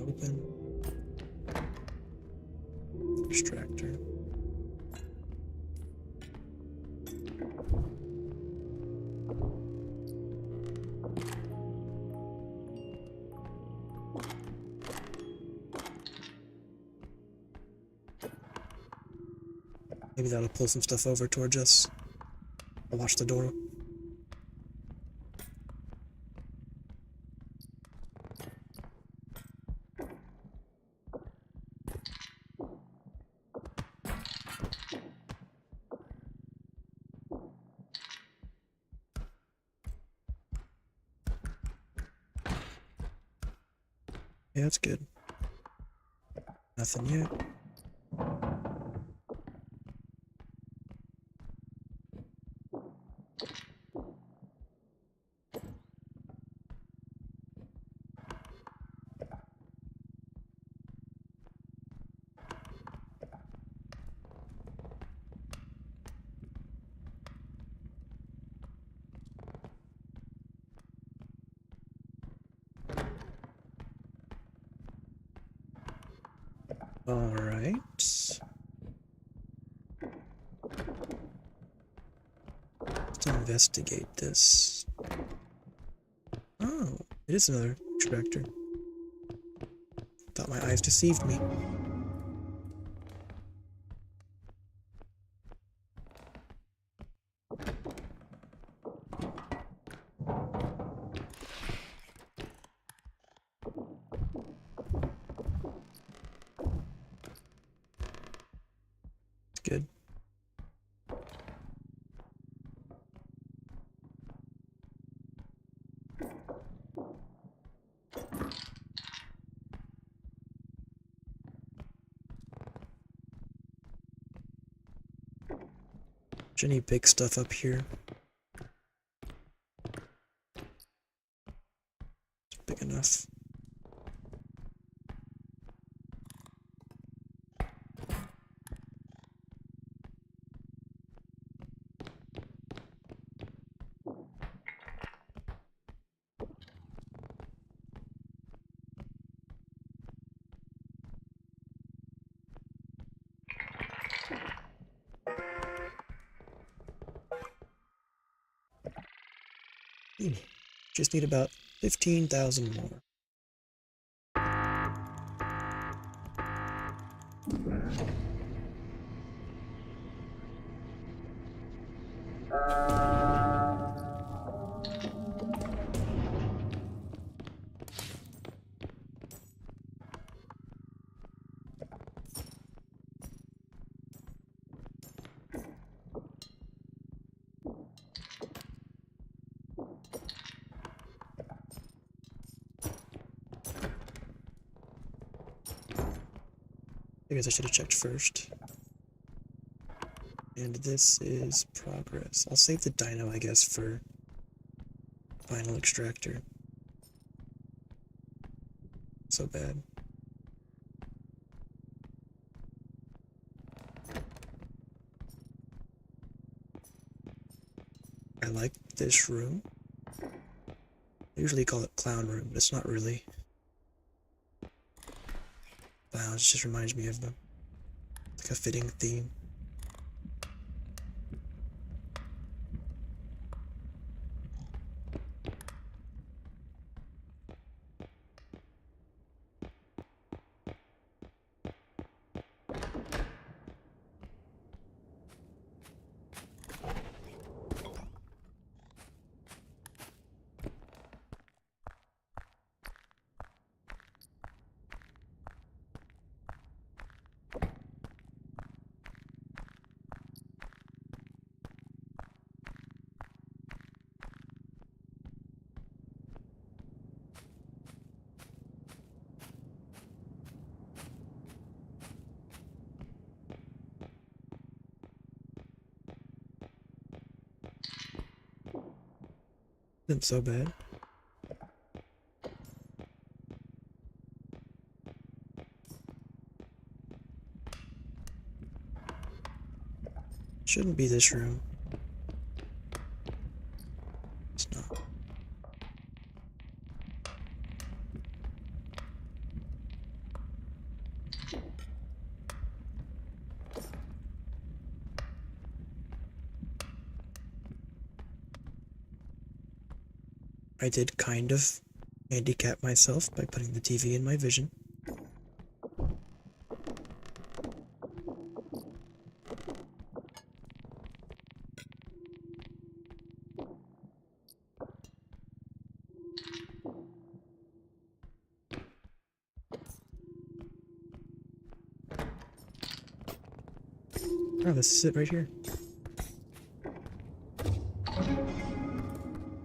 Speaker 1: open. Extractor. Maybe that'll pull some stuff over towards us. I'll watch the door. Yeah, that's good. Nothing yet. Alright. Let's investigate this. Oh, it is another extractor. Thought my eyes deceived me. Good. Any big stuff up here? It's big enough. Just need about 15,000 more. I guess I should have checked first. And this is progress. I'll save the dino, I guess, for final extractor. So bad. I like this room. I usually call it clown room, but it's not really. Wow, it just reminds me of them. Like a fitting theme. Isn't so bad. Shouldn't be this room. It's not. I did kind of handicap myself by putting the TV in my vision. Oh, this is it right here.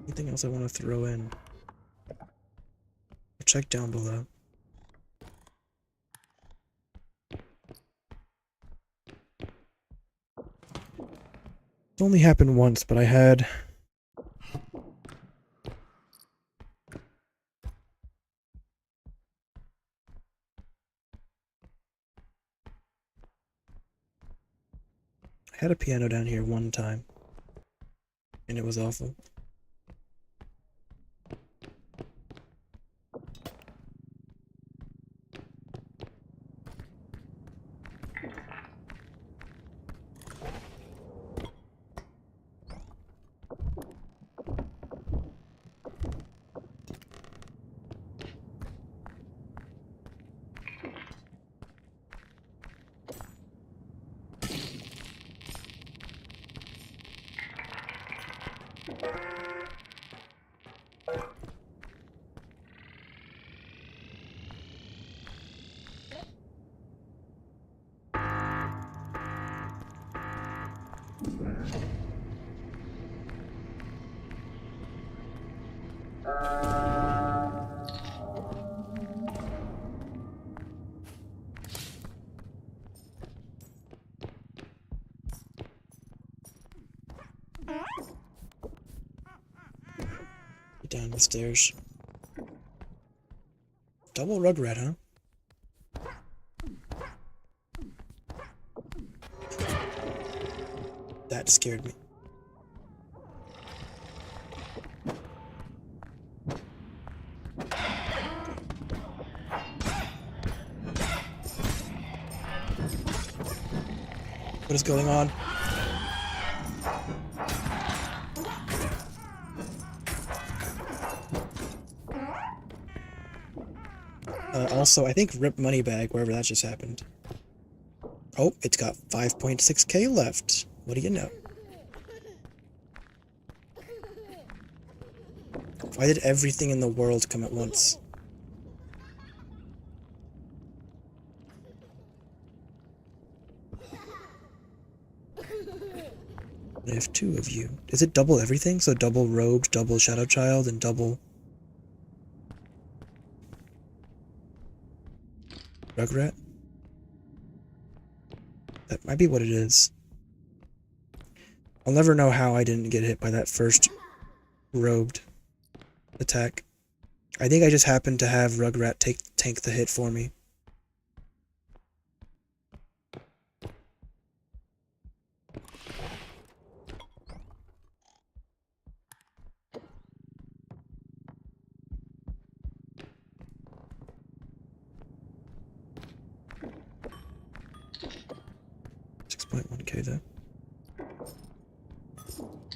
Speaker 1: Anything else I want to throw in? Check down below. It's only happened once, but I had a piano down here one time, and it was awful. Down the stairs. Double Rugrat, huh? That scared me. What is going on? Also, I think R.I.P. Moneybag, wherever that just happened. Oh, it's got 5.6k left. What do you know? Why did everything in the world come at once? I have two of you. Is it double everything? So double robed, double shadow child, and double Rugrat? That might be what it is. I'll never know how I didn't get hit by that first robed attack. I think I just happened to have Rugrat tank the hit for me. $6.1k though.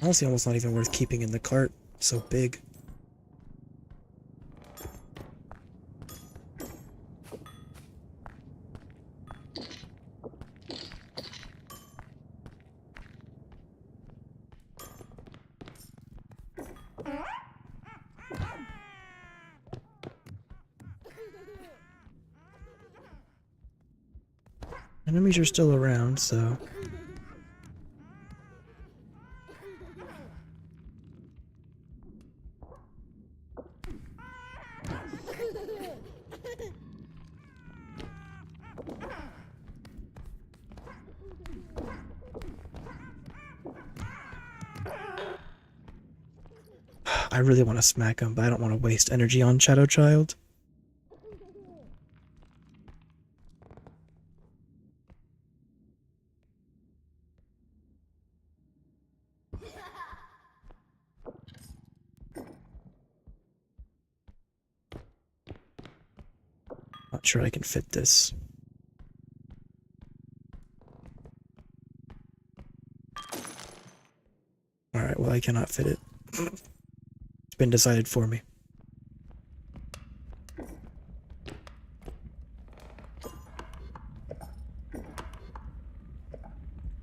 Speaker 1: Honestly, almost not even worth keeping in the cart. So big. Enemies are still around, so... I really want to smack him, but I don't want to waste energy on Shadow Child. Not sure I can fit this. Alright, well I cannot fit it. It's been decided for me.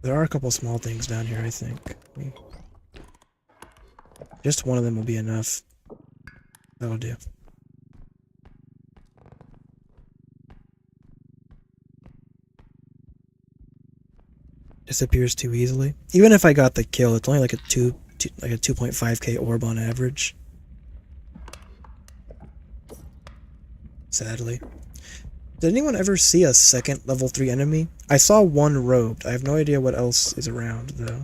Speaker 1: There are a couple small things down here, I think. Just one of them will be enough. That'll do. Disappears too easily. Even if I got the kill, it's only like a 2.5k orb on average. Sadly. Did anyone ever see a second level 3 enemy? I saw one robed. I have no idea what else is around, though.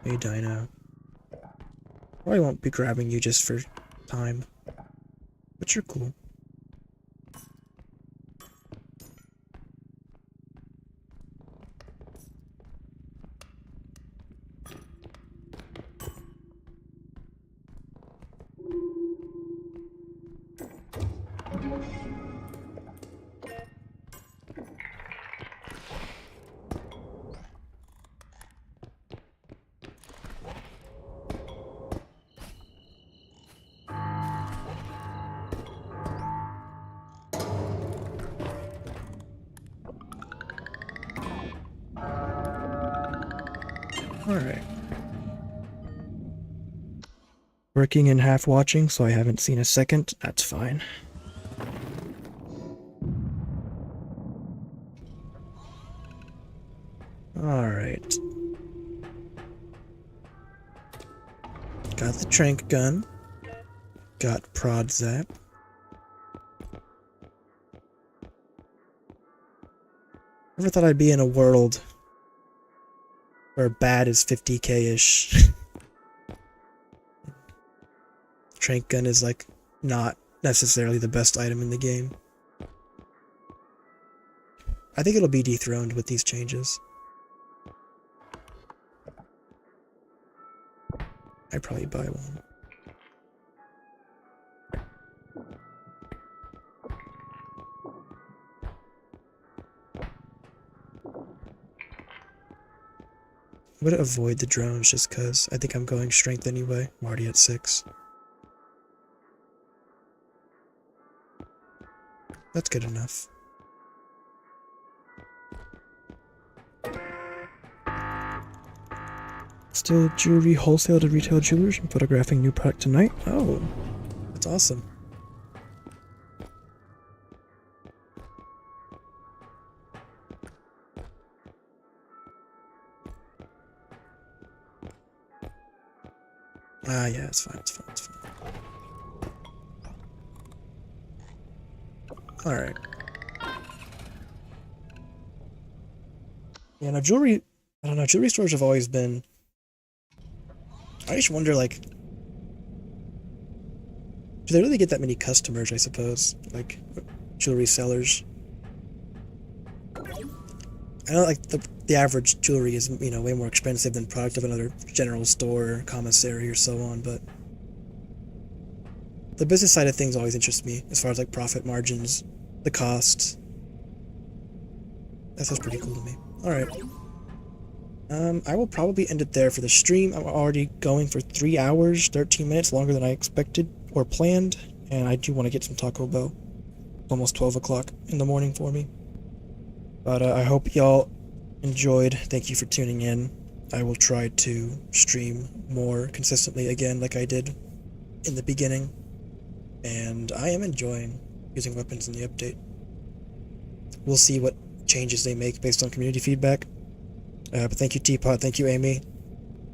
Speaker 1: Hey, Dino. Probably won't be grabbing you just for time. But you're cool. Alright. Working and half watching, so I haven't seen a second. That's fine. Alright. Got the trank gun. Got prod zap. Never thought I'd be in a world where bad is 50k-ish. Trank gun is like not necessarily the best item in the game. I think it'll be dethroned with these changes. I'd probably buy one. I'm gonna avoid the drones just cause I think I'm going strength anyway. I'm already at 6. That's good enough. Still jewelry wholesale to retail jewelers and photographing new product tonight. Oh, that's awesome. Ah, yeah, it's fine, it's fine, it's fine. Alright. Yeah, no, jewelry, I don't know, jewelry stores have always been... I just wonder, like... Do they really get that many customers, I suppose? Like, jewelry sellers? I know, like, the average jewelry is, you know, way more expensive than product of another general store, commissary, or so on, but... The business side of things always interests me, as far as, like, profit margins, the cost. That sounds pretty cool to me. Alright. I will probably end it there for the stream. I'm already going for 3 hours, 13 minutes, longer than I expected or planned, and I do want to get some Taco Bell. Almost 12 o'clock in the morning for me. But I hope y'all enjoyed. Thank you for tuning in. I will try to stream more consistently again like I did in the beginning. And I am enjoying using weapons in the update. We'll see what changes they make based on community feedback. But thank you, Teapot. Thank you, Amy.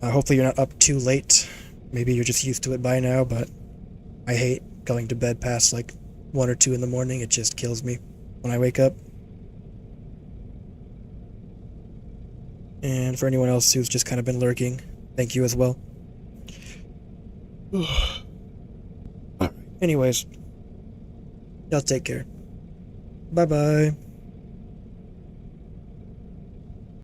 Speaker 1: Hopefully you're not up too late. Maybe you're just used to it by now, but I hate going to bed past like 1 or 2 in the morning. It just kills me when I wake up. And for anyone else who's just kind of been lurking, thank you as well. Anyways, y'all take care. Bye-bye.